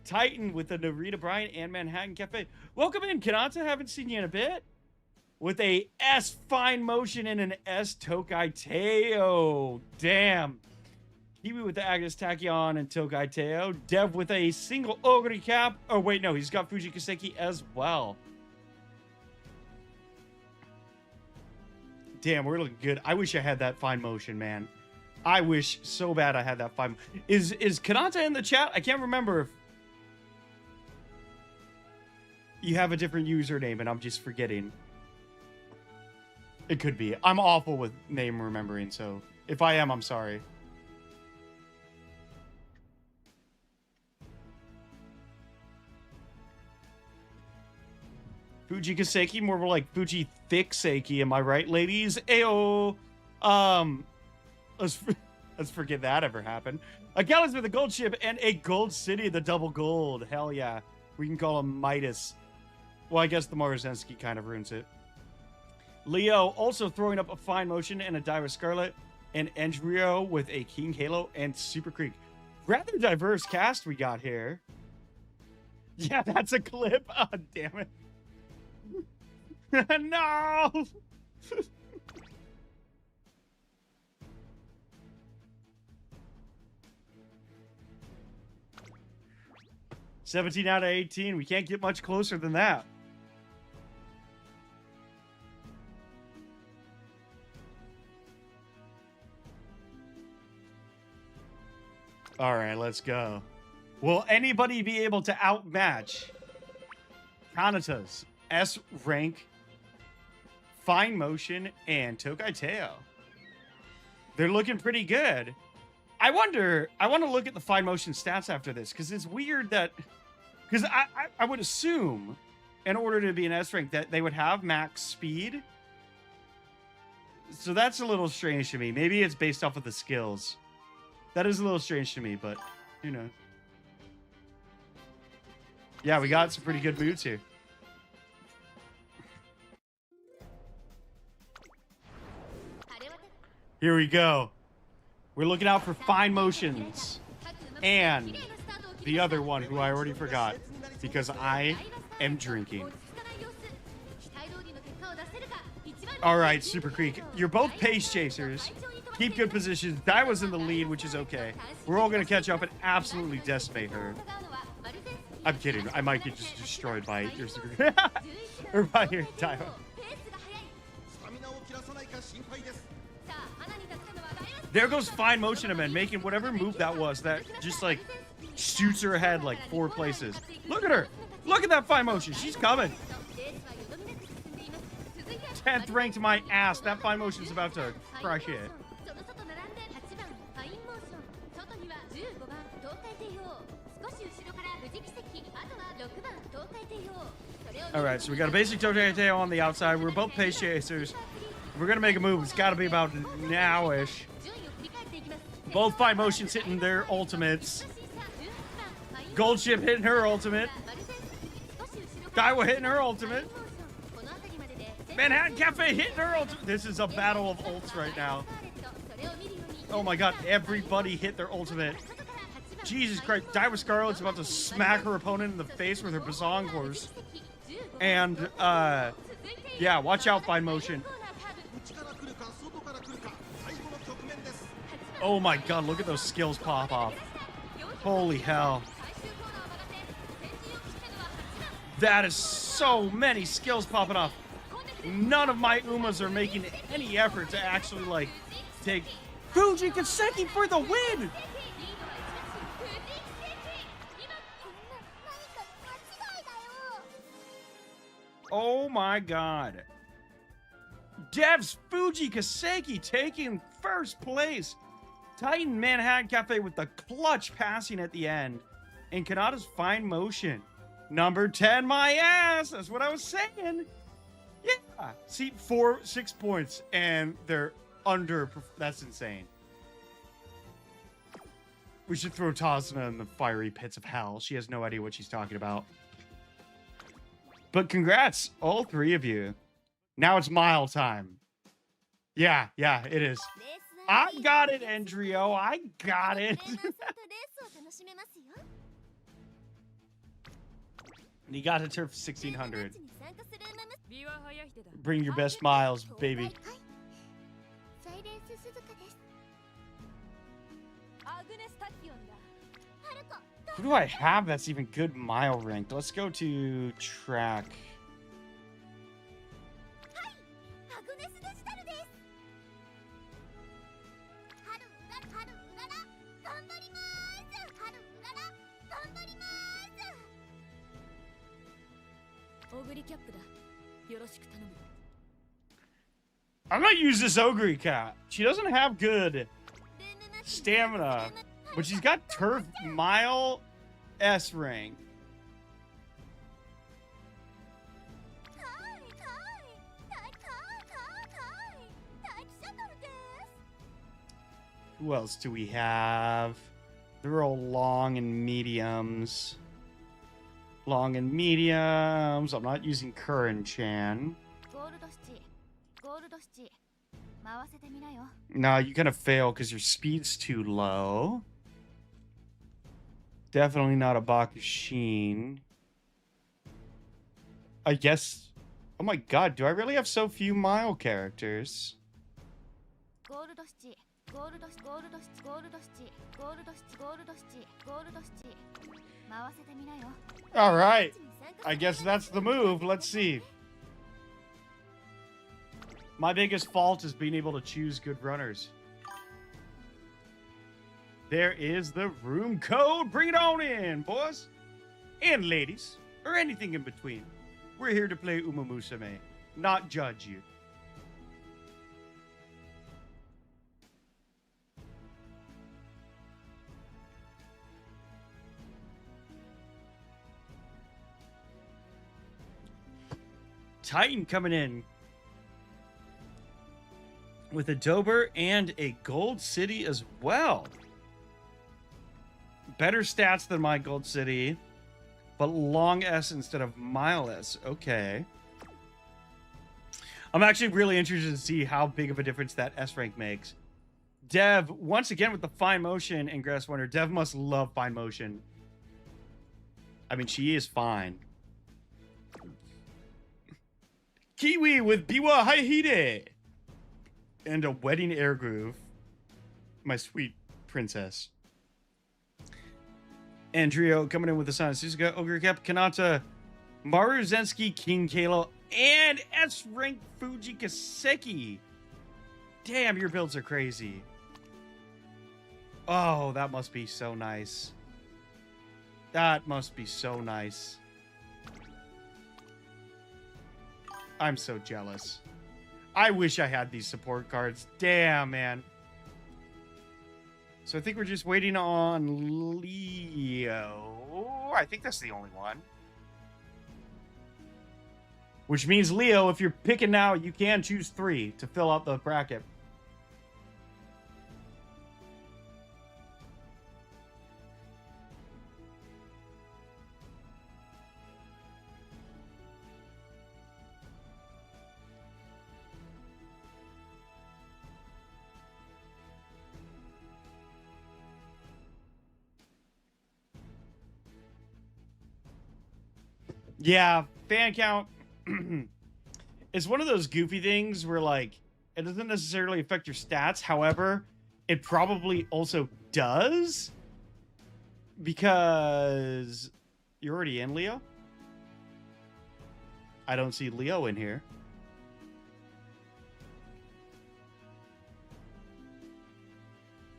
Titan with the Narita Bryant and Manhattan Cafe. Welcome in, Kanata. Haven't seen you in a bit. With a S fine motion and an S Tokai Teo. Damn. Kiwi with the Agnes Tachyon and Tokai Teo. Dev with a single Ogre cap. Oh, wait, no. He's got Fuji Kaseki as well. Damn, we're looking good. I wish I had that fine motion, man. I wish so bad I had that fine. Is Kanata in the chat? I can't remember if you have a different username and I'm just forgetting. It could be. I'm awful with name remembering, so if I am, I'm sorry. Fuji Kaseki, more like Fuji Thick Seiki, am I right, ladies? Ayo! Let's forget that ever happened. A Gallus with a gold ship and a gold city, the double gold. Hell yeah. We can call him Midas. Well, I guess the Morozensky kind of ruins it. Leo also throwing up a fine motion and a Diver Scarlet. And Endrio with a King Halo and Super Creek. Rather diverse cast we got here. Yeah, that's a clip. Oh, damn it. No! 17 out of 18. We can't get much closer than that. All right, let's go. Will anybody be able to outmatch Kanata's S rank, fine motion, and Tokai Teo? They're looking pretty good. I want to look at the fine motion stats after this, because it's weird that, because I would assume in order to be an S rank that they would have max speed. So that's a little strange to me. Maybe it's based off of the skills. That is a little strange to me, but you know. Yeah, we got some pretty good moods here. Here we go. We're looking out for fine motions. And the other one who I already forgot because I am drinking. All right, Super Creek. You're both pace chasers. Keep good positions. Daiwa's in the lead, which is okay. We're all going to catch up and absolutely decimate her. I'm kidding. I might get just destroyed by your Super Creek. Or by your Daiwa. There goes fine motion man, making whatever move that was that just like shoots her ahead like 4 places. Look at her. Look at that fine motion. She's coming. 10th ranked my ass. That fine motion's about to crush it. All right, so we got a basic Tokai Teo on the outside. We're both pace chasers. We're going to make a move. It's got to be about now-ish. Both fine motions hitting their ultimates. Gold Ship hitting her ultimate. Daiwa hitting her ultimate. Manhattan Cafe hitting her ult. This is a battle of ults right now. Oh my god, everybody hit their ultimate. Jesus Christ, Diva Scarlet's about to smack her opponent in the face with her Bazong Horse. And, yeah, watch out, Fine Motion. Oh my god, look at those skills pop off. Holy hell. That is so many skills popping off. None of my Umas are making any effort to actually, like, take Fuji Kaseki for the win! Oh my god. Dev's Fuji Kaseki taking first place. Titan Manhattan Cafe with the clutch passing at the end. And Kanata's Fine Motion. Number 10, my ass. That's what I was saying. Yeah. See, 6 points. And they're under. That's insane. We should throw Tasna in the fiery pits of hell. She has no idea what she's talking about. But congrats, all three of you. Now it's mile time. Yeah, it is. I got it, Endrio. I got it. You got to turf 1600. Bring your best miles, baby. Who do I have that's even good mile ranked? Let's go to track. I'm gonna use this Ogre Cat. She doesn't have good stamina, but she's got turf mile S rank. Who else do we have? They're all long and mediums. Long and mediums. I'm not using Curran Chan. No, you're gonna fail because your speed's too low. Definitely not a Bakushin. I guess. Oh my god, do I really have so few mile characters? Alright. I guess that's the move. Let's see. My biggest fault is being able to choose good runners. There is the room code. Bring it on in, boys. And ladies. Or anything in between. We're here to play Umamusume, not judge you. Titan coming in with a Dober and a Gold City as well. Better stats than my Gold City, but long S instead of mile S. Okay. I'm actually really interested to see how big of a difference that S rank makes. Dev, once again with the Fine Motion and Grass Wonder. Dev must love Fine Motion. I mean, she is fine. Kiwi with Biwa Haihide. And a Wedding Air Groove. My sweet princess. Andrio coming in with the Sana Suzuka, Ogre Cap, Kanata, Maru Zensky, King Kalo, and S-Rank Fuji Kaseki. Damn, your builds are crazy. Oh, that must be so nice. That must be so nice. I'm so jealous. I wish I had these support cards. Damn, man. So I think we're just waiting on Leo. I think that's the only one. Which means, Leo, if you're picking now, you can choose 3 to fill out the bracket. Yeah, fan count is one of those goofy things where, like, it doesn't necessarily affect your stats. However, it probably also does because you're already in, Leo. I don't see Leo in here.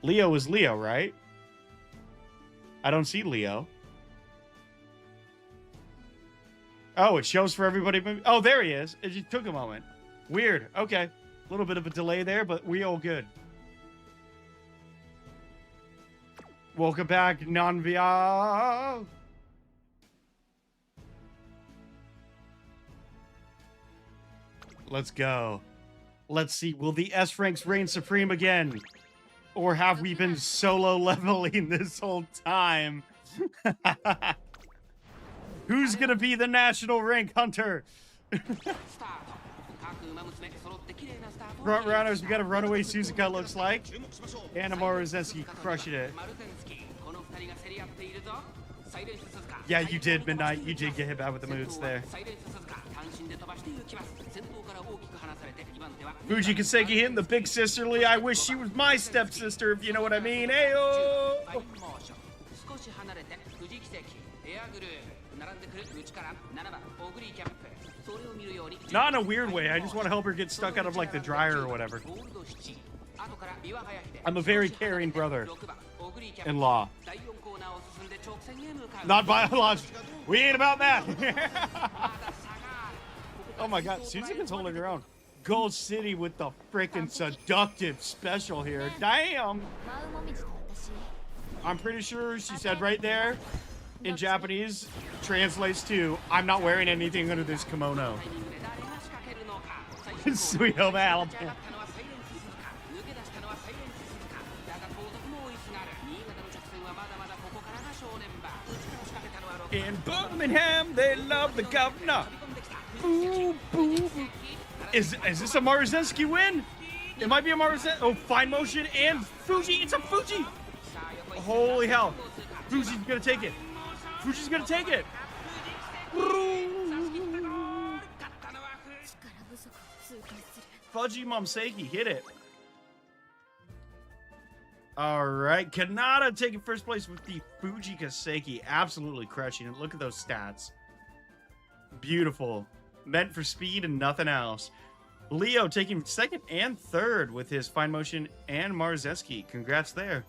Leo is Leo, right? I don't see Leo. Oh, it shows for everybody. Oh, there he is. It just took a moment. Weird. Okay. A little bit of a delay there, but we all good. Welcome back, non-VR. Let's go. Let's see. Will the S ranks reign supreme again? Or have we been solo leveling this whole time? Who's gonna be the national rank hunter? Front runners, we got a runaway Suzuka, looks like. And Amara Zeski crushing it. Yeah, you did, Midnight. You did get hit bad with the moods there. Fuji Kaseki hitting the big sisterly. I wish she was my stepsister, if you know what I mean. Ayo! Not in a weird way. I just want to help her get stuck out of, like, the dryer or whatever. I'm a very caring brother-in-law. Not biological. We ain't about that. Oh my god, Suzuka's holding her own. Gold City with the freaking seductive special here. Damn! I'm pretty sure she said right there in Japanese translates to, I'm not wearing anything under this kimono. Sweet home Alabama. In Birmingham, they love the governor. Boo, boo, boo. Is this a Maruzenski win? It might be a Maruzenski. Oh, fine motion and Fuji. It's a Fuji. Holy hell. Fuji's gonna take it. Fuji's gonna take it. Fuji Momseki hit it. All right, Kanata taking first place with the Fuji Kaseki. Absolutely crushing it. Look at those stats. Beautiful. Meant for speed and nothing else. Leo taking second and third with his fine motion and Marzeski. Congrats there.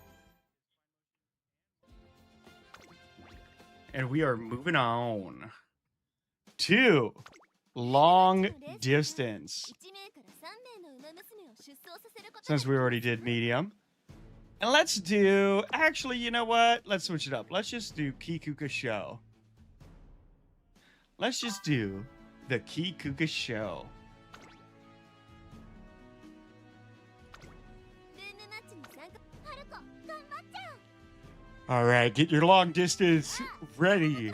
And we are moving on to long distance. Since we already did medium. And let's do, actually, you know what? Let's switch it up. Let's just do Kikuka Show. Let's just do the Kikuka Show. All right, get your long distance ready.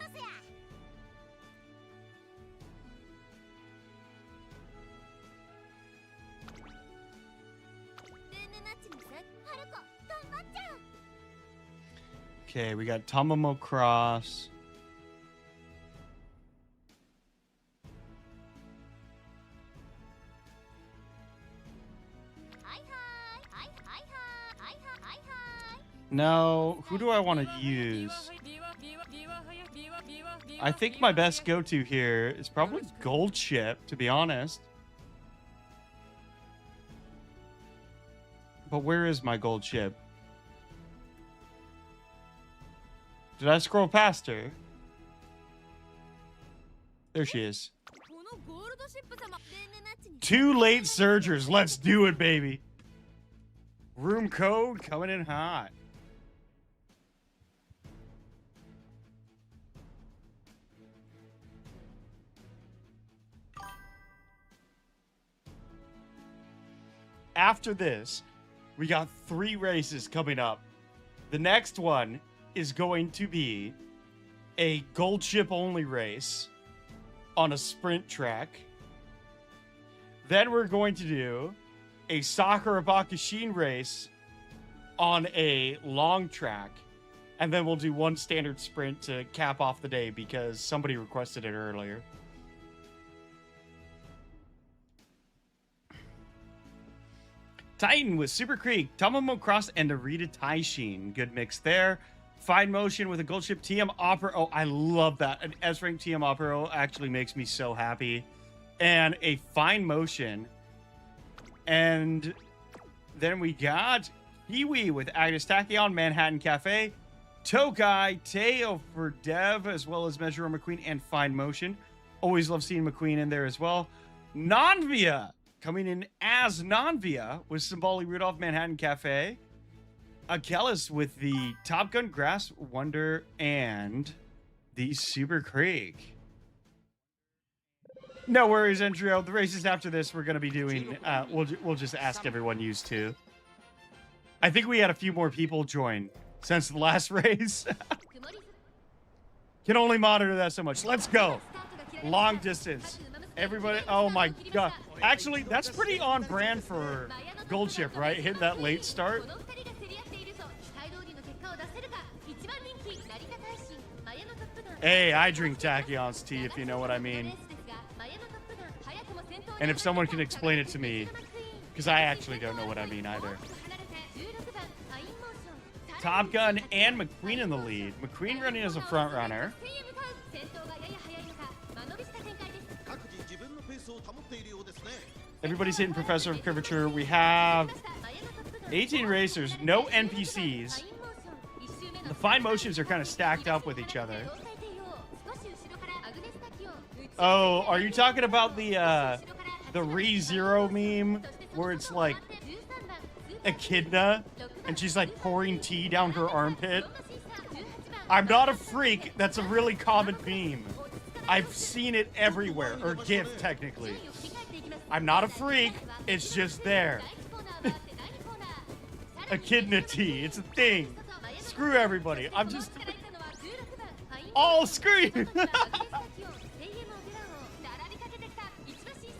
Okay, we got Tomomo Cross. No, who do I want to use? I think my best go-to here is probably Gold Chip, to be honest. But where is my Gold Chip? Did I scroll past her? There she is. 2 late surgers. Let's do it, baby. Room code coming in hot. After this, we got 3 races coming up. The next one is going to be a gold chip only race on a sprint track. Then we're going to do a Sakura Bakashin race on a long track. And then we'll do one standard sprint to cap off the day because somebody requested it earlier. Titan with Super Creek, Tamamo Cross, and Narita Taishin. Good mix there. Fine Motion with a gold ship TM Opera. Oh, I love that. An S-Rank TM Opera actually makes me so happy. And a Fine Motion. And then we got Kiwi with Agnes Tachyon, Manhattan Cafe, Tokai, Teo for Dev, as well as Measure McQueen and Fine Motion. Always love seeing McQueen in there as well. Nanvia coming in as Nanvia with Symboli Rudolph, Manhattan Cafe. Achilles with the Top Gun Grass Wonder and the Super Creek. No worries, Andrea. The races after this we're going to be doing, we'll just ask everyone used to. I think we had a few more people join since the last race. Can only monitor that so much. Let's go. Long distance. Everybody, oh my god. Actually, that's pretty on brand for Gold Chip, right? Hit that late start. Hey, I drink Tachyon's tea, if you know what I mean. And if someone can explain it to me, because I actually don't know what I mean either. Top Gun and McQueen in the lead. McQueen running as a front runner. Everybody's hitting Professor of Curvature. We have 18 racers, no NPCs. The Fine Motions are kind of stacked up with each other. Oh, are you talking about the ReZero meme where it's like Echidna and she's like pouring tea down her armpit? I'm not a freak. That's a really common meme. I've seen it everywhere, or GIF technically. I'm not a freak. It's just there. Echidna tea. It's a thing. Screw everybody. I'm just... Oh, screw you.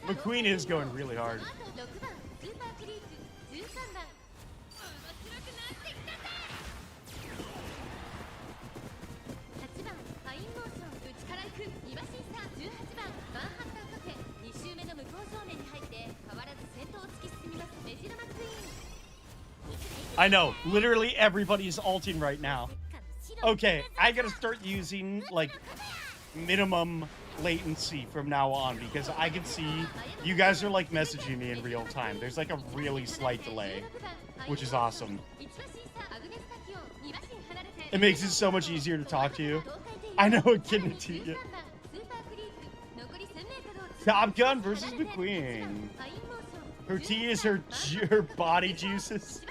McQueen is going really hard. I know, literally everybody's alting right now. Okay, I gotta start using, like, minimum latency from now on, because I can see you guys are, like, messaging me in real time. There's, like, a really slight delay, which is awesome. It makes it so much easier to talk to you. I know a kid in tea. Top Gun versus McQueen. Her tea is her body juices.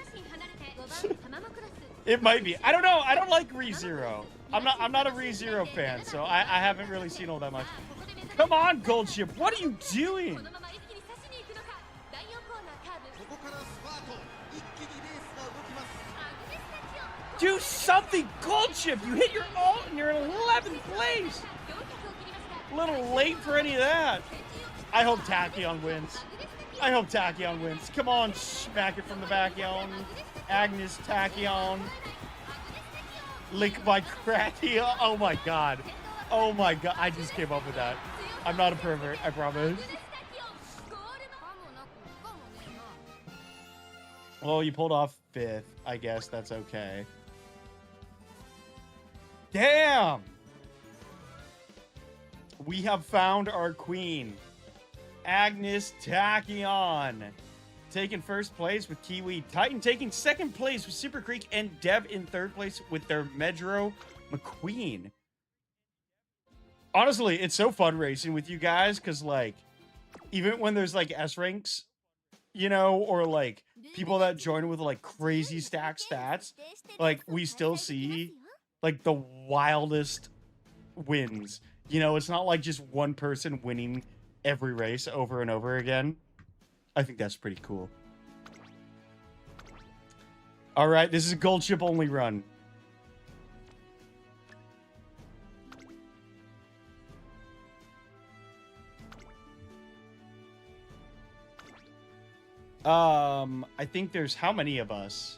It might be. I don't know. I don't like ReZero. I'm not a ReZero fan, so I haven't really seen all that much. Come on, Gold Ship. What are you doing? Do something, Gold Ship. You hit your ult and you're in 11th place. A little late for any of that. I hope Tachyon wins. I hope Tachyon wins. Come on, smack it from the back, yon. Agnes Tachyon. Lick my cracky. Oh my god. Oh my god. I just came up with that. I'm not a pervert, I promise. Well, you pulled off 5th. I guess that's okay. Damn! We have found our queen. Agnes Tachyon. Taking first place with Kiwi. Titan taking second place with Super Creek. And Dev in third place with their Medro McQueen. Honestly, it's so fun racing with you guys. Because, like, even when there's, like, S-ranks, you know, or, like, people that join with, like, crazy stack stats, like, we still see, like, the wildest wins. You know, it's not like just one person winning every race over and over again. I think that's pretty cool. All right, this is a Gold Ship only run. I think there's how many of us?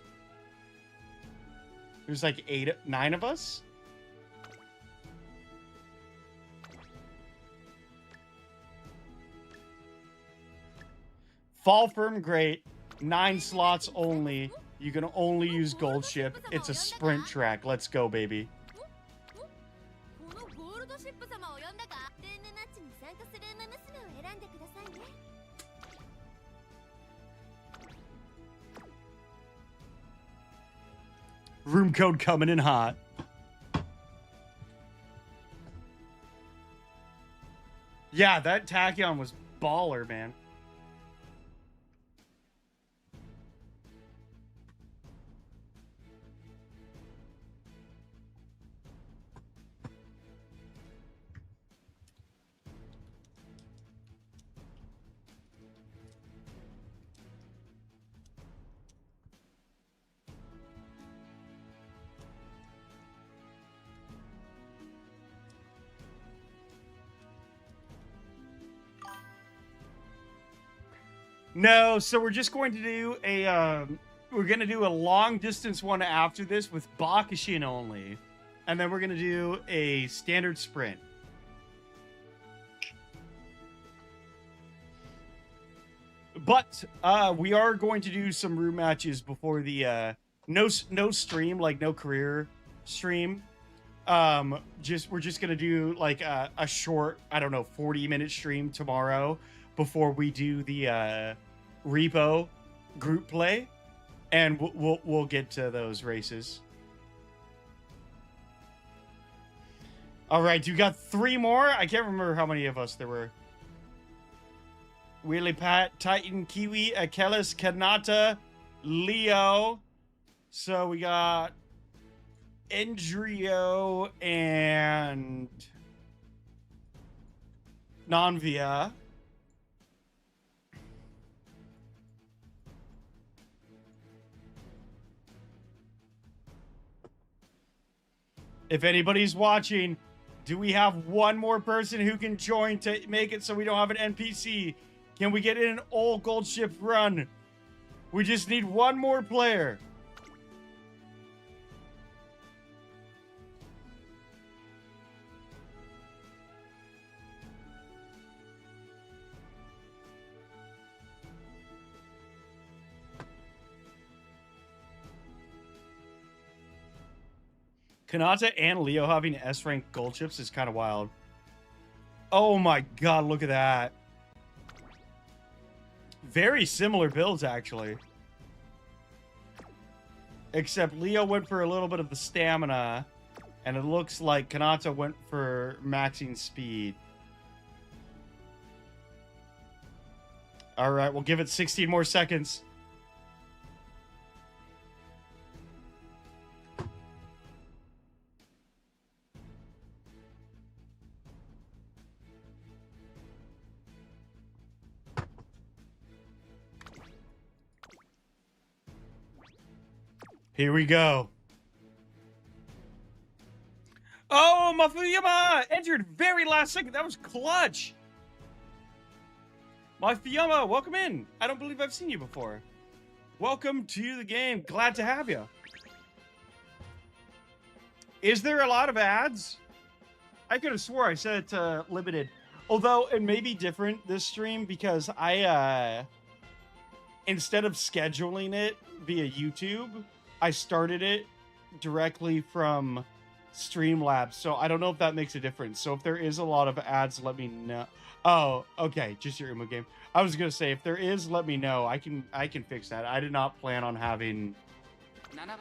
There's like 9 of us. Fall firm, great. 9 slots only. You can only use gold ship. It's a sprint track. Let's go, baby. Room code coming in hot. Yeah, that Tachyon was baller, man. No, so we're just going to do a long distance one after this with Bakushin only. And then we're going to do a standard sprint. But we are going to do some room matches before the no stream, like no career stream. We're just going to do like a short, I don't know, 40-minute stream tomorrow before we do the repo group play, and we'll get to those races. All right, you got 3 more. I can't remember how many of us there were. Wheelie Pat, Titan, Kiwi, Achilles, Kanata, Leo. So we got Endrio and Nanvia. If anybody's watching, do we have one more person who can join to make it so we don't have an NPC? Can we get in an old gold ship run? We just need one more player. Kanata and Leo having S-rank gold chips is kind of wild. Oh my god, look at that. Very similar builds, actually. Except Leo went for a little bit of the stamina, and it looks like Kanata went for maxing speed. All right, we'll give it 16 more seconds. Here we go. Oh, Mafuyama entered very last second. That was clutch. Mafuyama, welcome in. I don't believe I've seen you before. Welcome to the game. Glad to have you. Is there a lot of ads? I could have swore I said it limited. Although it may be different this stream because I, instead of scheduling it via YouTube, I started it directly from Streamlabs, so I don't know if that makes a difference. So if there is a lot of ads, let me know. Oh, okay, just your Umo game. I was gonna say if there is, let me know. I can fix that. I did not plan on having.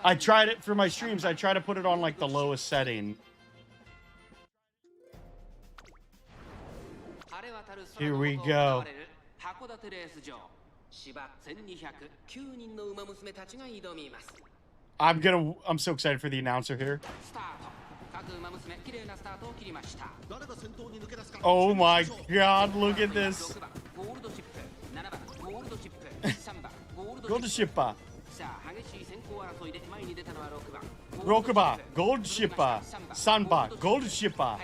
I tried it for my streams. I try to put it on like the lowest setting. Here we go. I'm so excited for the announcer here. Oh my god, look at this. Gold shipper. Rokuba, gold shipper. Sanba, gold shipper.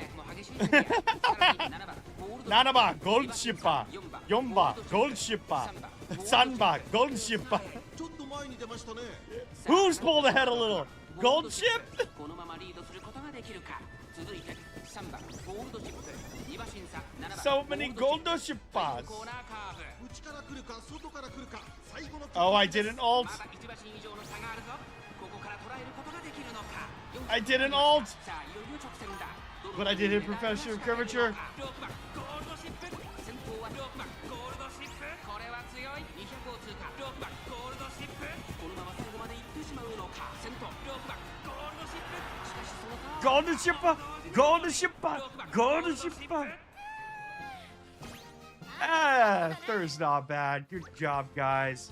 Nanaba, gold shipper. Yomba, gold shipper. Sanba, gold shipper. Who's pulled ahead a little? Gold ship? このままリードすることができるか。続いて3番ゴールドチップ、2馬身差7番 So many gold ship コ pass. ーナーカーブ。内から来るか外から来るか最後の Oh, I did an alt. まだ1馬身以上の差があるぞ。ここから捉えることができるのか。 I did an alt. さあいよいよ直線だ。 But I did a professional curvature. 6番ゴールドシップ。先頭は6番ゴールドシップ。これは強い。200を通過。6番ゴールドシップ。このまま最後まで行ってしまうのか。先頭6番ゴールドシップ。しかしその差 Gold shipper. Gold shipper. Gold shipper. Ah, third's not bad. Good job, guys.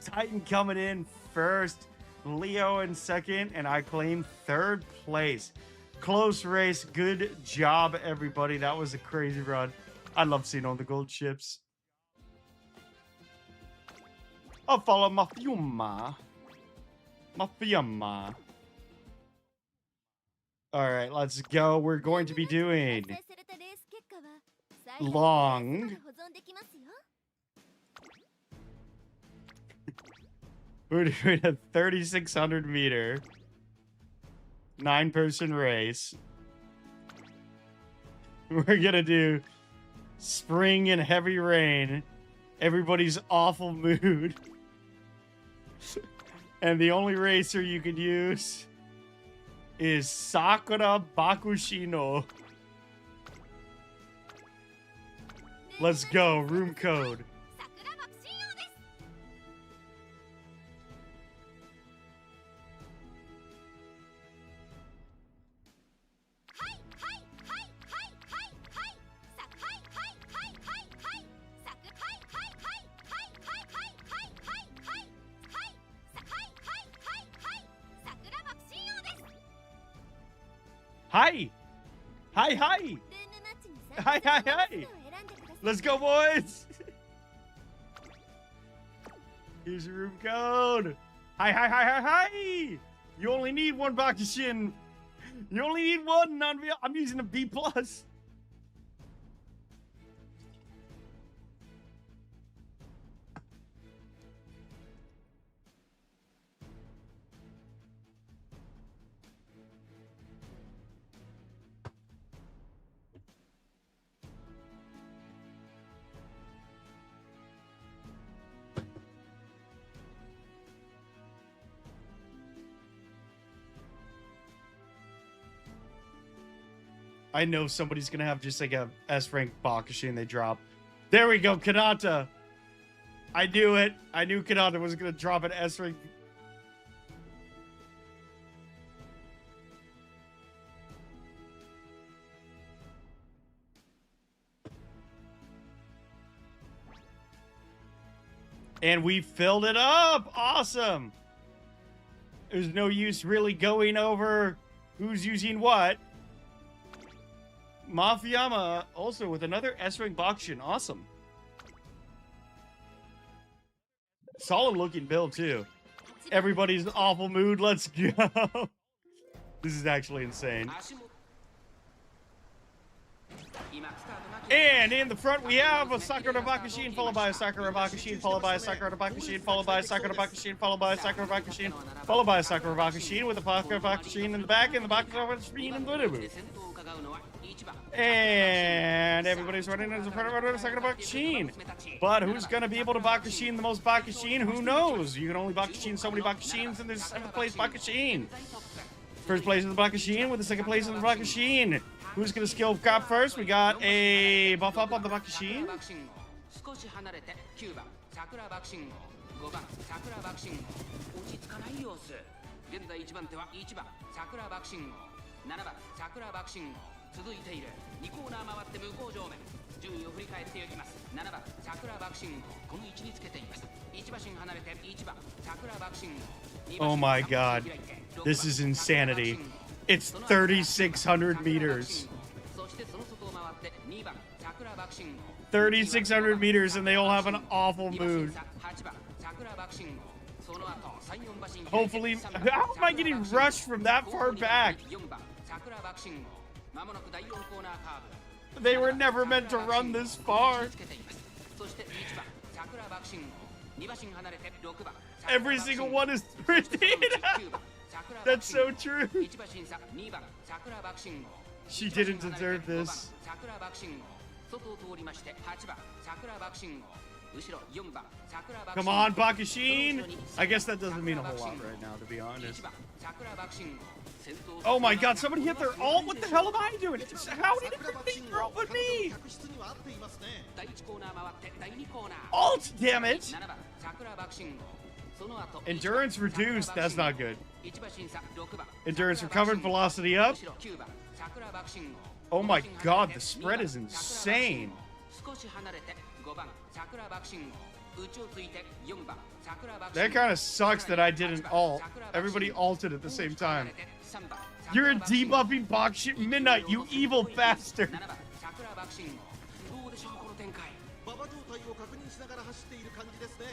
Titan coming in first. Leo in second, and I claim third place. Close race. Good job, everybody. That was a crazy run. I love seeing all the gold ships. I'll follow Mafiyama. Mafiyama. All right, let's go. We're going to be doing long. We're doing a 3,600 meter 9-person race. We're gonna do spring and heavy rain, everybody's awful mood, and the only racer you can use is Sakura Bakushino. Let's go, room code. Hi! Hi, hi! Hi, hi, hi! Let's go, boys! Here's your room code! Hi, hi, hi, hi, hi! You only need one Bakushin! You only need one! I'm using a B+. I know somebody's gonna have just like a S-rank Bakushin they drop. There we go, Kanata. I knew it. I knew Kanata was gonna drop an S-rank. And we filled it up. Awesome. There's no use really going over who's using what. Mafiyama also with another S-rank Bakushin. Awesome. Solid looking build too. Everybody's in awful mood. Let's go. This is actually insane. And in the front we have a Sakura Bakushin followed by a Sakura Bakushin followed by a Sakura Bakushin followed by a Sakura Bakushin followed by a Sakura Bakushin followed by a Sakura Bakushin with a Sakura Bakushin in the back and the Sakura Bakushin in the middle. And everybody's running into the front of the Sakura Bakushin. But who's going to be able to Bakushin the most Bakushin? Who knows? You can only Bakushin so many Bakushins, and there's 7th place Bakushin. First place in the Bakushin with the 2nd place in the Bakushin. Who's going to skill cap first? We got a buff up on the Bakushin. Oh my god. This is insanity. It's 3,600 meters. 3,600 meters and they all have an awful mood. Hopefully, how am I getting rushed from that far back? They were never meant to run this far. Every single one is sprinting. That's so true. 1馬審査2番桜爆信号 She didn't deserve this. 桜爆信号外を通りまして8番桜爆信号後ろ4番桜爆信 Come 号 on, Bakashin. I guess that doesn't mean a whole lot right now, to be honest. 1番桜爆信号先頭 Oh my god, somebody hit their ult? What the hell am I doing? How did 桜爆 everything 信 throw 号 with me? 客室には合っていますね。第1コーナー回って第2コーナー Ult, damn it. 7番桜爆信号その後 Endurance reduced. That's not good. 1馬審査6番 Endurance recovered, velocity up. 後ろ9番桜爆信号 Oh my god, the spread is insane. 少し離れて5番桜爆信号内をついて4番桜爆 That kind of sucks that I didn't ult. Everybody ulted at the same time. You're a debuffing box shit midnight, you evil bastard. 7番桜爆信号どうでしょうこの展開馬場状態を確認しながら走っている感じですね。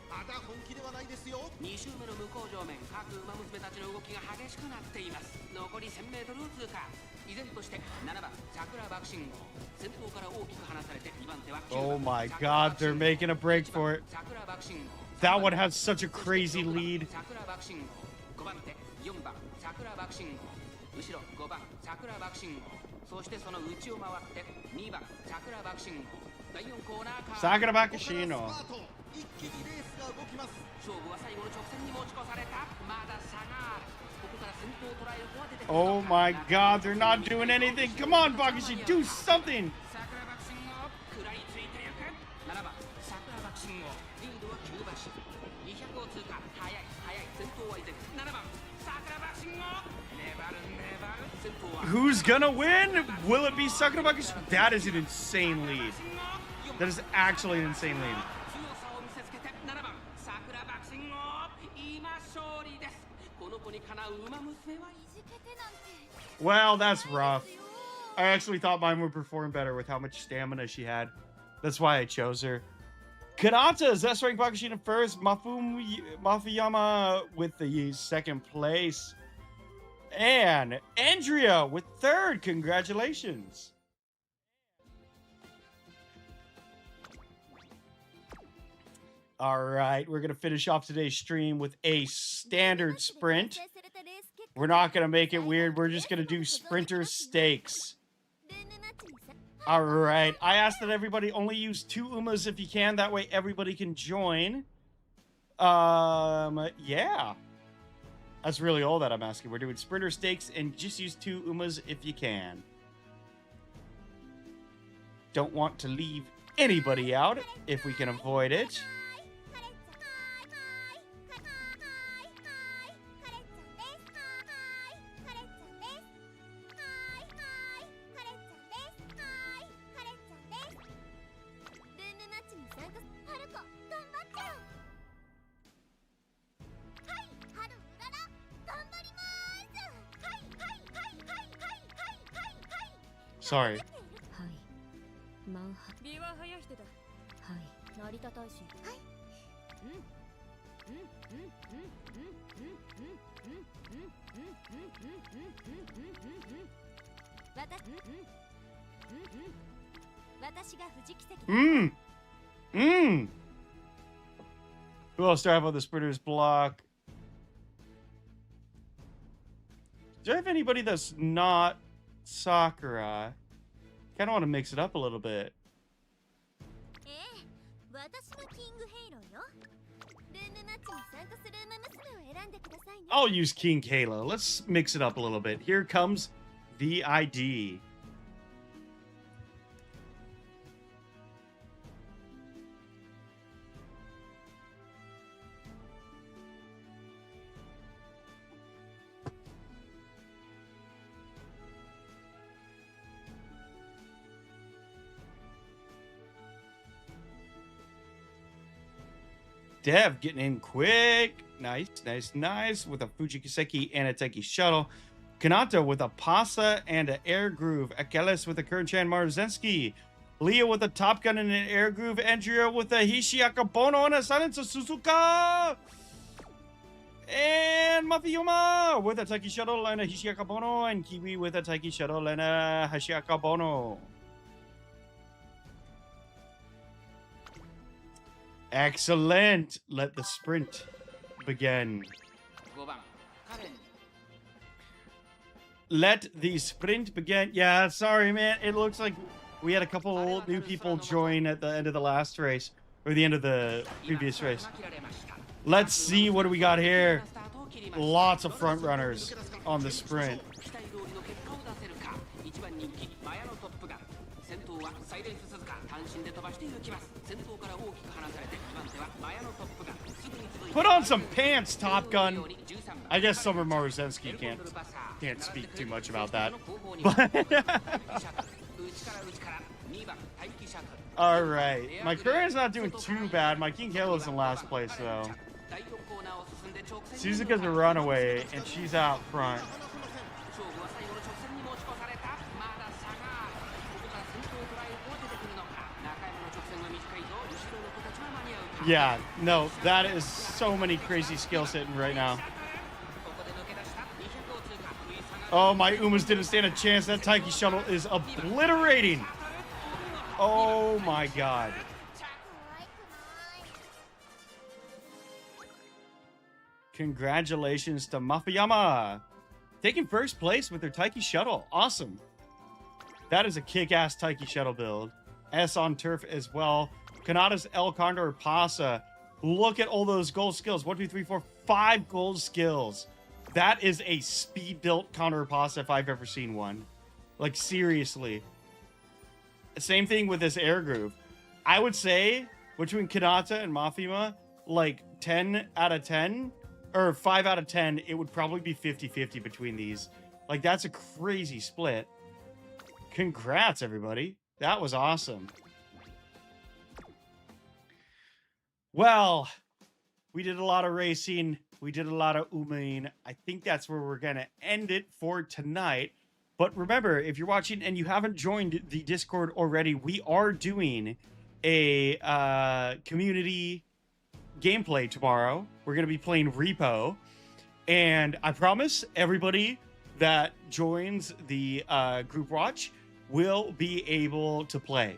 まだ本気ではないですよ。2周目の向こう上面各馬娘たちの動きが激しくなっています残り 1000m を通過依然として7番桜爆信号先頭から大きく離されて2番手は Oh my god, they're making a break for it. 桜爆信号 That one has such a crazy lead. 桜爆信号5番手4番桜爆信号後ろ5番桜爆信号そしてその内を回って2番桜爆信号第4コーナーカー Sakura ここから Bakashino. スタート。一気にレースが動きます。勝負は最後の直線に持ち越されたまだ差があるここから先頭を捉える子は出てくる Oh my god, they're not doing anything. Come on, Bakashi, do something. 桜爆信号食らいついてゆく7番桜爆信号リードは9馬身200を通過速い先頭は依然7番桜爆信号粘る先頭は Who's gonna win? Will it be Sakura Bakashi? That is an insane lead. That is actually an insane lead. 強さを見せつけて7番桜爆信号今勝利ですこの子にかなう馬娘はいじけてなんて Well, that's rough. I actually thought mine would perform better with how much stamina she had. That's why I chose her. Kanata is S rank Bakashi in first. Mafuyama with the second place. And Andrea with third. Congratulations. All right, we're going to finish off today's stream with a standard sprint. We're not going to make it weird. We're just going to do sprinter stakes. All right. I asked that everybody only use 2 Umas if you can. That way everybody can join. Yeah. That's really all that I'm asking. We're doing sprinter stakes and just use 2 Umas if you can. Don't want to leave anybody out if we can avoid it. Sorry. ビワハヤヒテだ。はい。成田大使。はい。Who else do I have on the sprinters block? Do I have anybody that's not Sakura? Kind of want to mix it up a little bit. I'll use King Kayla. Let's mix it up a little bit. Here comes the ID. Dev getting in quick. Nice, nice, nice. With a Fujikiseki and a Teki shuttle. Kanata with a Pasa and an air groove. Akeles with a Kurchan Marzensky. Leah with a Top Gun and an air groove. Andrea with a Hishiakabono and a Silence of Suzuka. And Mafiyuma with a Teki shuttle and a Hishiakabono. And Kiwi with a Teki shuttle and a Hishiakabono. Excellent. Let the sprint begin. 5番カレン Let the sprint begin. Yeah, sorry, man. It looks like we had a couple new people join at the end of the last race, or the end of the previous race. Let's see what do we got here. Lots of front runners on the sprint. Put on some pants, Top Gun. I guess Summer Morozensky can't speak too much about that. But all right, my Korean's not doing too bad. My King Kalo's in last place though. Suzuka's a runaway, and she's out front. Yeah, no, that is so many crazy skills hitting right now. Oh, my Umas didn't stand a chance. That Taiki shuttle is obliterating. Oh my god. Congratulations to Mafuyama. Taking first place with their Taiki shuttle. Awesome. That is a kick-ass Taiki shuttle build. S on turf as well. Kanata's El Condor Pasa. Look at all those gold skills. 1, 2, 3, 4, 5 gold skills. That is a speed-built Condor Pasa if I've ever seen one. Like, seriously. Same thing with this air groove. I would say, between Kanata and Mafima, like, 10 out of 10, or 5 out of 10, it would probably be 50-50 between these. Like, that's a crazy split. Congrats, everybody. That was awesome. Well, we did a lot of racing. We did a lot of Umain. I think that's where we're going to end it for tonight. But remember, if you're watching and you haven't joined the Discord already, we are doing a community gameplay tomorrow. We're going to be playing Repo. And I promise everybody that joins the group watch will be able to play.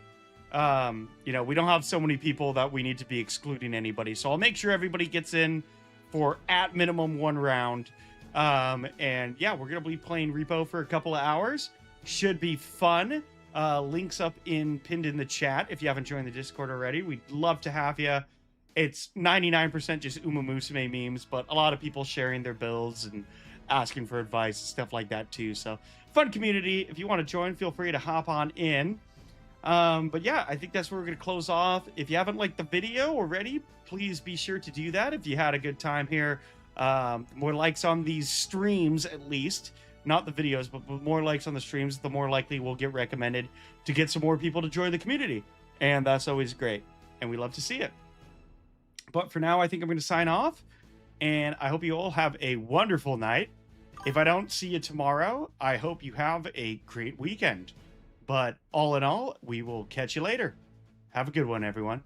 You know, we don't have so many people that we need to be excluding anybody. So I'll make sure everybody gets in for at minimum 1 round. And yeah, we're going to be playing Repo for a couple of hours. Should be fun. Links up pinned in the chat if you haven't joined the Discord already. We'd love to have you. It's 99% just Umamusume memes, but a lot of people sharing their builds and asking for advice and stuff like that too. So fun community. If you want to join, feel free to hop on in. But yeah, I think that's where we're going to close off. If you haven't liked the video already, please be sure to do that. If you had a good time here, more likes on these streams, at least, not the videos, but more likes on the streams, the more likely we'll get recommended to get some more people to join the community. And that's always great. And we love to see it. But for now, I think I'm going to sign off. And I hope you all have a wonderful night. If I don't see you tomorrow, I hope you have a great weekend. But all in all, we will catch you later. Have a good one, everyone.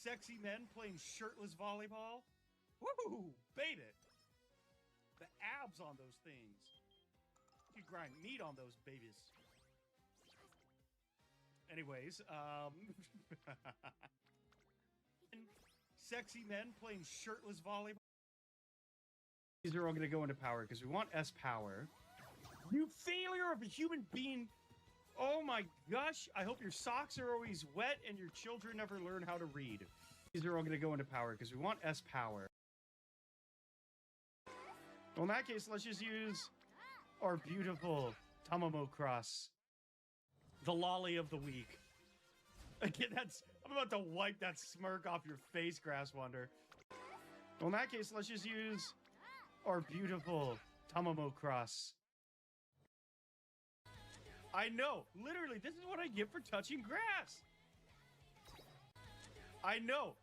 Sexy men playing shirtless volleyball. Woo! Bait it. The abs on those things. You grind meat on those babies. Anyways, sexy men playing shirtless volleyball. These are all going to go into power because we want S power. You failure of a human being. Oh my gosh, I hope your socks are always wet and your children never learn how to read. These are all going to go into power because we want S power. Well, in that case, let's just use our beautiful Tamamo Cross. The lolly of the week. Again, I'm about to wipe that smirk off your face, Grasswander. Well, in that case, let's just use our beautiful Tamamo Cross. I know. Literally, this is what I get for touching grass. I know.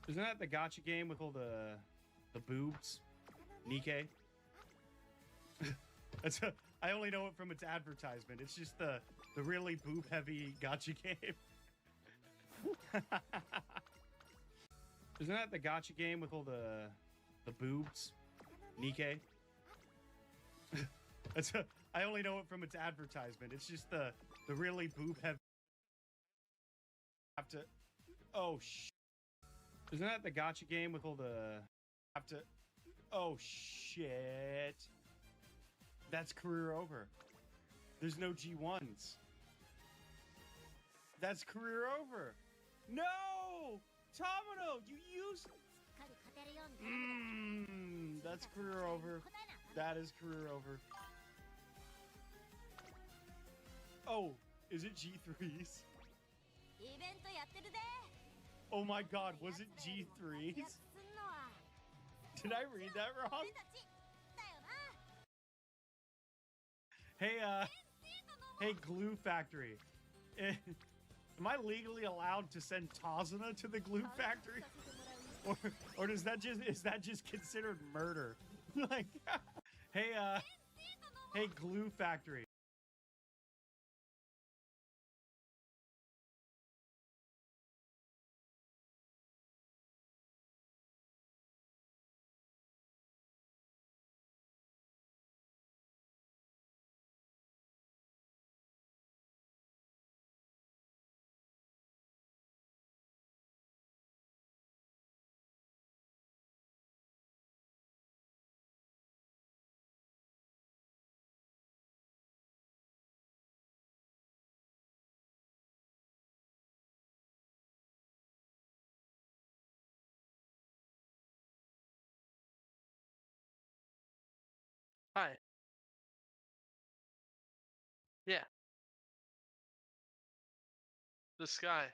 Isn't that the gotcha game with all the boobs? Nikkei? I only know it from its advertisement. It's just the really boob heavy gotcha game. Isn't that the gotcha game with all the boobs? Nikkei? I only know it from its advertisement. It's just the really boob heavy. Have to. Oh sh. Isn't that the gotcha game with all the? Have to. Oh shit. That's career over. There's no G1s. That's career over. No! Tamino, you used... しっかり勝てるように頼むで that's career over. 答えなあかん That is career over. Oh, is it G3s? イベントやってるで Oh my god, was it 活躍 G3s? すんのは Did I read that wrong? 俺たちだよな Hey, hey, Glue Factory. Am I legally allowed to send Tazuna to the Glue Factory? させてもらうよ Or is that just considered murder? Like, hey, hey, Glue Factory. Hi. Yeah. This guy.